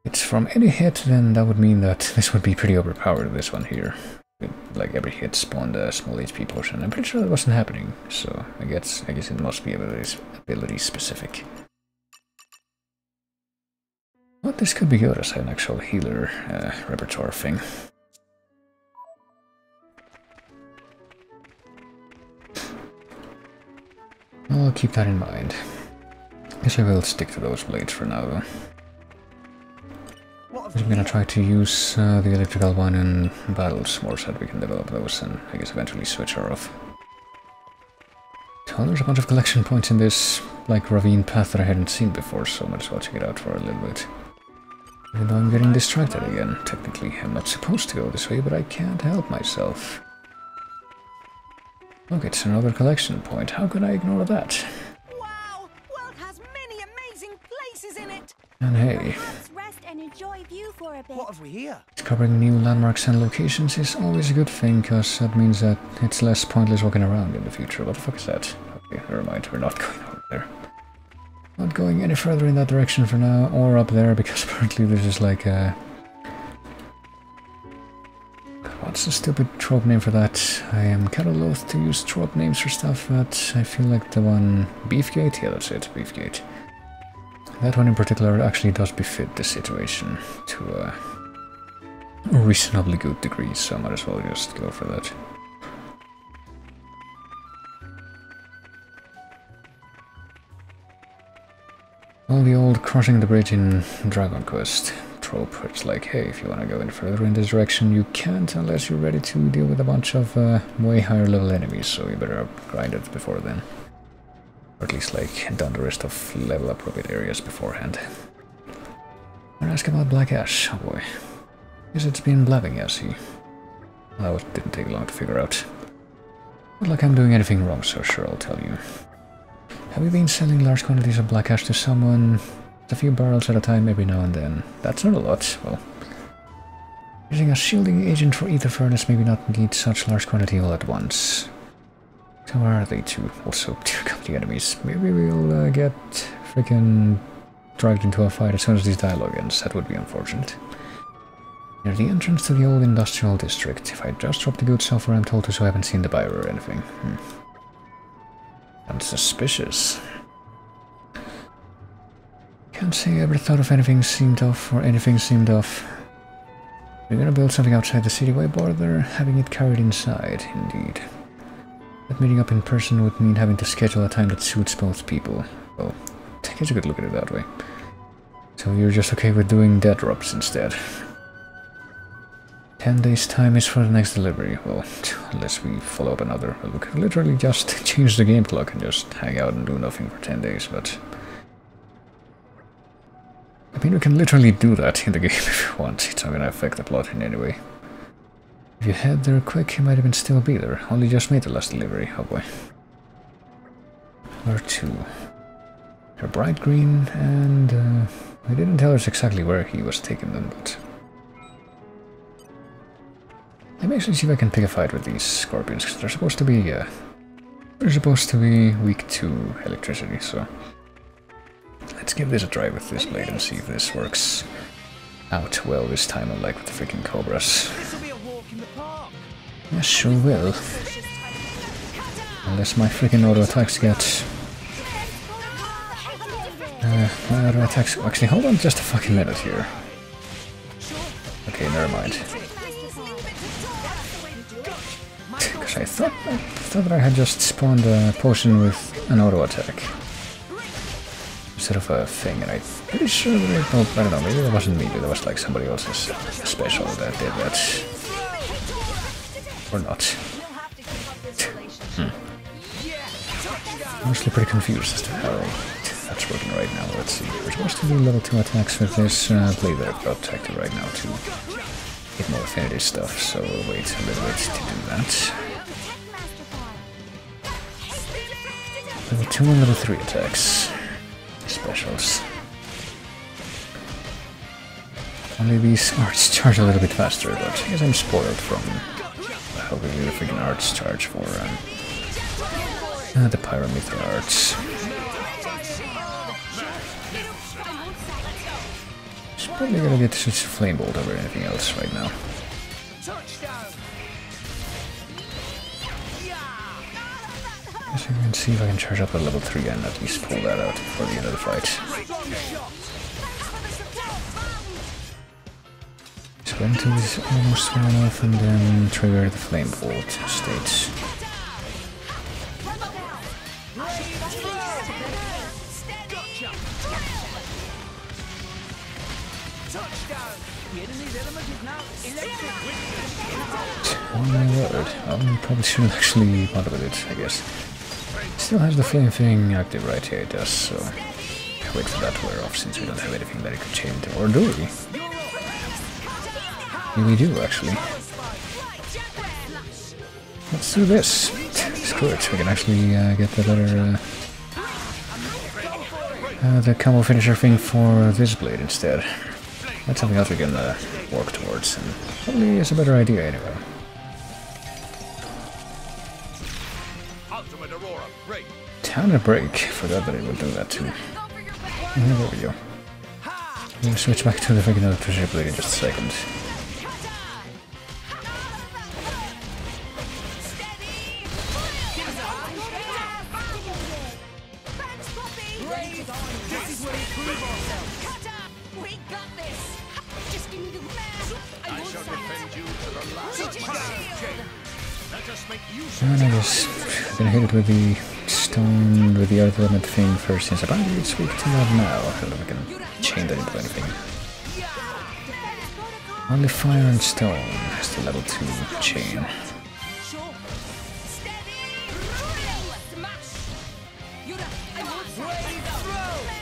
[SPEAKER 1] If it's from any hit, then that would mean that this would be pretty overpowered, this one here. It, like every hit spawned a small HP portion. I'm pretty sure that wasn't happening, so I guess it must be ability specific. But this could be good as an actual healer repertoire thing. I'll keep that in mind. Guess I will stick to those blades for now, though. I'm gonna try to use the electrical one in battles more so that we can develop those and I guess eventually switch her off. So there's a bunch of collection points in this like ravine path that I hadn't seen before, so I might as well check it out for a little bit. Even though I'm getting distracted again. Technically I'm not supposed to go this way, but I can't help myself. Look, it's another collection point. How could I ignore that?
[SPEAKER 2] Wow! World has many amazing places in it!
[SPEAKER 1] And hey,
[SPEAKER 8] Rest and enjoy view for a bit.
[SPEAKER 3] What have we here?
[SPEAKER 1] discovering new landmarks and locations is always a good thing, because that means that it's less pointless walking around in the future. What the fuck is that? Okay, never mind, we're not going over there. Not going any further in that direction for now, or up there, because apparently this is like a... what's the stupid trope name for that? I am kind of loath to use trope names for stuff, but I feel like the one... Beefgate? Yeah, that's it, Beefgate. That one in particular actually does befit the situation to a reasonably good degree, so I might as well just go for that. Well, the old crossing the bridge in Dragon Quest trope, it's like, hey, if you want to go any further in this direction, you can't unless you're ready to deal with a bunch of way higher level enemies, so you better grind it before then. Or at least, like, done the rest of level appropriate areas beforehand. I'll ask about Black Ash, oh boy. Guess it's been blabbing, has he? Well, that didn't take long to figure out. Not like I'm doing anything wrong, so sure, I'll tell you. Have you been selling large quantities of Black Ash to someone? A few barrels at a time every now and then. That's not a lot, well. Using a shielding agent for Ether Furnace maybe not need such large quantity all at once. So where are they two? Also, tier company enemies. Maybe we'll get freaking dragged into a fight as soon as this dialogue ends. That would be unfortunate. Near the entrance to the old industrial district. If I just drop the goods off where I'm told to, so I haven't seen the buyer or anything. I'm suspicious. Can't say I ever thought of anything seemed off or anything seemed off. We're gonna build something outside the city. Why bother having it carried inside? Indeed. But meeting up in person would mean having to schedule a time that suits both people. Well, I guess you could look at it that way. So you're just okay with doing dead drops instead. 10 days time is for the next delivery. Well, unless we follow up another. Well, we could literally just change the game clock and just hang out and do nothing for 10 days, but... I mean, we can literally do that in the game if you want. It's not gonna affect the plot in any way. If you head there quick, you might even still be there. Only just made the last delivery. Oh boy. Where to? They're bright green, and I didn't tell us exactly where he was taking them, but... Let me actually see if I can pick a fight with these scorpions, because they're supposed to be weak to electricity, so... Let's give this a try with this blade and see if this works out well this time, unlike with the freaking cobras.
[SPEAKER 3] This'll be a walk in the park.
[SPEAKER 1] Yes, sure will. Unless my freaking auto attacks get... my auto attacks... Actually, hold on just a fucking minute here. Okay, never mind. Because I thought that I had just spawned a potion with an auto attack. Instead of a thing, and I'm pretty sure that I don't know, maybe it wasn't me, but it was like somebody else's special that did that. Or not. I'm honestly pretty confused as to how that's working right now. Let's see, we're supposed to do level 2 attacks with this blade that I've got protected right now to get more affinity stuff, so we'll wait a little bit to do that. Level 2 and level 3 attacks. Specials. Only these arts charge a little bit faster, but I guess I'm spoiled from how really the freaking arts charge for the pyrometer arts. Just probably gonna get to switch to flame bolt over anything else right now. Guess I can see if I can charge up a level 3 and at least pull that out before the end of the fight. So into is almost well enough and then trigger the flame bolt state. Oh my word, I probably shouldn't actually bother with it, I guess. Still has the flame thing active right here, it does, so I'll wait for that to wear off since we don't have anything that it could chain to. Or do we? Yeah, we do, actually. Let's do this. Screw it, we can actually get the better the combo finisher thing for this blade instead. That's something else we can work towards, and probably is a better idea anyway. Counter break, forgot that it would do that too. There we go. We'll switch back to the freaking electricity blade in just a second. And I guess I'm gonna hit it with the stone, with the earth element thing first, since apparently it's weak to that now. I don't know if I can chain that into anything. Only fire and stone has the level 2 chain.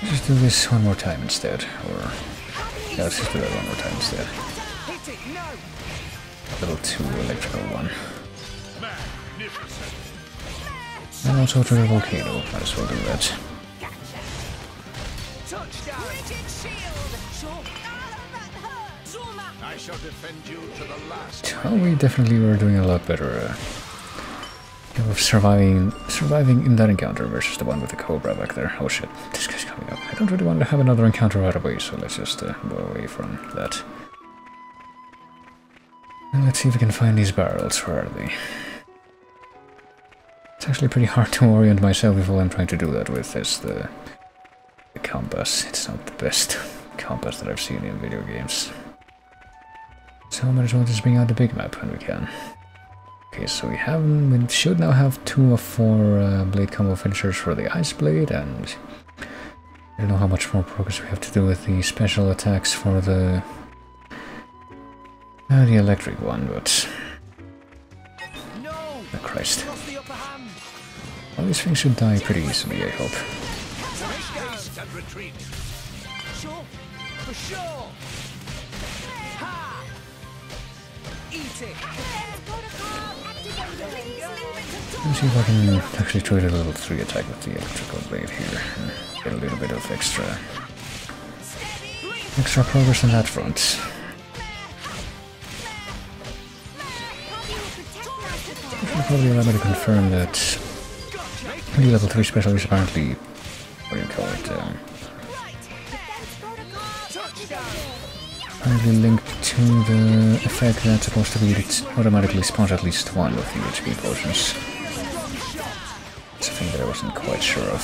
[SPEAKER 1] Just do this one more time instead, or... yeah, let's just do that one more time instead. Level 2 electrical one. And also trigger volcano, might as well do that.
[SPEAKER 5] I shall defend you to the last.
[SPEAKER 1] Well, we definitely were doing a lot better of surviving in that encounter versus the one with the cobra back there. Oh shit, this guy's coming up. I don't really want to have another encounter right away, so let's just go away from that. And let's see if we can find these barrels. Where are they? It's actually pretty hard to orient myself if all I'm trying to do that with is the compass. It's not the best compass that I've seen in video games. So I might as well just bring out the big map when we can. Okay, so we should now have 2 of 4 blade combo finishers for the ice blade, and I don't know how much more progress we have to do with the special attacks for the electric one, but... oh Christ. All these things should die pretty easily, I hope. Let's see if I can actually try a level 3 attack with the electrical blade here and get a little bit of extra progress on that front. Which will probably allow me to confirm that the level 3 special is apparently, what do you call it, apparently linked to the effect that's supposed to be it automatically spawns at least 1 of the HP potions. It's a thing that I wasn't quite sure of.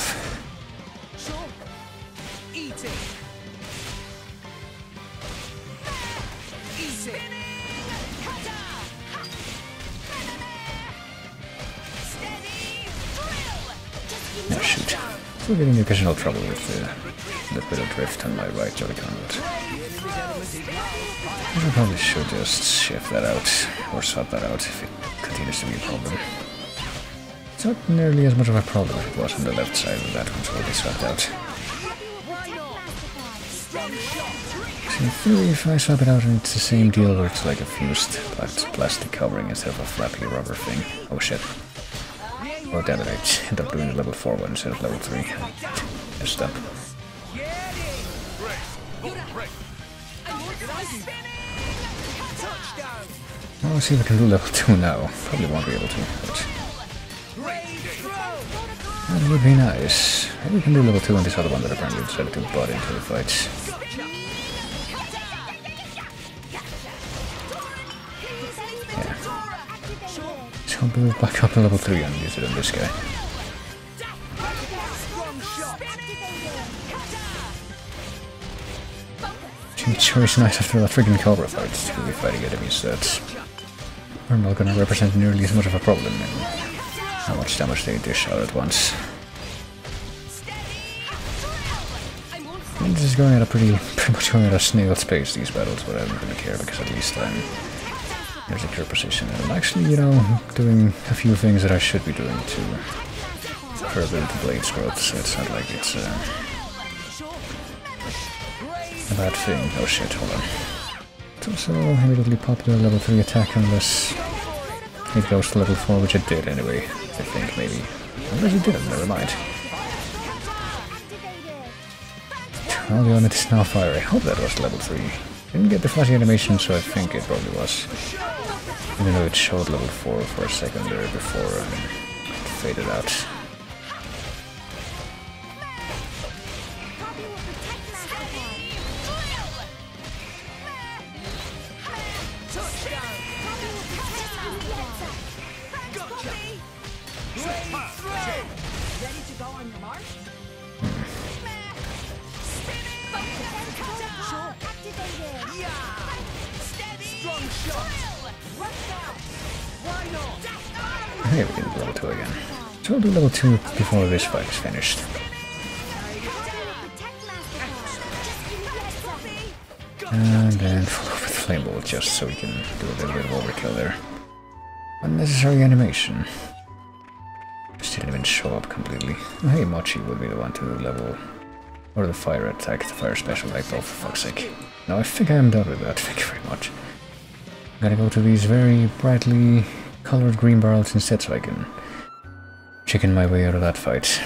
[SPEAKER 1] Oh shoot. Still getting occasional trouble with the bit of drift on my right Joy-Con, but I probably should just shift that out, or swap that out if it continues to be a problem. It's not nearly as much of a problem as it was on the left side of that one's already swapped out. So in theory, if I swap it out and it's the same deal where it's like a fused plastic covering instead of a flappy rubber thing. Oh shit. Oh damn it, I ended up doing the level 4 one instead of level 3. Messed up. Well, let's see if I can do level 2 now. Probably won't be able to, but that would be nice. Maybe we can do level 2 on this other one that apparently decided to butt into the fight. Yeah. So I'll move back up to level 3 and use it on this guy. It's sure is nice after that freaking Cobra fight to be fighting enemies that are not gonna represent nearly as much of a problem in how much damage they dish out at once. And this is going at a pretty much going at a snail's pace, these battles, but I don't really care because at least I'm in a secure position. And I'm actually, you know, doing a few things that I should be doing to further the blade's growth, so it's not like it's a bad thing. Oh shit, hold on. It's also immediately pop the level 3 attack unless it goes to level 4, which it did anyway, I think, maybe. Unless it didn't, never mind. Well, the unit is now firing. I hope that was level 3. Didn't get the flashy animation, so I think it probably was. Even though it showed level 4 for a second there before it faded out. Here we can do level 2 again. So we'll do level 2 before this fight is finished. And then follow with Flame Bolt just so we can do a little bit of overkill there. Unnecessary animation. Just didn't even show up completely. Oh, hey, Mochi would be the one to level... or the fire attack, the fire special type, oh for fuck's sake. No, I think I am done with that, thank you very much. Gotta go to these very brightly colored green barrels instead so I can chicken my way out of that fight.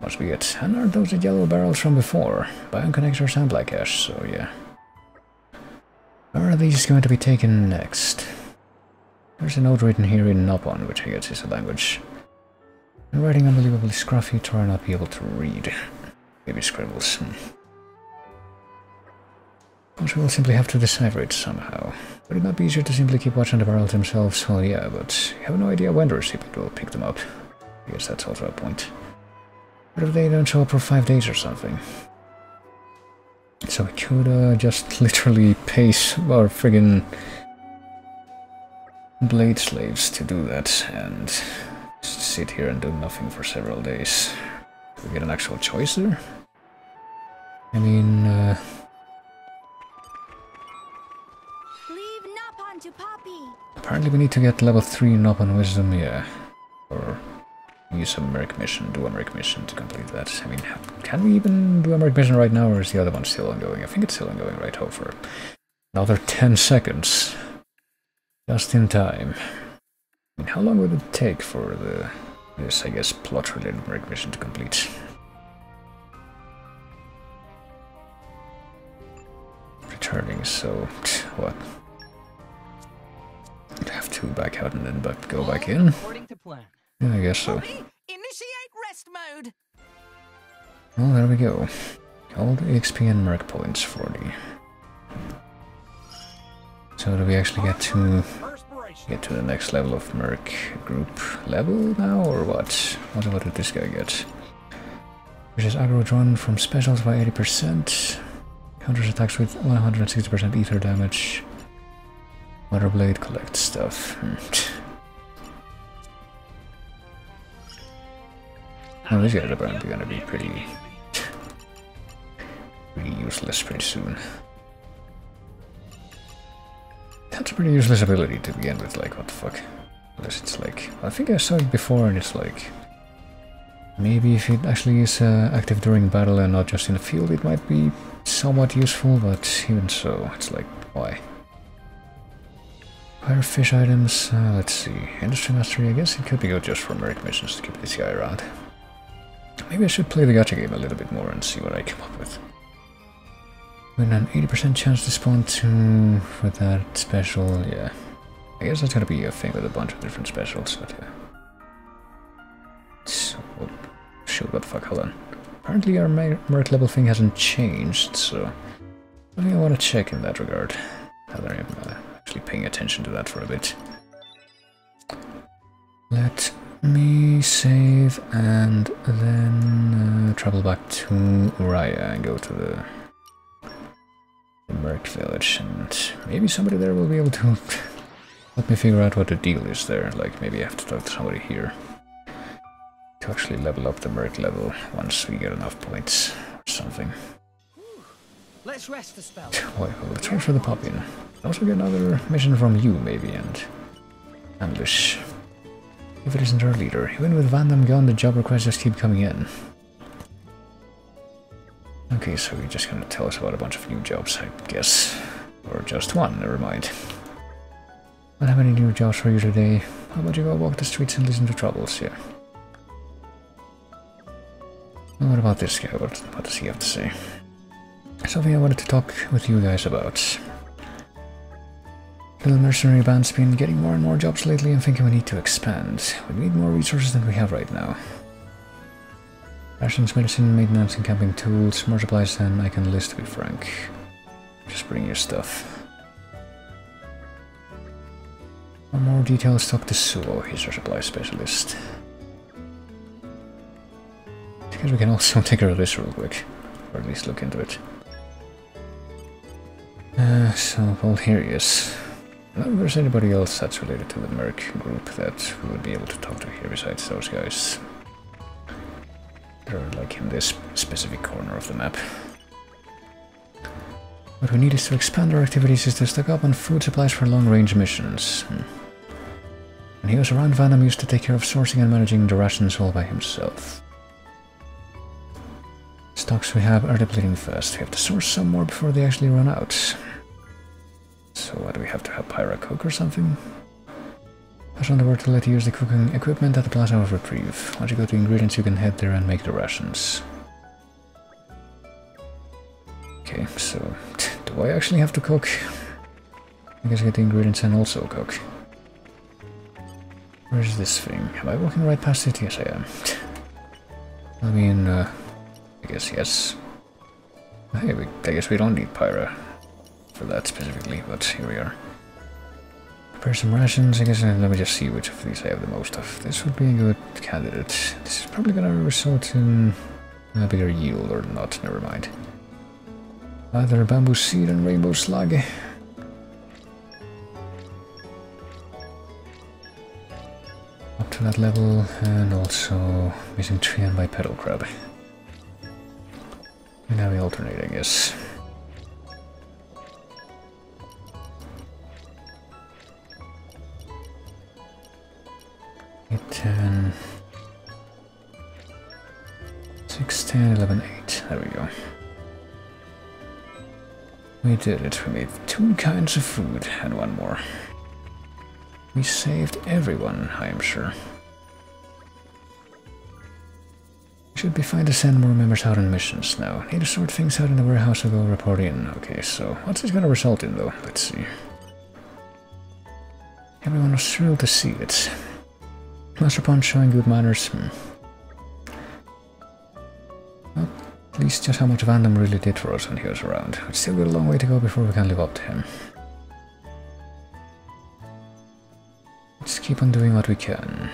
[SPEAKER 1] Must be it. And are those the yellow barrels from before? Bion connectors and black ash, so yeah. Are these going to be taken next? There's a note written here in Nopon, which I guess is a language. And writing unbelievably scruffy to not be able to read. Maybe scribbles. Perhaps we will simply have to decipher it somehow. Would it not be easier to simply keep watching the barrels themselves? Well, yeah, but I have no idea when the recipient will pick them up. I guess that's also a point. What if they don't show up for 5 days or something? So we could just literally pay our friggin' blade slaves to do that and just sit here and do nothing for several days. Do we get an actual choice there? I mean,
[SPEAKER 8] Leave Nopon to Poppy.
[SPEAKER 1] apparently we need to get level 3 Nopon Wisdom, yeah. Or use a Merc mission, do a Merc mission to complete that. I mean, can we even do a Merc mission right now, or is the other one still ongoing? I think it's still ongoing, right? Oh, for another 10 seconds. Just in time. I mean, how long would it take for this, I guess, plot-related Merc mission to complete? Returning, so what? I'd have to back out and then go back in?
[SPEAKER 3] According to plan.
[SPEAKER 1] Yeah, I guess so.
[SPEAKER 2] Initiate rest mode.
[SPEAKER 1] Well, there we go. All the XP and Merc points 40. So do we actually get to get to the next level of Merc group level now, or what? What did this guy get? Which is aggro drawn from specials by 80%. Counters attacks with 160% ether damage. Water blade collects stuff. Well, this guy's apparently gonna be pretty useless pretty soon. That's a pretty useless ability to begin with, like, what the fuck? Unless it's like, I think I saw it before and it's like, maybe if it actually is active during battle and not just in the field, it might be somewhat useful, but even so, it's like, why? Fire fish items, let's see, industry mastery, I guess it could be good just for Merc missions to keep this guy around. Maybe I should play the gacha game a little bit more and see what I come up with. With an 80% chance to spawn 2 for that special, yeah. I guess that's gonna be a thing with a bunch of different specials, but yeah. So, shoot, what the fuck, hold on. Apparently our Merc level thing hasn't changed, so I think I want to check in that regard. Now that I'm actually paying attention to that for a bit. Let me save and then travel back to Uraya and go to the Merc village, and maybe somebody there will be able to help me figure out what the deal is there. Like, maybe I have to talk to somebody here to actually level up the Merc level once we get enough points or something.
[SPEAKER 3] Let's rest a spell.
[SPEAKER 1] Well, let's wait for the pop-in. Also get another mission from you, maybe, and ambush. If it isn't our leader. Even with Vandam gone, the job requests just keep coming in. Okay, so you're just gonna tell us about a bunch of new jobs, I guess. Or just one, never mind. Don't have any new jobs for you today. How about you go walk the streets and listen to troubles, yeah. Well, what about this guy? What does he have to say? Something I wanted to talk with you guys about. Little mercenary band's been getting more and more jobs lately and thinking we need to expand. We need more resources than we have right now. Rations, medicine, maintenance and camping tools, more supplies than I can list, to be frank. Just bring your stuff. For more details, talk to Suo, he's our supply specialist. I guess we can also take care of this real quick, or at least look into it. So, well, here he is. I don't know if there's anybody else that's related to the Merc group that we would be able to talk to here besides those guys. They're like in this specific corner of the map. What we need is to expand our activities is to stock up on food supplies for long-range missions. When he was around, Vanham used to take care of sourcing and managing the rations all by himself. Stocks we have are depleting fast. We have to source some more before they actually run out. So what, do we have to have Pyra cook or something? Pass on the word to let you use the cooking equipment at the Plaza of Reprieve. Once you go to ingredients, you can head there and make the rations. Okay, so do I actually have to cook? I guess I get the ingredients and also cook. Where's this thing? Am I walking right past it? Yes, I am. I mean, I guess yes. Hey, I guess we don't need Pyra for that specifically, but here we are. Prepare some rations. I guess let me just see which of these I have the most of. This would be a good candidate. This is probably gonna result in a bigger yield or not, never mind. Either bamboo seed and rainbow slug. Up to that level, and also missing tree and bipedal crab. And now we alternate, I guess. Eight, 10, 6, 10, 11, 8. There we go. We did it. We made 2 kinds of food and 1 more. We saved everyone, I am sure. Should be fine to send more members out on missions now. Need to sort things out in the warehouse and go report in. Okay, so what's this gonna result in though? Let's see. Everyone was thrilled to see it. Master Punch showing good manners. Well, at least just how much Vandam really did for us when he was around. We've still got a long way to go before we can live up to him. keep on doing what we can.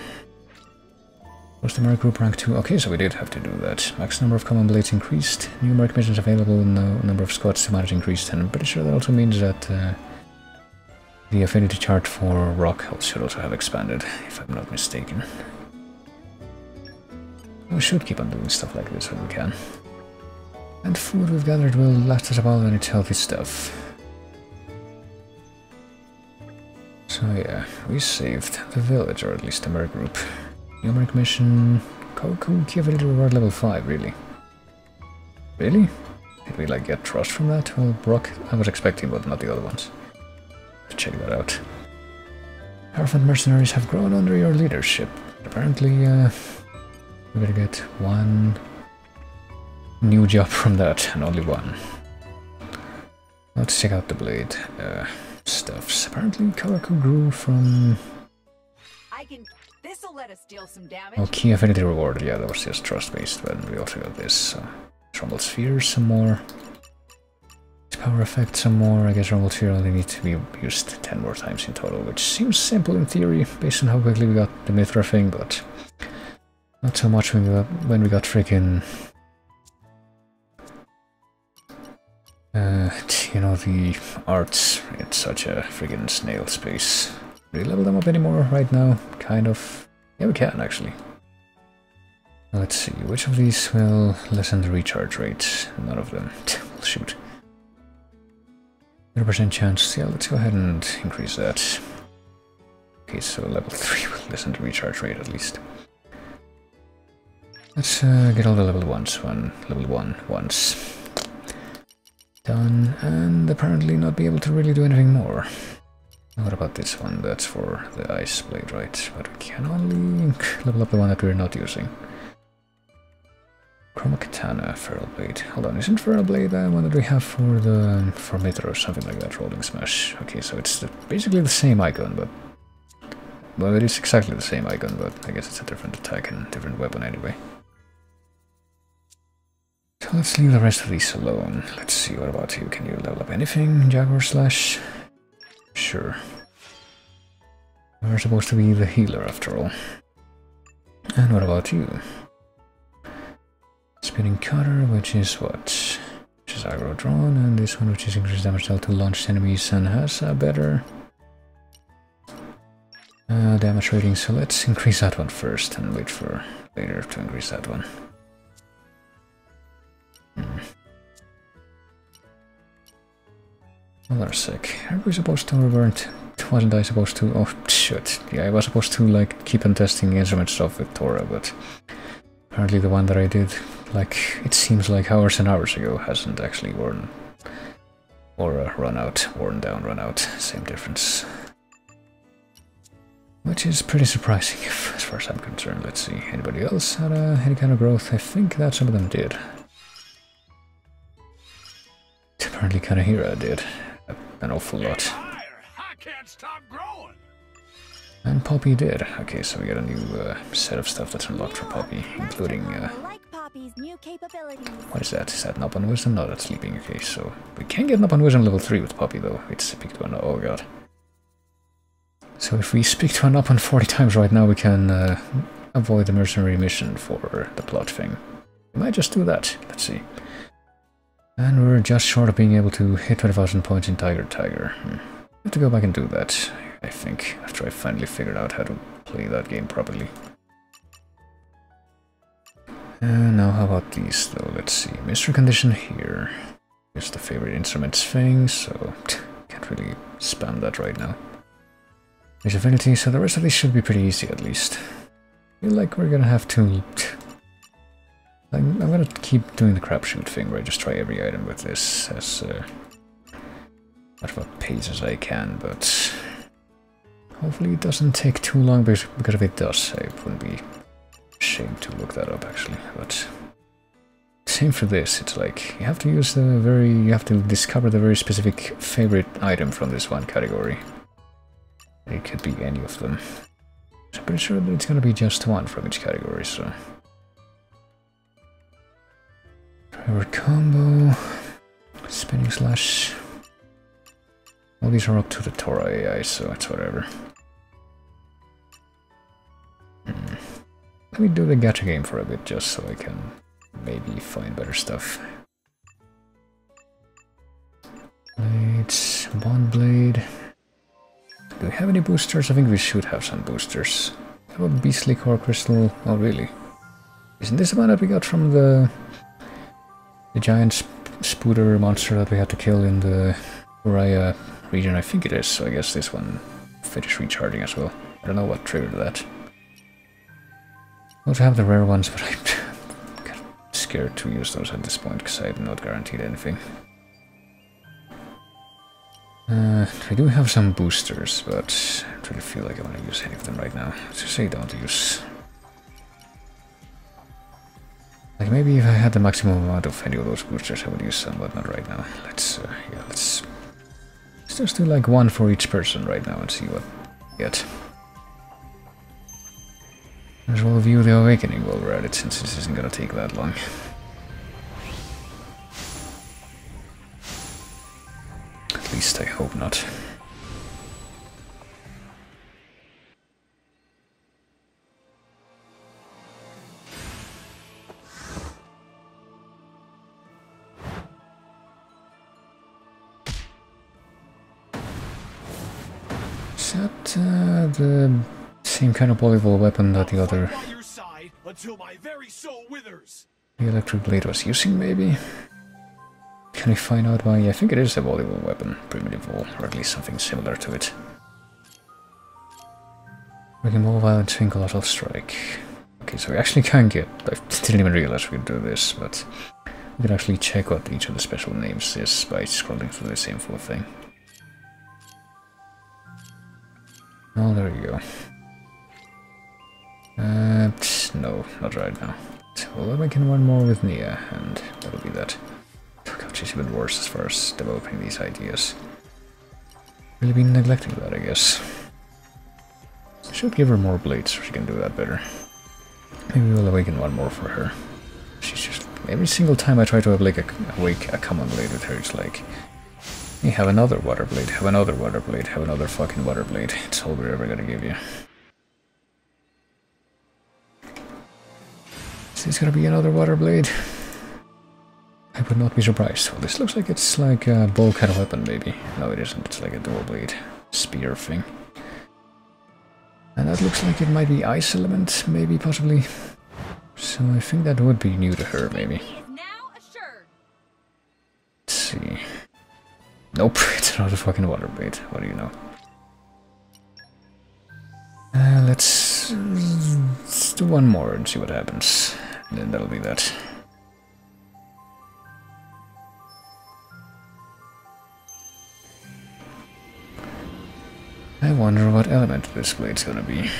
[SPEAKER 1] Was the Merc Group rank 2? Okay, so we did have to do that. Max number of common blades increased. New Merc missions available. No number of squads to manage increased. And I'm pretty sure that also means that the affinity chart for rock should also have expanded, if I'm not mistaken. We should keep on doing stuff like this when we can. And food we've gathered will last us a while, and it's healthy stuff. So yeah, we saved the village, or at least the Merc Group. Numeric mission... Koku Key ability reward level 5, really? Really? Did we like get trust from that? Well, Brock, I was expecting, but not the other ones. Check that out. Powerful mercenaries have grown under your leadership. Apparently, we better get one new job from that, and only one. Let's check out the blade stuffs. Apparently, Kawaku grew from...
[SPEAKER 7] This'll let us deal some damage.
[SPEAKER 1] Oh, key affinity reward. Yeah, that was just trust-based, but we also got this. Rumble Sphere, some more. Power effect, some more. I guess Rumble Sphere only needs to be used 10 more times in total, which seems simple in theory, based on how quickly we got the Mithra thing, but not so much when we got freaking... you know, the arts. It's such a friggin' snail space. Do we level them up anymore right now? Kind of. Yeah, we can, actually. Let's see, which of these will lessen the recharge rate? None of them. Well, shoot. 0% chance. Yeah, let's go ahead and increase that. Okay, so level 3 will lessen the recharge rate at least. Let's get all the level 1s level 1 once. Done, and apparently not be able to really do anything more. What about this one? That's for the ice blade, right? But we can only level up the one that we're not using. Chroma Katana, Feral Blade. Hold on, isn't Feral Blade the one that we have for Mithra or something like that? Rolling Smash. Okay, so it's basically the same icon, but... Well, it is exactly the same icon, but I guess it's a different attack and different weapon anyway. So let's leave the rest of these alone. Let's see, what about you? Can you level up anything? Jaguar Slash? Sure. We're supposed to be the healer after all. And what about you? Spinning Cutter, which is what? Which is aggro drawn, and this one which is increased damage dealt to launched enemies and has a better damage rating, so let's increase that one first and wait for later to increase that one. Hold on a sec. Are we supposed to revert? Wasn't I supposed to? Oh shit. Yeah, I was supposed to like keep on testing instrument stuff with Tora, but apparently the one that I did, like, it seems like hours and hours ago, hasn't actually worn or run out. Worn down, run out. Same difference. Which is pretty surprising as far as I'm concerned. Let's see. Anybody else had any kind of growth? I think that some of them did. Apparently Kanahira did. An awful lot.
[SPEAKER 5] I can't stop growing.
[SPEAKER 1] And Poppy did. Okay, so we got a new set of stuff that's unlocked for Poppy, including...
[SPEAKER 8] Like Poppy's new capabilities.
[SPEAKER 1] What is that? Is that Nop on Wisdom? No, that's Sleeping. Okay, so we can get Nop on Wisdom level 3 with Poppy, though. It's speak to an... Oh, god. So if we speak to an Nop on 40 times right now, we can avoid the mercenary mission for the plot thing. We might just do that. Let's see. And we're just short of being able to hit 20,000 points in Tiger. I have to go back and do that, I think, after I finally figured out how to play that game properly. Now how about these, though? Let's see. Mystery Condition here. Here's the favorite instruments thing, so can't really spam that right now. There's Affinity, so the rest of these should be pretty easy at least. I feel like we're gonna have to... I'm gonna keep doing the crapshoot thing where I just try every item with this as much of a pace as I can, but hopefully it doesn't take too long, because if it does, I wouldn't be ashamed to look that up actually. But same for this, it's like you have to use you have to discover the very specific favorite item from this one category. It could be any of them. I'm pretty sure that it's gonna be just one from each category, so. Driver combo, spinning slash. All these are up to the Tora AI, so it's whatever. let me do the gacha game for a bit, just so I can maybe find better stuff. Blades, Bond Blade. Do we have any boosters? I think we should have some boosters. How about Beastly Core Crystal? Oh, really? Isn't this the one that we got from the giant spooter monster that we had to kill in the Uriah region? I think it is, so I guess this one finished recharging as well. I don't know what triggered that. I also have the rare ones, but I'm kind of scared to use those at this point because I have not guaranteed anything. We do have some boosters, but I don't really feel like I want to use any of them right now. Let's just say don't use. Like maybe if I had the maximum amount of any of those boosters, I would use some, but not right now. Let's just do like one for each person right now and see what we get. Might as well view the awakening while we're at it, since this isn't gonna take that long. At least I hope not. Is that the same kind of volleyball weapon that the other... the electric blade was using, maybe? Can we find out why? I think it is a volleyball weapon, primitive ball, or at least something similar to it. Wrecking ball, violent swing, colossal strike. Okay, so we actually can get... I didn't even realize we could do this, but we can actually check what each of the special names is by scrolling through this info thing. Oh, there you go. No, not right now. Well, we can one more with Nia, and that'll be that. Oh god, she's even worse as far as developing these ideas. Really been neglecting that, I guess. I should give her more blades so she can do that better. Maybe we'll awaken one more for her. She's just... every single time I try to awake a common blade with her, it's like... you have another water blade, have another water blade, have another fucking water blade. It's all we're ever gonna give you. Is this gonna be another water blade? I would not be surprised. Well, this looks like it's like a bow kind of weapon, maybe. No, it isn't. It's like a dual blade spear thing. And that looks like it might be ice element, maybe, possibly. So I think that would be new to her, maybe. Let's see. Nope, it's another fucking water blade. What do you know? Let's do one more and see what happens. And then that'll be that. I wonder what element this blade's gonna be.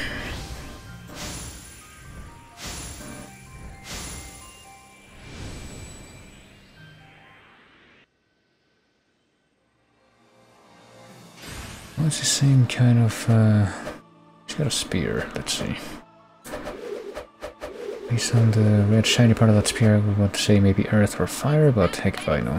[SPEAKER 1] Well, it's the same kind of... she's got a spear, let's see. Based on the red shiny part of that spear, I would want to say maybe earth or fire, but heck if I know.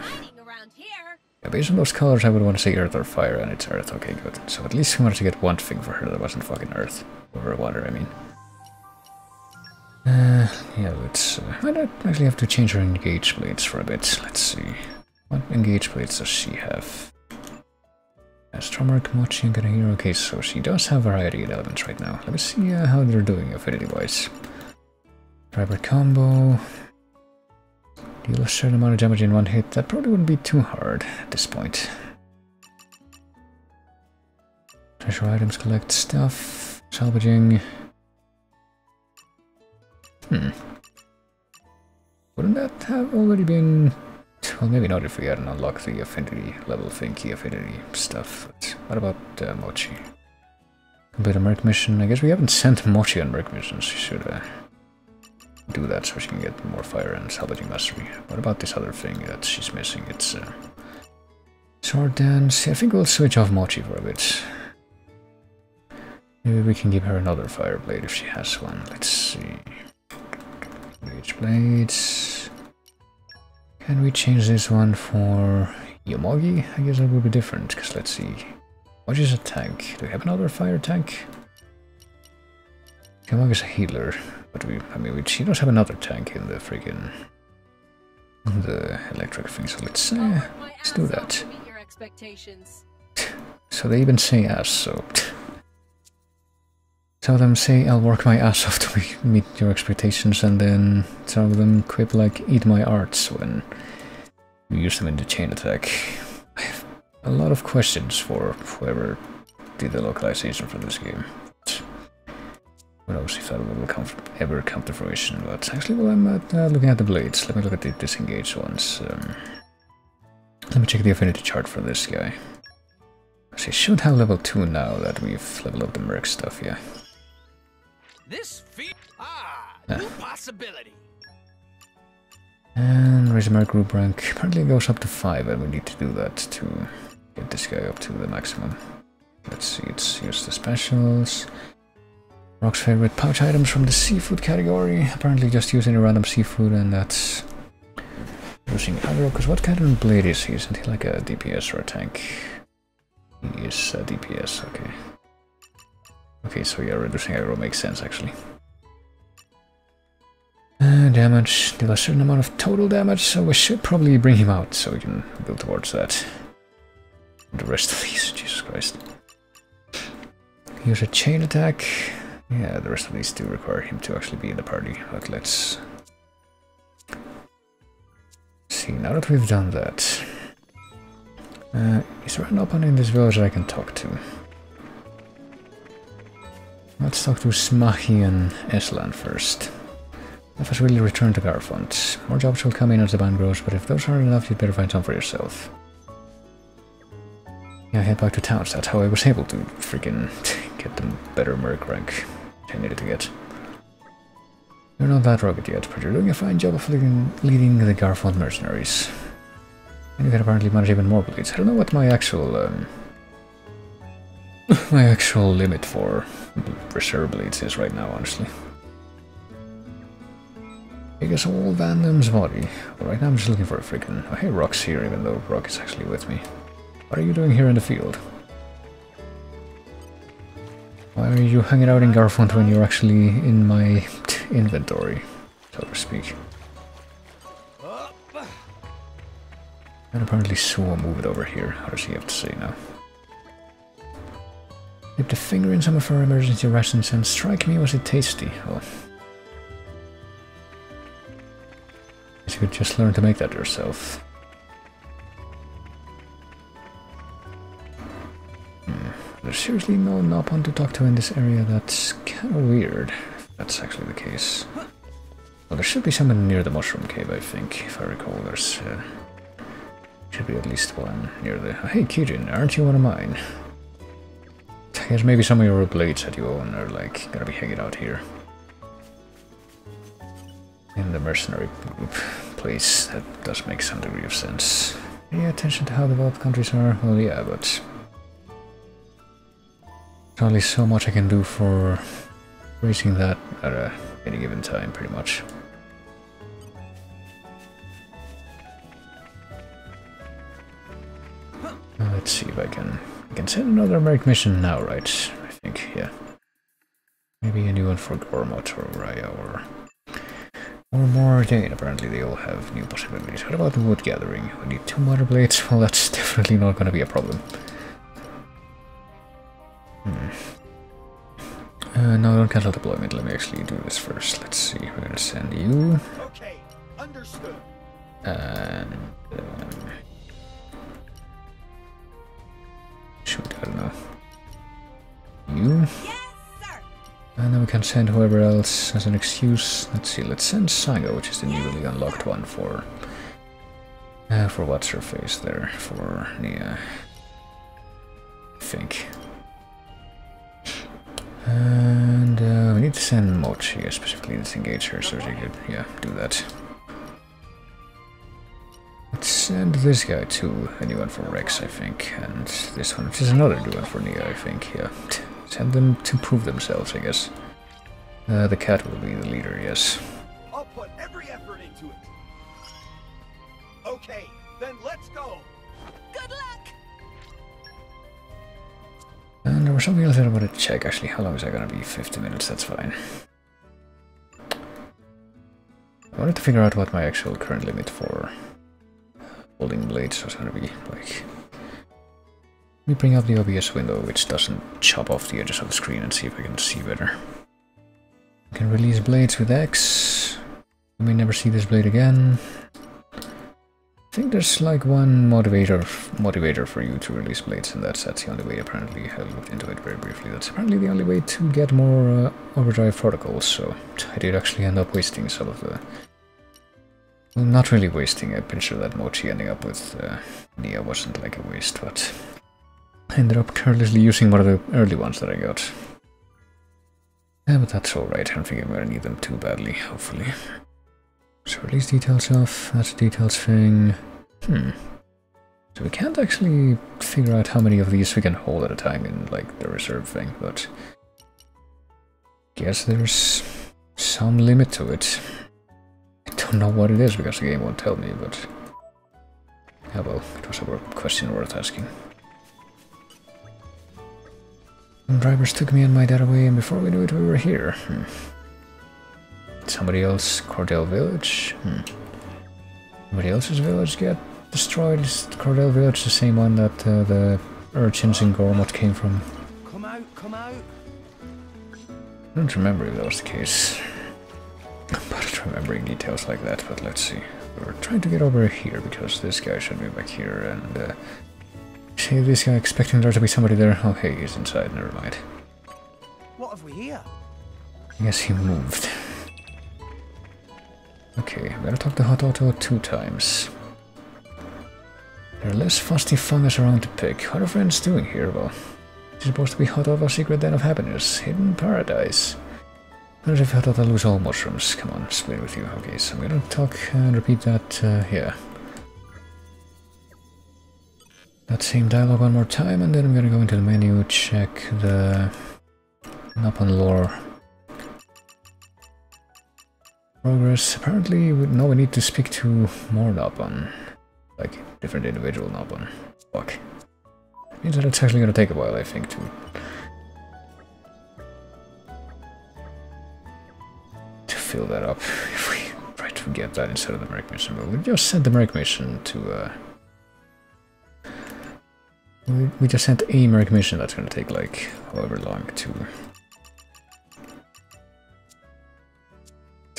[SPEAKER 1] Yeah, based on those colors, I would want to say earth or fire, and it's earth. Okay, good. So at least we managed to get one thing for her that wasn't fucking earth. Or water, I mean. Yeah, let's... I might actually have to change her engage blades for a bit. Let's see. What engage blades does she have? Astromark, Mochi, and Kanahiro. Okay, so she does have variety in elements right now. Let me see how they're doing affinity-wise. Driver combo. Deal a certain amount of damage in one hit. That probably wouldn't be too hard at this point. Treasure items, collect stuff. Salvaging. Wouldn't that have already been... well, maybe not if we hadn't unlocked the affinity level thing, key affinity stuff. But what about Mochi? Complete a Merc mission. I guess we haven't sent Mochi on Merc missions. She should do that so she can get more fire and salvaging mastery. What about this other thing that she's missing? It's sword dance. I think we'll switch off Mochi for a bit. Maybe we can give her another fire blade if she has one. Let's see. Rage blades. Can we change this one for Yomogi? I guess that would be different, because let's see. What is a tank? Do we have another fire tank? Yomogi's a healer. But she does have another tank in the freaking the electric thing. So let's do that. So they even say ass. So some of them say I'll work my ass off to meet your expectations, and then some of them quip like eat my arts when you use them in the chain attack. I have a lot of questions for whoever did the localization for this game. Who knows if that will ever come to fruition, but actually while I'm looking at the blades, let me look at the disengaged ones. Let me check the affinity chart for this guy. She should have level 2 now that we've leveled up the merc stuff, yeah.
[SPEAKER 3] This new possibility.
[SPEAKER 1] And raise the merc group rank. Apparently it goes up to 5, and we need to do that to get this guy up to the maximum. Let's see, it's use the specials. Rock's favorite pouch items from the seafood category. Apparently just using a random seafood, and that's using aggro, because what kind of blade is he? Isn't he like a DPS or a tank? He is a DPS, okay. Okay, so yeah, reducing aggro makes sense actually. Damage, deal a certain amount of total damage, so we should probably bring him out so we can build towards that. And the rest of these, Jesus Christ. Use a chain attack. Yeah, the rest of these do require him to actually be in the party, but let's see, now that we've done that. Is there an open in this village that I can talk to? Let's talk to Smahi and Eslan first. Let us really return to Garfont. More jobs will come in as the band grows, but if those aren't enough, you'd better find some for yourself. Yeah, head back to towns. That's how I was able to freaking get the better merc rank I needed to get. You're not that rugged yet, but you're doing a fine job of leading the Garfont mercenaries. And you can apparently manage even more bleeds. I don't know what my actual my actual limit for reserve bleeds is right now, honestly. I guess all Van Damme's body. Well, right now I'm just looking for a freaking... Oh, hey, Rock's here, even though Rock is actually with me. What are you doing here in the field? Why are you hanging out in Garfont when you're actually in my inventory, so to speak? And apparently Suo moved over here. How does he have to say now? Dip a finger in some of our emergency rations and strike me, was it tasty? Well, you could just learn to make that yourself. There's seriously no Nopon to talk to in this area. That's kind of weird, if that's actually the case. Well, there should be someone near the Mushroom Cave, I think, if I recall. There's should be at least one near the... Oh, hey, Kijin, aren't you one of mine? I guess maybe some of your blades that you own are, like, gonna be hanging out here. In the mercenary group place. That does make some degree of sense. Pay attention to how developed countries are. Well, yeah, but there's only so much I can do for raising that at any given time, pretty much. Let's see if I can send another American mission now, right? I think, yeah. Maybe a new one for Gormot or Raya or Mordane. Apparently they all have new possibilities. What about the wood gathering? We need 2 water blades? Well, that's definitely not going to be a problem. No, don't cancel deployment. Let me actually do this first. Let's see. We're going to send you.
[SPEAKER 9] Okay, understood.
[SPEAKER 1] And shoot, I don't know. You?
[SPEAKER 2] Yes, sir.
[SPEAKER 1] And then we can send whoever else as an excuse. Let's see, let's send Sango, which is the newly unlocked one for what's her face there, for Nia. I think. And we need to send Mochi, specifically disengage her, so she could, yeah, do that. Let's send this guy to a new one for Rex, I think, and this one, which is another new one for Nia, I think, yeah. Send them to prove themselves, I guess. The cat will be the leader, yes.
[SPEAKER 9] I'll put every effort into it. Okay, then let's go.
[SPEAKER 2] Good luck.
[SPEAKER 1] And there was something else that I wanted to check, actually. How long is that gonna be? 50 minutes, that's fine. I wanted to figure out what my actual current limit for holding blades was going to be like. Let me bring up the OBS window, which doesn't chop off the edges of the screen, and see if I can see better. I can release blades with X. You may never see this blade again. I think there's like one motivator for you to release blades, and that's the only way. Apparently, I looked into it very briefly. That's apparently the only way to get more overdrive protocols. So I did actually end up wasting some of the. Well, not really wasting. I'm pretty sure that Mochi ending up with Nia wasn't like a waste, but I ended up carelessly using one of the early ones that I got. Yeah, but that's alright. I don't think I'm gonna need them too badly, hopefully. So release details off, that's a details thing. So we can't actually figure out how many of these we can hold at a time in like the reserve thing, but guess there's some limit to it. I don't know what it is because the game won't tell me, but yeah, well, it was a question worth asking. Some drivers took me and my dad away, and before we knew it, we were here. Somebody else, Cordell Village. Somebody else's village get destroyed. Is Cordell Village the same one that the urchins in Gormott came from?
[SPEAKER 3] Come out, come out.
[SPEAKER 1] I don't remember if that was the case. I'm bad at remembering details like that, but let's see. We're trying to get over here because this guy should be back here, and see this guy expecting there to be somebody there. Oh hey, he's inside, never mind.
[SPEAKER 3] What have we here?
[SPEAKER 1] I guess he moved. Okay, I'm gonna talk to Hot Auto 2 times. There are less fusty fungus around to pick. What are friends doing here? Well, it's supposed to be Hot Auto's secret den of happiness, hidden paradise. What if Hot Auto lose all mushrooms? Come on, split with you. Okay, so I'm gonna talk and repeat that, yeah. That same dialogue one more time, and then I'm gonna go into the menu, check the Nopon lore progress. Apparently, we need to speak to more Nopon, like different individual Nopon. Fuck. Means that it's actually gonna take a while, I think, to fill that up. If we try to get that instead of the Merc mission, but we just sent the Merc mission to. We just sent a Merc mission that's gonna take like however long to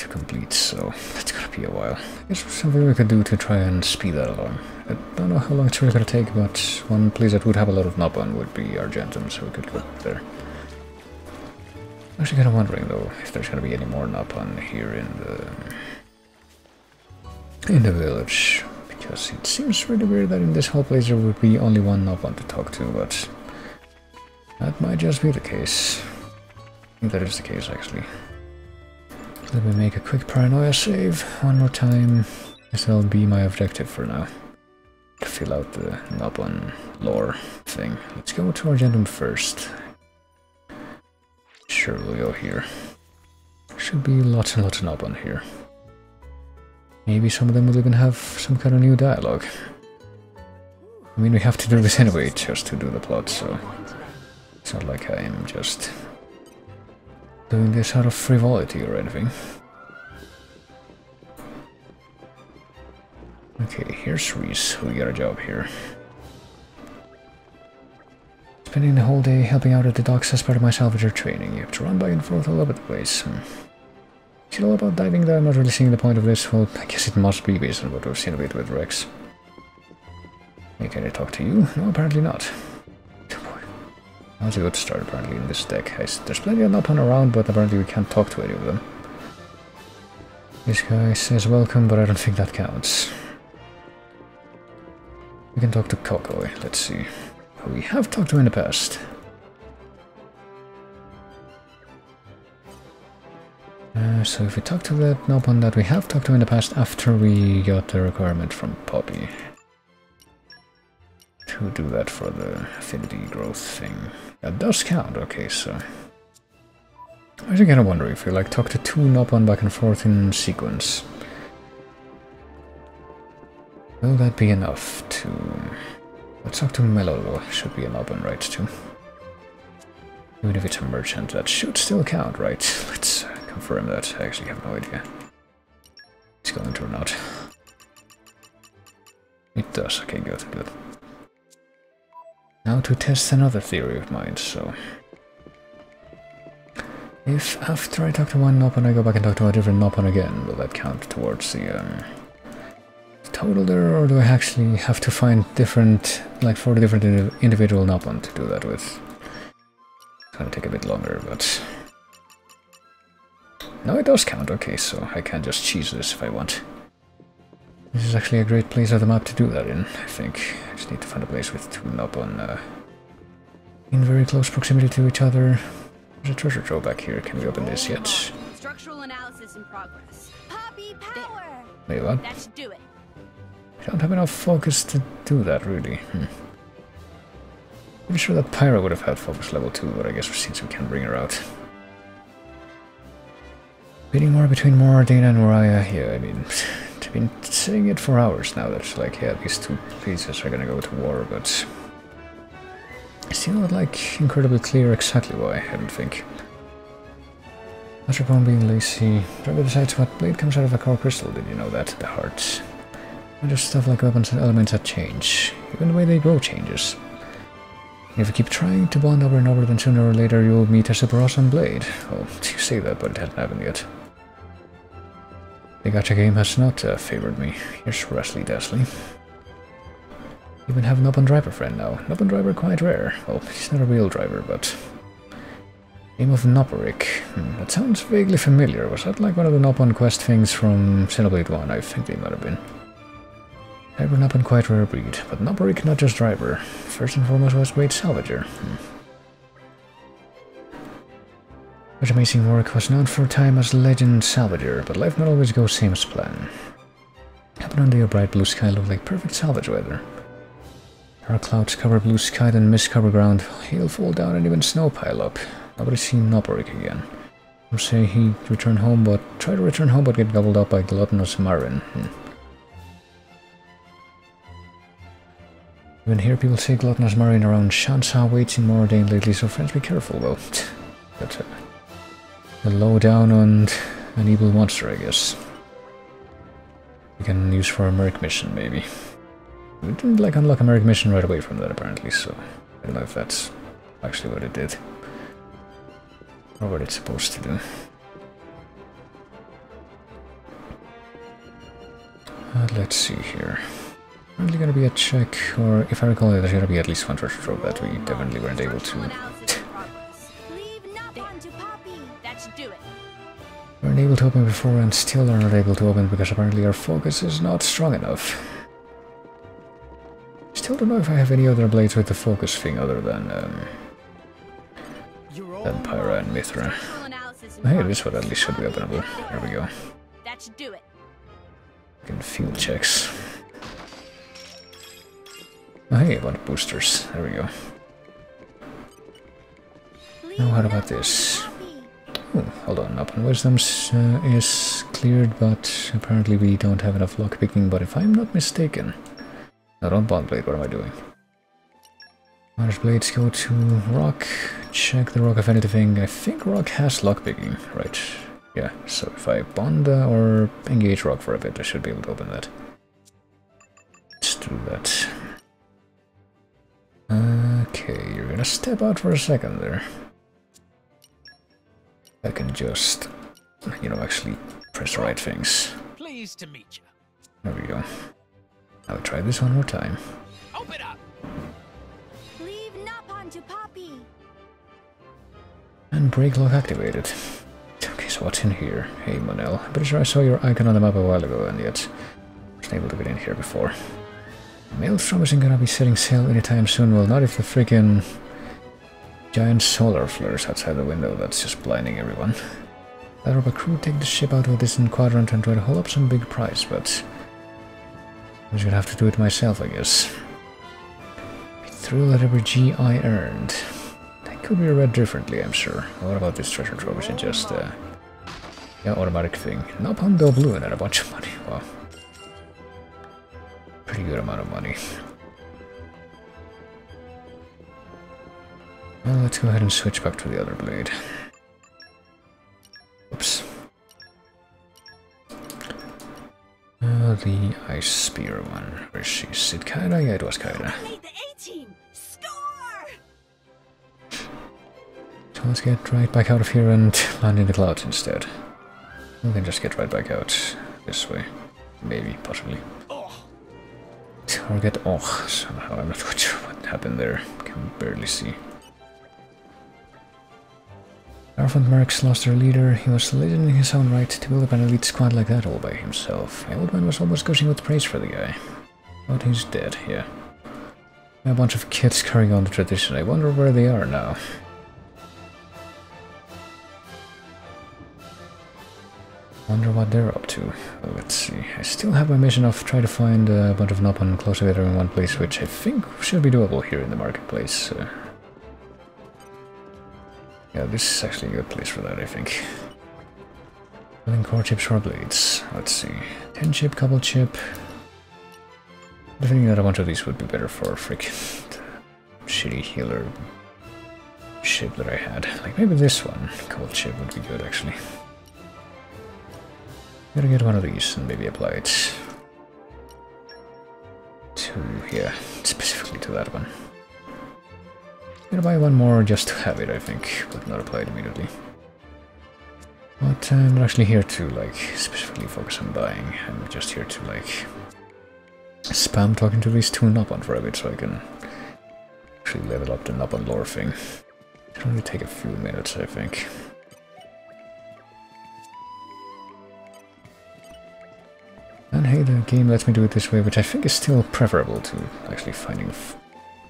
[SPEAKER 1] complete, so that's gonna be a while. I guess something we could do to try and speed that along. I don't know how long it's really gonna take, but one place that would have a lot of Nopon would be Argentum, so we could go there. I'm actually kind of wondering though if there's gonna be any more Nopon here in the village, because it seems really weird that in this whole place there would be only one Nopon to talk to, but that might just be the case. I think that is the case actually. Let me make a quick paranoia save one more time. This will be my objective for now. To fill out the Nopon lore thing. Let's go to Argentum first. Sure, we'll go here. Should be lots and lots of Nopon here. Maybe some of them will even have some kind of new dialogue. I mean, we have to do this anyway just to do the plot, so it's not like I'm just doing this out of frivolity or anything. Okay, here's Reese, who got a job here. Spending the whole day helping out at the docks as part of my salvager training. You have to run back and forth all over the place. Is it all about diving there? I'm not really seeing the point of this. Well, I guess it must be based on what we've seen a bit with Rex. Hey, can I talk to you? No, apparently not. That was a good start, apparently, in this deck. There's plenty of Nopon around, but apparently we can't talk to any of them. This guy says welcome, but I don't think that counts. We can talk to Kokoi, let's see. We have talked to him in the past. So if we talk to that Nopon that we have talked to in the past after we got the requirement from Poppy to do that for the affinity growth thing. That does count, okay, so I was kind of wondering if we like talk to two Nopon back and forth in sequence. Will that be enough to... Let's talk to Melolo, should be a Nopon, right, too. Even if it's a merchant, that should still count, right? Let's confirm that, I actually have no idea. it's going to run out. It does. Okay, good, good. Now to test another theory of mine, so... If after I talk to one Nopon I go back and talk to a different Nopon again, will that count towards the total there, or do I actually have to find different, like 40 different individual Nopon to do that with? It's gonna take a bit longer, but... No, it does count, okay, so I can just cheese this if I want. This is actually a great place on the map to do that in, I think. I just need to find a place with two Nopon in very close proximity to each other. There's a treasure trove back here. Can we open this yet?
[SPEAKER 7] Structural analysis in progress.
[SPEAKER 8] Poppy power!
[SPEAKER 1] Wait, what?
[SPEAKER 7] That should do it.
[SPEAKER 1] I don't have enough focus to do that, really. Pretty sure that Pyra would have had focus level 2, but I guess since we can't bring her out. Bidding war between Moradina and Uriah, yeah, I mean, I've been saying it for hours now, that's like, yeah, these two places are gonna go to war, but... It's still not, like, incredibly clear exactly why, I don't think. After upon being lazy, Drago decides what blade comes out of a core crystal, did you know that? The hearts. And just stuff like weapons and elements that change. Even the way they grow changes. And if you keep trying to bond over and over, then sooner or later you'll meet a super awesome blade. Well, you say that, but it hasn't happened yet. The gacha game has not favored me. Here's Rasley Dasley. Even have an Nopon driver friend now. Nopon driver quite rare. Well, he's not a real driver, but... Name of Noporic. That sounds vaguely familiar. Was that like one of the Nopon quest things from Xenoblade 1? I think they might have been. Driver Nopon quite rare breed, but Noporic not just driver. First and foremost was great salvager. Such amazing work, was known for a time as legend salvager, but life not always goes same as planned. Happened under your bright blue sky looked like perfect salvage weather. Dark clouds cover blue sky, then mist cover ground, hail fall down and even snow pile up. Nobody's seen Noporic again. Some say he returned home, but try to return home but get gobbled up by gluttonous Marin. Even here people say gluttonous Marin around Shansa waits in Moradin lately, so friends be careful. Well, that's a low down on an evil monster, I guess. We can use for a Merc mission, maybe. We didn't like unlock a Merc mission right away from that apparently, so I don't know if that's actually what it did. Or what it's supposed to do. Let's see here. Probably gonna be a check, or if I recall, there's gonna be at least one treasure trove that we definitely weren't able to. We weren't able to open before and still are not able to open because apparently our focus is not strong enough. Still don't know if I have any other blades with the focus thing other than Pyra and Mithra. Hey, this one at least should be openable. There we go.
[SPEAKER 7] That should do it.
[SPEAKER 1] Field checks. Oh, hey, a bunch of boosters. There we go. Now, what about this? Oh, hold on. Nopon Wisdoms is cleared, but apparently we don't have enough lockpicking. But if I'm not mistaken, not on Bond Blade. What am I doing? Miners blades go to rock. Check the rock of anything. I think rock has lockpicking, right? Yeah. So if I bond or engage rock for a bit, I should be able to open that. Let's do that. Okay, you're gonna step out for a second there. I can just, you know, actually press the right things.
[SPEAKER 10] Pleased to meet you.
[SPEAKER 1] There we go. I'll try this one more time.
[SPEAKER 10] Open up.
[SPEAKER 8] Leave Nopon to Poppy.
[SPEAKER 1] And brake lock activated. Okay, so what's in here? Hey, Monel. I'm pretty sure I saw your icon on the map a while ago, and yet I wasn't able to get in here before. Maelstrom isn't gonna be setting sail anytime soon. Well, not if the freaking giant solar flares outside the window. That's just blinding everyone. Ladder up a crew, take the ship out of a distant quadrant and try to haul up some big prize, but I'm just gonna have to do it myself, I guess. Be thrilled at every G I earned. That could be read differently, I'm sure. What about this treasure trove? Is it just yeah, automatic thing? Nopon Blue and a bunch of money. Wow. Pretty good amount of money. Well, let's go ahead and switch back to the other blade. Oops. the Ice Spear one. Where is she? Is it Kaida? Yeah, it was Kaida.
[SPEAKER 8] Made the A-team. Score!
[SPEAKER 1] So let's get right back out of here and land in the clouds instead. We can just get right back out this way. Maybe, possibly. Or get somehow. I'm not quite sure what happened there. Can barely see. Arfund Mercs lost their leader. He was a legend in his own right to build up an elite squad like that all by himself. My old man was almost gushing with praise for the guy. But he's dead, yeah. A bunch of kids carrying on the tradition. I wonder where they are now. Wonder what they're up to. Well, let's see. I still have my mission of trying to find a bunch of Nopon close together in one place, which I think should be doable here in the marketplace. Yeah, this is actually a good place for that, I think. Building core chips or blades. Let's see. 10 chip, couple chip. I'm thinking that a bunch of these would be better for a freaking shitty healer ship that I had. Like maybe this one, couple chip, would be good actually. Gotta get one of these and maybe apply it to, yeah, specifically to that one. Gonna buy one more just to have it, I think, but not apply it immediately. But I'm not actually here to, like, specifically focus on buying. I'm just here to, like, spam talking to these two Nopon for a bit so I can actually level up the Nopon lore thing. It'll only take a few minutes, I think. And hey, the game lets me do it this way, which I think is still preferable to actually finding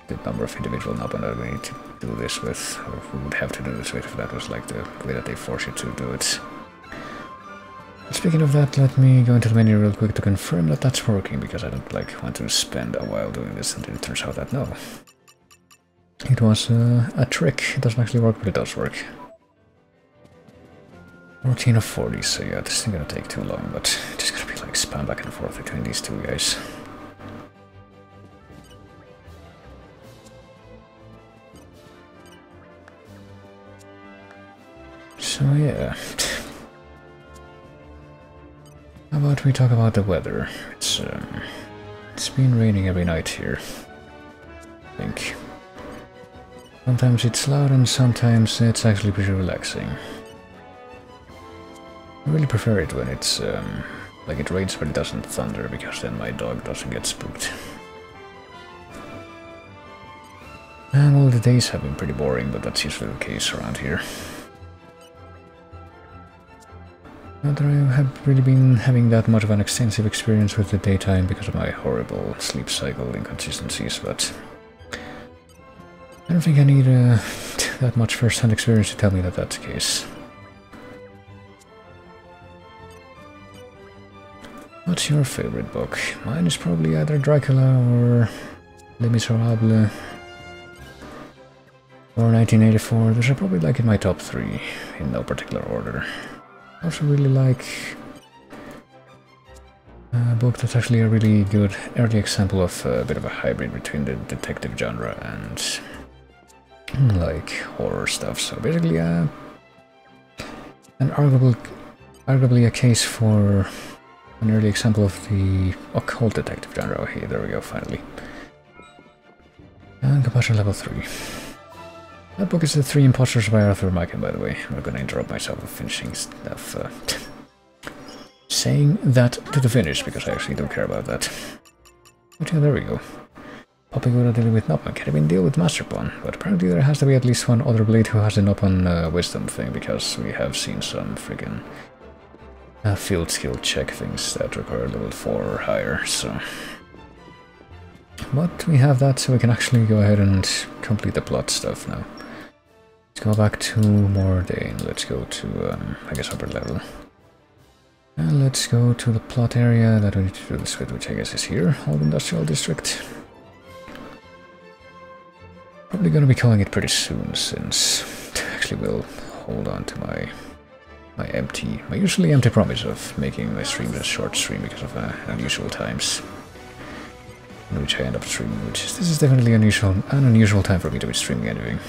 [SPEAKER 1] the number of individual Nopon that we need to do this with, or we would have to do this with if that was like the way that they force you to do it. But speaking of that, let me go into the menu real quick to confirm that that's working, because I don't like want to spend a while doing this and it turns out that no. It was a trick. It doesn't actually work, but it does work. 14 of 40, so yeah, this isn't gonna take too long, but it's just gonna be like spam back and forth between these two guys. So yeah. How about we talk about the weather? It's been raining every night here, I think. Sometimes it's loud and sometimes it's actually pretty relaxing. I really prefer it when it's like it rains but it doesn't thunder, because then my dog doesn't get spooked. And well, the days have been pretty boring, but that's usually the case around here. Not that I have really been having that much of an extensive experience with the daytime because of my horrible sleep cycle inconsistencies, but I don't think I need that much first-hand experience to tell me that that's the case. What's your favorite book? Mine is probably either Dracula or Les Miserables or 1984. Those are probably like in my top 3, in no particular order. I also really like a book that's actually a really good early example of a bit of a hybrid between the detective genre and like horror stuff. So basically an arguably a case for an early example of the occult detective genre. Okay, there we go, finally. And compassion level 3. That book is The Three Impostors by Arthur Machen, by the way. I'm not gonna interrupt myself with finishing stuff. Saying that to the finish, because I actually don't care about that. But yeah, there we go. Popping out dealing with Nopon. Can't even deal with Masterpon, but apparently there has to be at least one other blade who has a Nopon wisdom thing, because we have seen some friggin' field skill check things that require level 4 or higher, so... But we have that, so we can actually go ahead and complete the plot stuff now. Let's go back to Mordain. Let's go to, I guess, upper level. And let's go to the plot area that we need to do this with, which I guess is here, Old Industrial District. Probably gonna be calling it pretty soon, since I actually will hold on to my usually empty promise of making my streams a short stream because of unusual times in which I end up streaming, which is, this is definitely an unusual time for me to be streaming anything.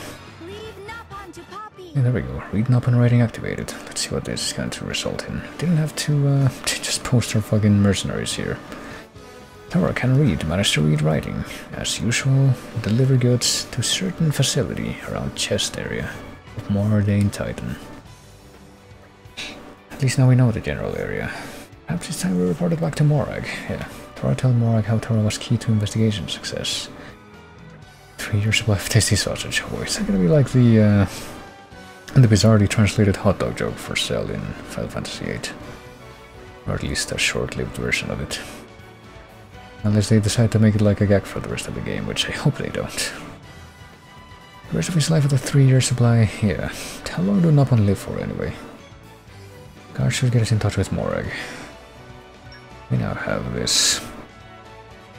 [SPEAKER 8] Leave Nopon to Poppy.
[SPEAKER 1] Yeah, there we go. Reading up and writing activated. Let's see what this is going to result in. Didn't have to just post our fucking mercenaries here. Tora can read, managed to read writing. As usual, deliver goods to certain facility around chest area of Mordane Titan. At least now we know the general area. Perhaps it's time we reported back to Morag. Yeah, Tora told Morag how Tora was key to investigation success. 3-year supply of tasty sausage. Oh, is that gonna be like the bizarrely translated hot dog joke for sale in Final Fantasy VIII? Or at least a short-lived version of it. Unless they decide to make it like a gag for the rest of the game, which I hope they don't. The rest of his life with a 3-year supply? Yeah. How long do Nopon live for anyway? Guard should get us in touch with Morag. We now have this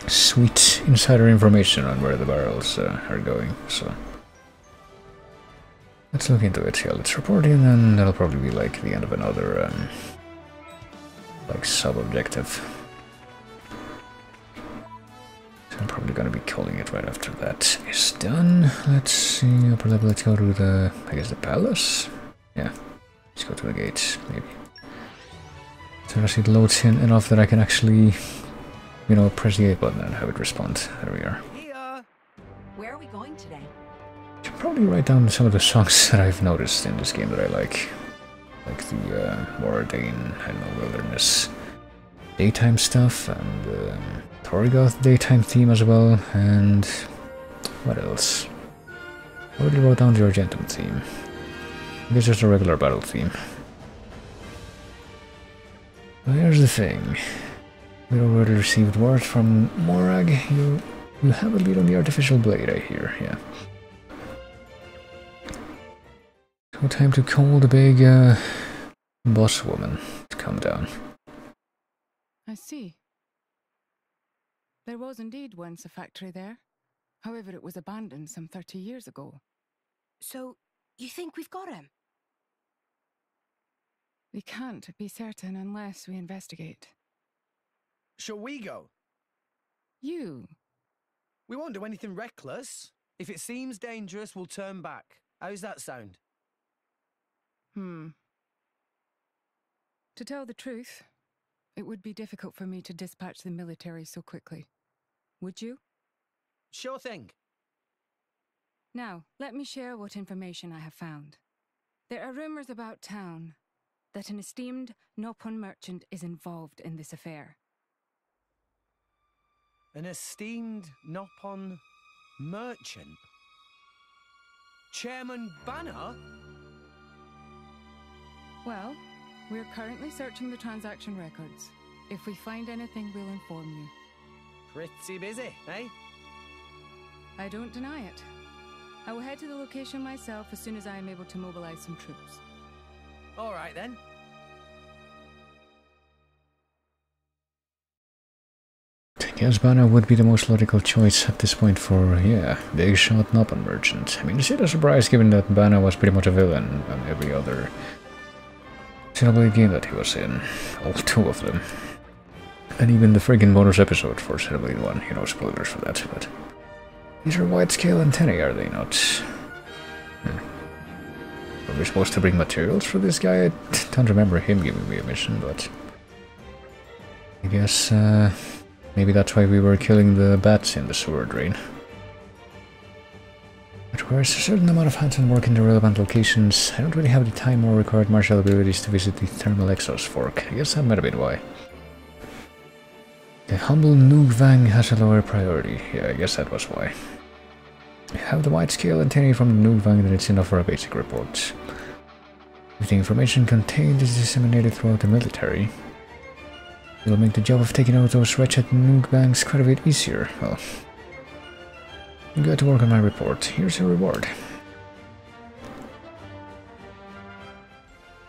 [SPEAKER 1] sweet insider information on where the barrels are going, so let's look into it. Yeah, let's report in, and that'll probably be like the end of another like sub-objective. So I'm probably gonna be calling it right after that is done. Let's see, upper level, let's go to the, I guess, the palace? Yeah, let's go to the gates, maybe. So as it loads in enough that I can actually, you know, press the A button and have it respond. There we are.
[SPEAKER 2] Here. Where are we going today?
[SPEAKER 1] I should probably write down some of the songs that I've noticed in this game that I like the Mordane, I don't know, Wilderness daytime stuff, and Torgoth daytime theme as well, and what else? I already wrote down the Argentum theme. I guess just a regular battle theme. Well, here's the thing. We already received word from Morag. You have a lead on the artificial blade, I hear, yeah. So time to call the big boss woman to come down.
[SPEAKER 11] I see. There was indeed once a factory there. However, it was abandoned some 30 years ago.
[SPEAKER 2] So, you think we've got him?
[SPEAKER 11] We can't be certain unless we investigate.
[SPEAKER 3] Shall we go?
[SPEAKER 11] You?
[SPEAKER 3] We won't do anything reckless. If it seems dangerous, we'll turn back. How's that sound?
[SPEAKER 11] To tell the truth, it would be difficult for me to dispatch the military so quickly. Would you?
[SPEAKER 3] Sure thing.
[SPEAKER 11] Now, let me share what information I have found. There are rumors about town that an esteemed Nopon merchant is involved in this affair.
[SPEAKER 3] An esteemed Nopon merchant? Chairman Banner?
[SPEAKER 11] Well, we're currently searching the transaction records. If we find anything, we'll inform you.
[SPEAKER 3] Pretty busy, eh?
[SPEAKER 11] I don't deny it. I will head to the location myself as soon as I am able to mobilize some troops.
[SPEAKER 3] All right then.
[SPEAKER 1] I guess Banner would be the most logical choice at this point for, yeah, big shot Nopon merchant. I mean, is it a surprise given that Banner was pretty much a villain on every other Xenoblade game that he was in? All 2 of them. And even the friggin' bonus episode for Xenoblade 1, you know, spoilers for that, but these are wide-scale antennae, are they not? Are we supposed to bring materials for this guy? I don't remember him giving me a mission, but I guess maybe that's why we were killing the bats in the sewer drain. It requires a certain amount of hands-on work in the relevant locations. I don't really have the time or required martial abilities to visit the Thermal Exhaust Fork. I guess that might have been why. The humble Noogvang has a lower priority. Yeah, I guess that was why. I have the wide-scale antennae from the Noogvang, then it's enough for a basic report. If the information contained is disseminated throughout the military, it'll make the job of taking out those wretched Noogvangs quite a bit easier. Well, I'm going to work on my report. Here's your reward.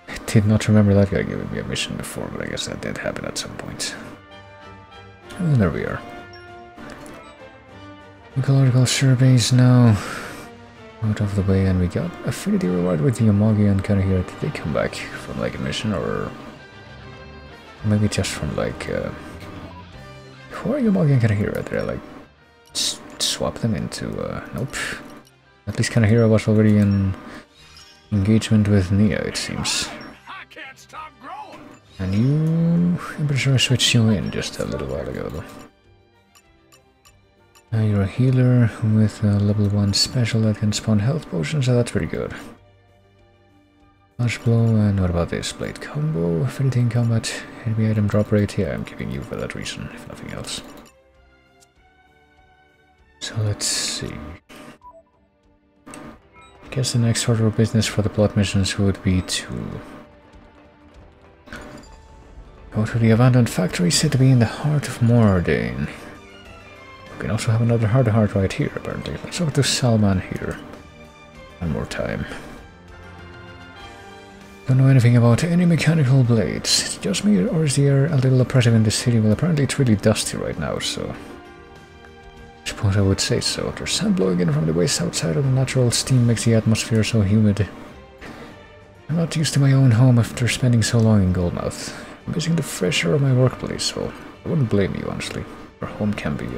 [SPEAKER 1] I did not remember that guy giving me a mission before, but I guess that did happen at some point. And there we are. Ecological surveys now out of the way, and we got affinity reward with the Yamagi and Kanahira. Did they come back from like a mission, or maybe just from like who are Yamagi and Kanahira? Did I like swap them into nope. At least Kanahira was already in engagement with Nia, it seems.
[SPEAKER 10] I can't stop growing.
[SPEAKER 1] And you... I'm pretty sure I switched you in just a little while ago, though. You're a healer with a level 1 special that can spawn health potions, so that's pretty good. Dodge blow, and what about this? Blade combo, affinity in combat, enemy item drop rate. Yeah, I'm keeping you for that reason, if nothing else. So let's see. I guess the next order of business for the plot missions would be to go to the abandoned factory said to be in the heart of Mordane. We can also have another heart-to-heart right here, apparently. Let's talk to Salman here. One more time. Don't know anything about any mechanical blades. Is it just me, or is the air a little oppressive in this city? Well, apparently it's really dusty right now, so... I suppose I would say so. There's sand blowing in from the waste outside, and the natural steam makes the atmosphere so humid. I'm not used to my own home after spending so long in Goldmouth. I'm missing the fresh air of my workplace, so I wouldn't blame you, honestly. Your home can be,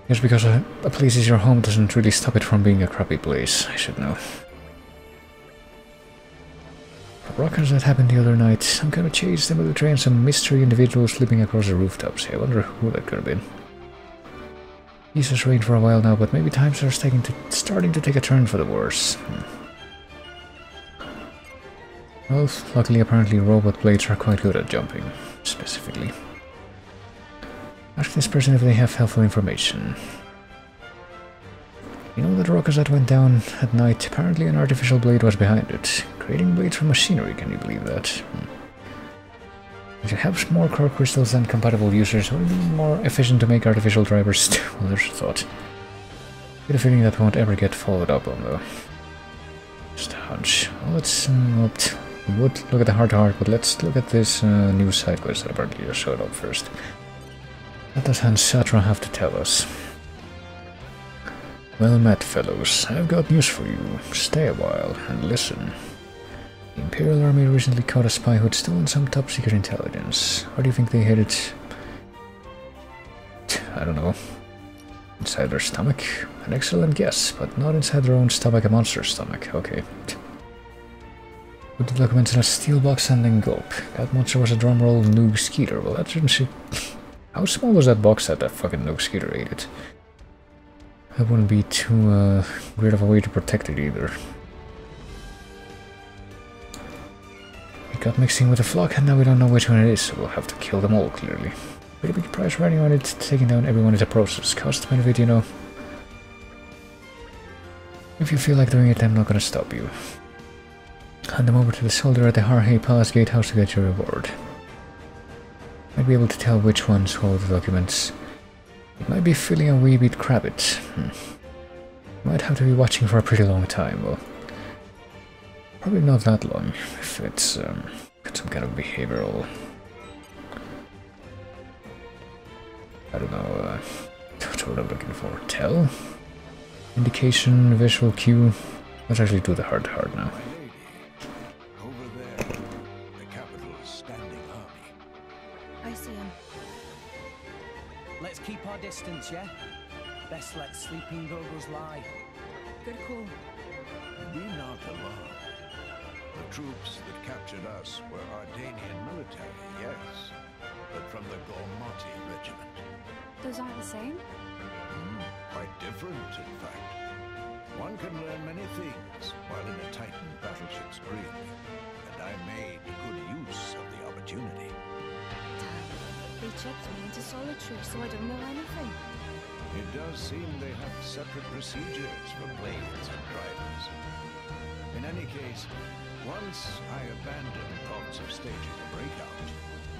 [SPEAKER 1] Just because a place is your home doesn't really stop it from being a crappy place, I should know. The rockers that happened the other night, some kind of chase, the military and some mystery individuals slipping across the rooftops. I wonder who that could have been. Peace has reigned for a while now, but maybe times are starting to take a turn for the worse. Well, luckily apparently robot blades are quite good at jumping, specifically. Ask this person if they have helpful information. You know that rockers that went down at night, apparently an artificial blade was behind it. Creating blades from machinery, can you believe that? If you have more core crystals than compatible users, would it be more efficient to make artificial drivers? Well, there's a thought. Get a feeling that won't ever get followed up on, though. Just a hunch. Well, let's we would look at the heart-to-heart, but let's look at this new side quest that apparently just showed up first. What does Hans Satra have to tell us? Well met, fellows. I've got news for you. Stay a while and listen. The Imperial Army recently caught a spy who'd stolen some top-secret intelligence. Where do you think they hid it? I don't know. Inside their stomach? An excellent guess, but not inside their own stomach, a monster's stomach. Okay. Put the documents in a steel box and then gulp. That monster was a drumroll Noog Skeeter. Well, that shouldn't she... How small was that box that fucking Noog Skeeter ate it? That wouldn't be too great of a way to protect it either. We got mixing with the flock and now we don't know which one it is, so we'll have to kill them all, clearly. Pretty big price riding on it, taking down everyone is a process. Cost benefit, you know. If you feel like doing it, I'm not gonna stop you. Hand them over to the soldier at the Harhei Palace Gatehouse to get your reward. Might be able to tell which ones hold the documents. It might be feeling a wee bit crabbit. Might have to be watching for a pretty long time, well. Probably not that long, if it's some kind of behavioral... I don't know, that's what I'm looking for. Tell? Indication, visual cue. Let's actually do the heart-to-heart now.
[SPEAKER 5] Over there, the capital's standing army.
[SPEAKER 2] I see him.
[SPEAKER 3] Let's keep our distance, yeah? Best let sleeping goggles lie.
[SPEAKER 2] Good call.
[SPEAKER 5] Be not alarmed. The troops that captured us were Ardanian military, yes, but from the Gormati regiment.
[SPEAKER 11] Those aren't the same?
[SPEAKER 5] Quite different, in fact. One can learn many things while in a Titan battleship's brig, and I made good use of the opportunity.
[SPEAKER 11] They checked me into solitary, so I don't know anything.
[SPEAKER 5] It does seem they have separate procedures for blades and drivers. In any case, once I abandoned thoughts of staging a breakout,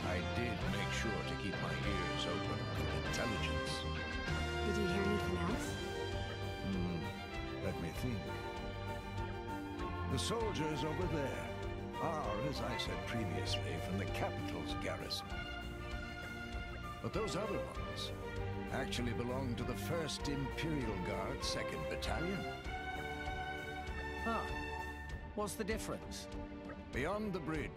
[SPEAKER 5] I did make sure to keep my ears open to intelligence.
[SPEAKER 11] Did you hear anything else?
[SPEAKER 5] Let me think. The soldiers over there are, as I said previously, from the capital's garrison. But those other ones actually belong to the 1st Imperial Guard 2nd Battalion.
[SPEAKER 3] Huh. What's the difference?
[SPEAKER 5] Beyond the bridge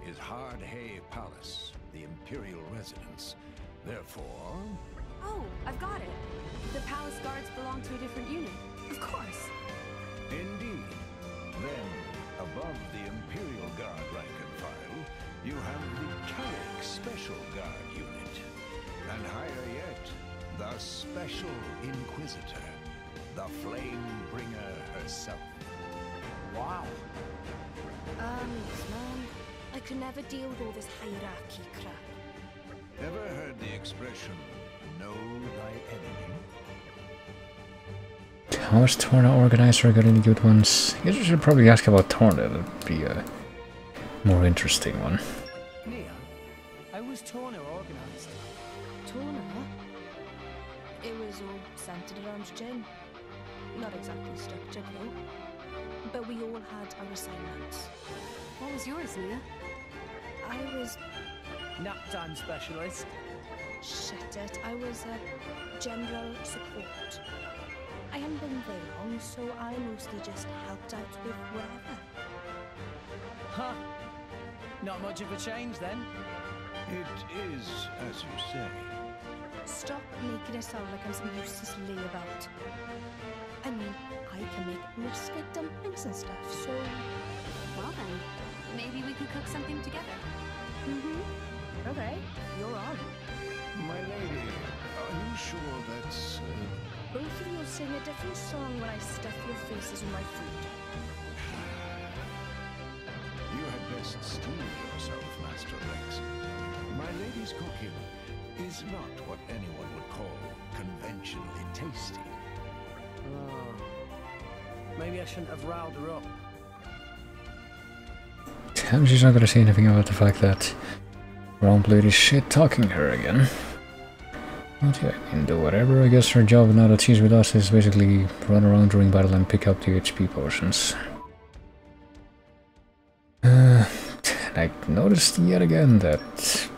[SPEAKER 5] is Hardhay Palace, the Imperial residence. Therefore...
[SPEAKER 11] Oh, I've got it. The palace guards belong to a different unit. Of course.
[SPEAKER 5] Indeed. Then, above the Imperial Guard rank and file, you have the Carrick Special Guard Unit. And higher yet, the Special Inquisitor, the Flame Bringer herself.
[SPEAKER 3] Wow.
[SPEAKER 8] Man, I could never deal with all this hierarchy crap.
[SPEAKER 5] Ever heard the expression, know thy enemy?
[SPEAKER 1] How is Torna organized? Or got any good ones? I guess I should probably ask about Torna. That'd be a more interesting one.
[SPEAKER 3] Nia, how was Torna organized?
[SPEAKER 8] Torna? It was all centered around gin. Not exactly structured, though. But we all had our assignments.
[SPEAKER 7] What was yours, Nia?
[SPEAKER 8] I was...
[SPEAKER 3] Nap time specialist.
[SPEAKER 8] Shut it. I was a general support. I hadn't been there long, so I mostly just helped out with whatever.
[SPEAKER 3] Huh. Not much of a change, then.
[SPEAKER 5] It is, as you say.
[SPEAKER 8] Stop making it sound like I'm some useless layabout. I mean, I can make brisket dumplings and stuff, so...
[SPEAKER 7] Well then, maybe we could cook something together.
[SPEAKER 8] Okay, you're on.
[SPEAKER 5] My lady, are you sure that's...
[SPEAKER 8] Both of you will sing a different song when I stuff your faces with my food.
[SPEAKER 5] You had best steel yourself, Master Rex. My lady's cooking is not what anyone would call conventionally tasty.
[SPEAKER 3] Oh. Maybe I shouldn't have riled her up.
[SPEAKER 1] Damn, she's not gonna say anything about the fact that Roundblade is shit talking her again. But yeah, I mean, do whatever. I guess her job now that she's with us is basically run around during battle and pick up the HP potions. I noticed yet again that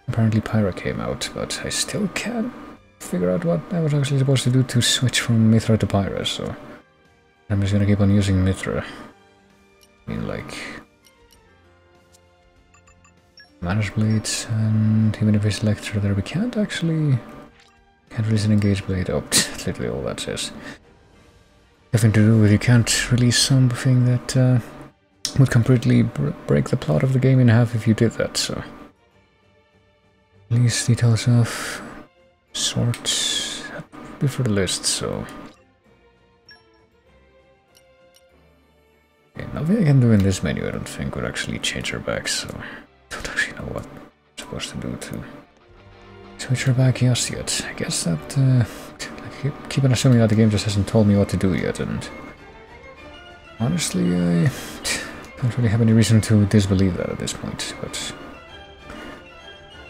[SPEAKER 1] apparently Pyra came out, but I still can't figure out what I was actually supposed to do to switch from Mithra to Pyra, so I'm just gonna keep on using Mithra. I mean, like... Manage blades, and even if we select her there, we can't really release an engage blade. Oh, that's literally all that says. Nothing to do with you can't release something that would completely break the plot of the game in half if you did that, so... Release details of sort before the list, so... Okay, nothing I can do in this menu I don't think would actually change her back, so... don't actually know what I'm supposed to do to switch her back just yet. I guess that, I keep on assuming that the game just hasn't told me what to do yet, and honestly, I don't really have any reason to disbelieve that at this point, but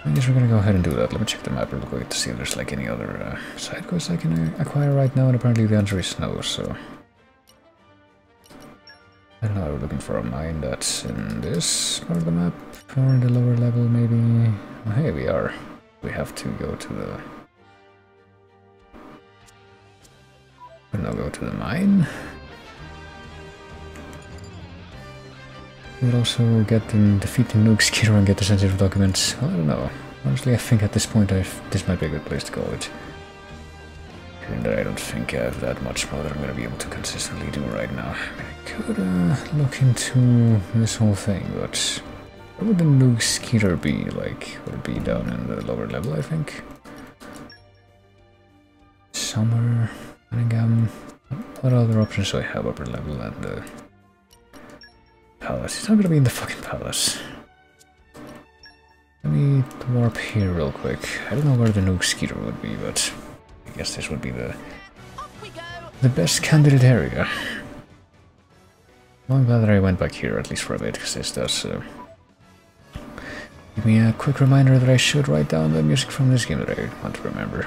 [SPEAKER 1] I guess we're gonna go ahead and do that. Let me check the map real quick to see if there's like any other side quests I can acquire right now, and apparently the answer is no, so... I don't know, we're looking for a mine that's in this part of the map, or in the lower level maybe. Oh, hey, we are. We have to go to the... We'll now go to the mine. We'll also get the defeat the Nook Skitter and get the sensitive documents. Well, I don't know. Honestly, I think at this point this might be a good place to call it. And I don't think I have that much more that I'm going to be able to consistently do right now. I mean, I could look into this whole thing, but where would the Nook Skitter be? Like, would it be down in the lower level, I think? Summer, Cunningham. What other options do I have upper level and the palace? It's not going to be in the fucking palace. Let me warp here real quick. I don't know where the Nook Skitter would be, but I guess this would be the best candidate area. Well, I'm glad that I went back here, at least for a bit, because this does give me a quick reminder that I should write down the music from this game that I want to remember.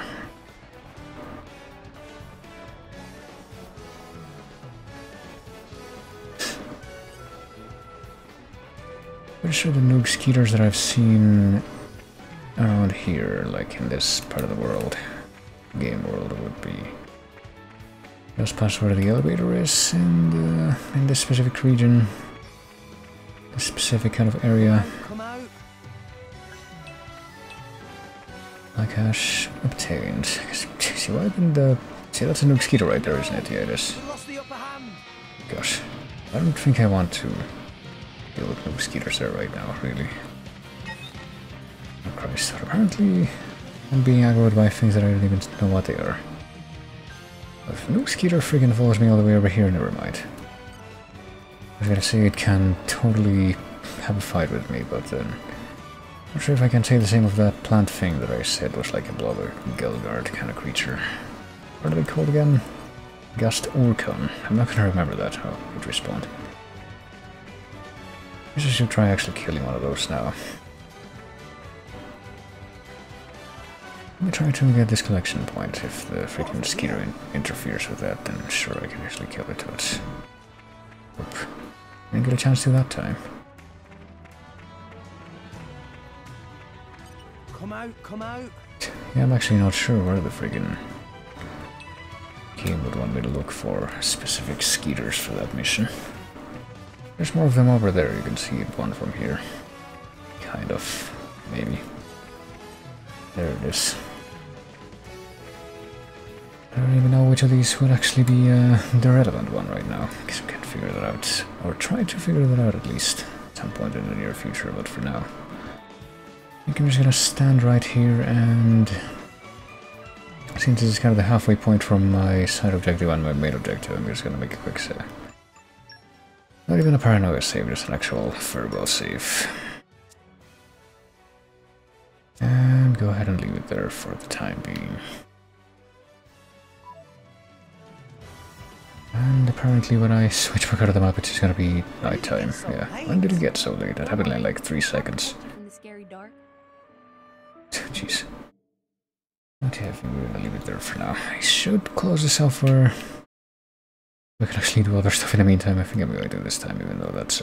[SPEAKER 1] Pretty sure the Nook Skeeters that I've seen around here, like in this part of the world, game world, would be just past where the elevator is, and in this specific region, this specific kind of area.
[SPEAKER 3] Come out.
[SPEAKER 1] Cash obtained. See, why didn't the... See, that's a Nook Skeeter right there, isn't it? Yeah, it is.
[SPEAKER 3] You lost the upper hand.
[SPEAKER 1] Gosh, I don't think I want to deal with no skeeters there right now, really. Oh Christ, apparently I'm being aggroed by things that I don't even know what they are. If no skeeter friggin' follows me all the way over here, never mind. I was gonna say it can totally have a fight with me, but then... Not sure if I can say the same of that plant thing that I said was like a blubber Gelgard kind of creature. What are they called again? Gust Orcon. I'm not gonna remember that, how it would respond. I guess I should try actually killing one of those now. Let me try to get this collection point. If the freaking skeeter interferes with that, then sure I can actually kill it, but... Oop. Didn't get a chance to that time.
[SPEAKER 3] Come out, come out!
[SPEAKER 1] Yeah, I'm actually not sure where the friggin' game would want me to look for specific skeeters for that mission. There's more of them over there, you can see one from here. Kind of, maybe. There it is. I don't even know which of these would actually be the relevant one right now. I guess we can figure that out. Or try to figure that out at least. At some point in the near future, but for now. I think I'm just gonna stand right here and... Since this is kind of the halfway point from my side objective and my main objective, I'm just gonna make a quick save. Not even a paranoia save, just an actual furball save. And go ahead and leave it there for the time being. And apparently when I switch back out of the map, it's just gonna be nighttime. Yeah, when did it get so late? That happened in like 3 seconds. Jeez. Okay, I think we're gonna leave it there for now. I should close this off where we can actually do other stuff in the meantime. I think I'm going to do this time, even though that's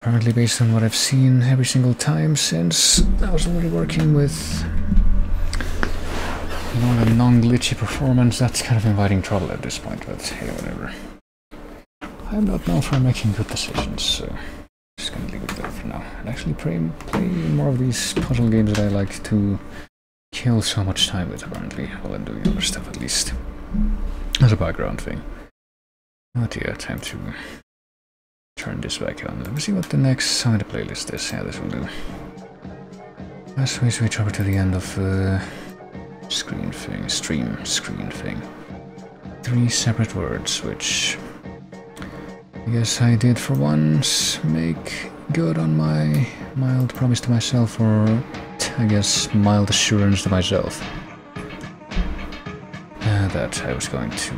[SPEAKER 1] apparently based on what I've seen every single time since I was already working with, you know, a non-glitchy performance. That's kind of inviting trouble at this point, but hey, whatever. I'm not known for making good decisions, so just gonna leave it there for now. And actually play more of these puzzle games that I like to kill so much time with, apparently, while I'm doing other stuff at least. As a background thing. But yeah, time to turn this back on. Let me see what the next song in the playlist is. Yeah, this will do. As we switch over to the end of the stream thing. 3 separate words, which I guess I did for once make good on my mild promise to myself, or I guess mild assurance to myself that I was going to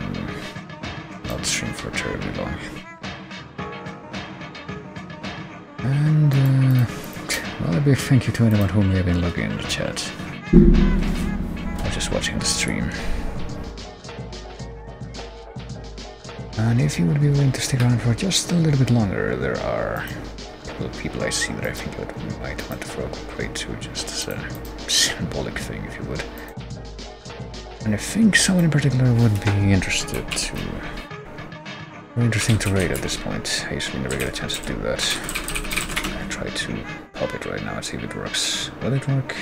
[SPEAKER 1] not stream for terribly long. And well, a big thank you to anyone who may have been looking in the chat or just watching the stream. And if you would be willing to stick around for just a little bit longer, there are a couple of people I see that I think you might want to throw a quick raid to, just as a symbolic thing, if you would. And I think someone in particular would be interested to... Very interesting to raid at this point. I usually never get a chance to do that. I try to pop it right now and see if it works. Will it work?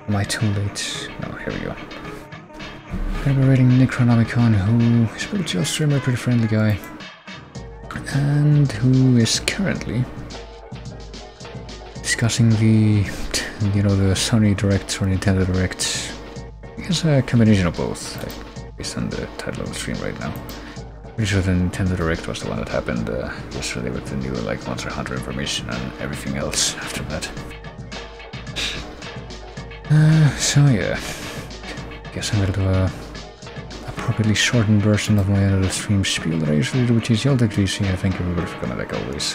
[SPEAKER 1] Am I too late? No, here we go. I'm gonna be raiding Necronomicon, who is a pretty chill streamer, pretty friendly guy, and who is currently discussing the, you know, the Sony Direct or Nintendo Direct. I guess a combination of both, based on the title of the stream right now. Pretty sure the Nintendo Direct was the one that happened yesterday with the new like Monster Hunter information and everything else after that. So yeah, guess I'm gonna do a properly shortened version of my end of the stream spiel that I usually do, which is Yoltic GC. Thank everybody for coming, like always.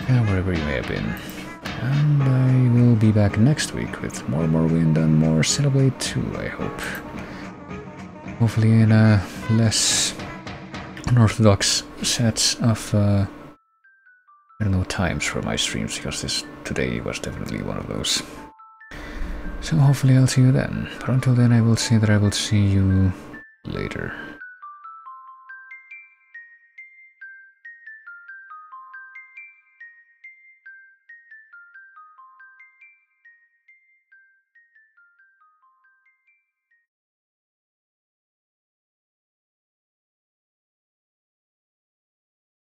[SPEAKER 1] Wherever you may have been. And I will be back next week with more Morrowind and more Xenoblade 2, I hope. Hopefully in a less unorthodox set of, I don't know, times for my streams, because today was definitely one of those. So hopefully I'll see you then. But until then, I will say that I will see you later.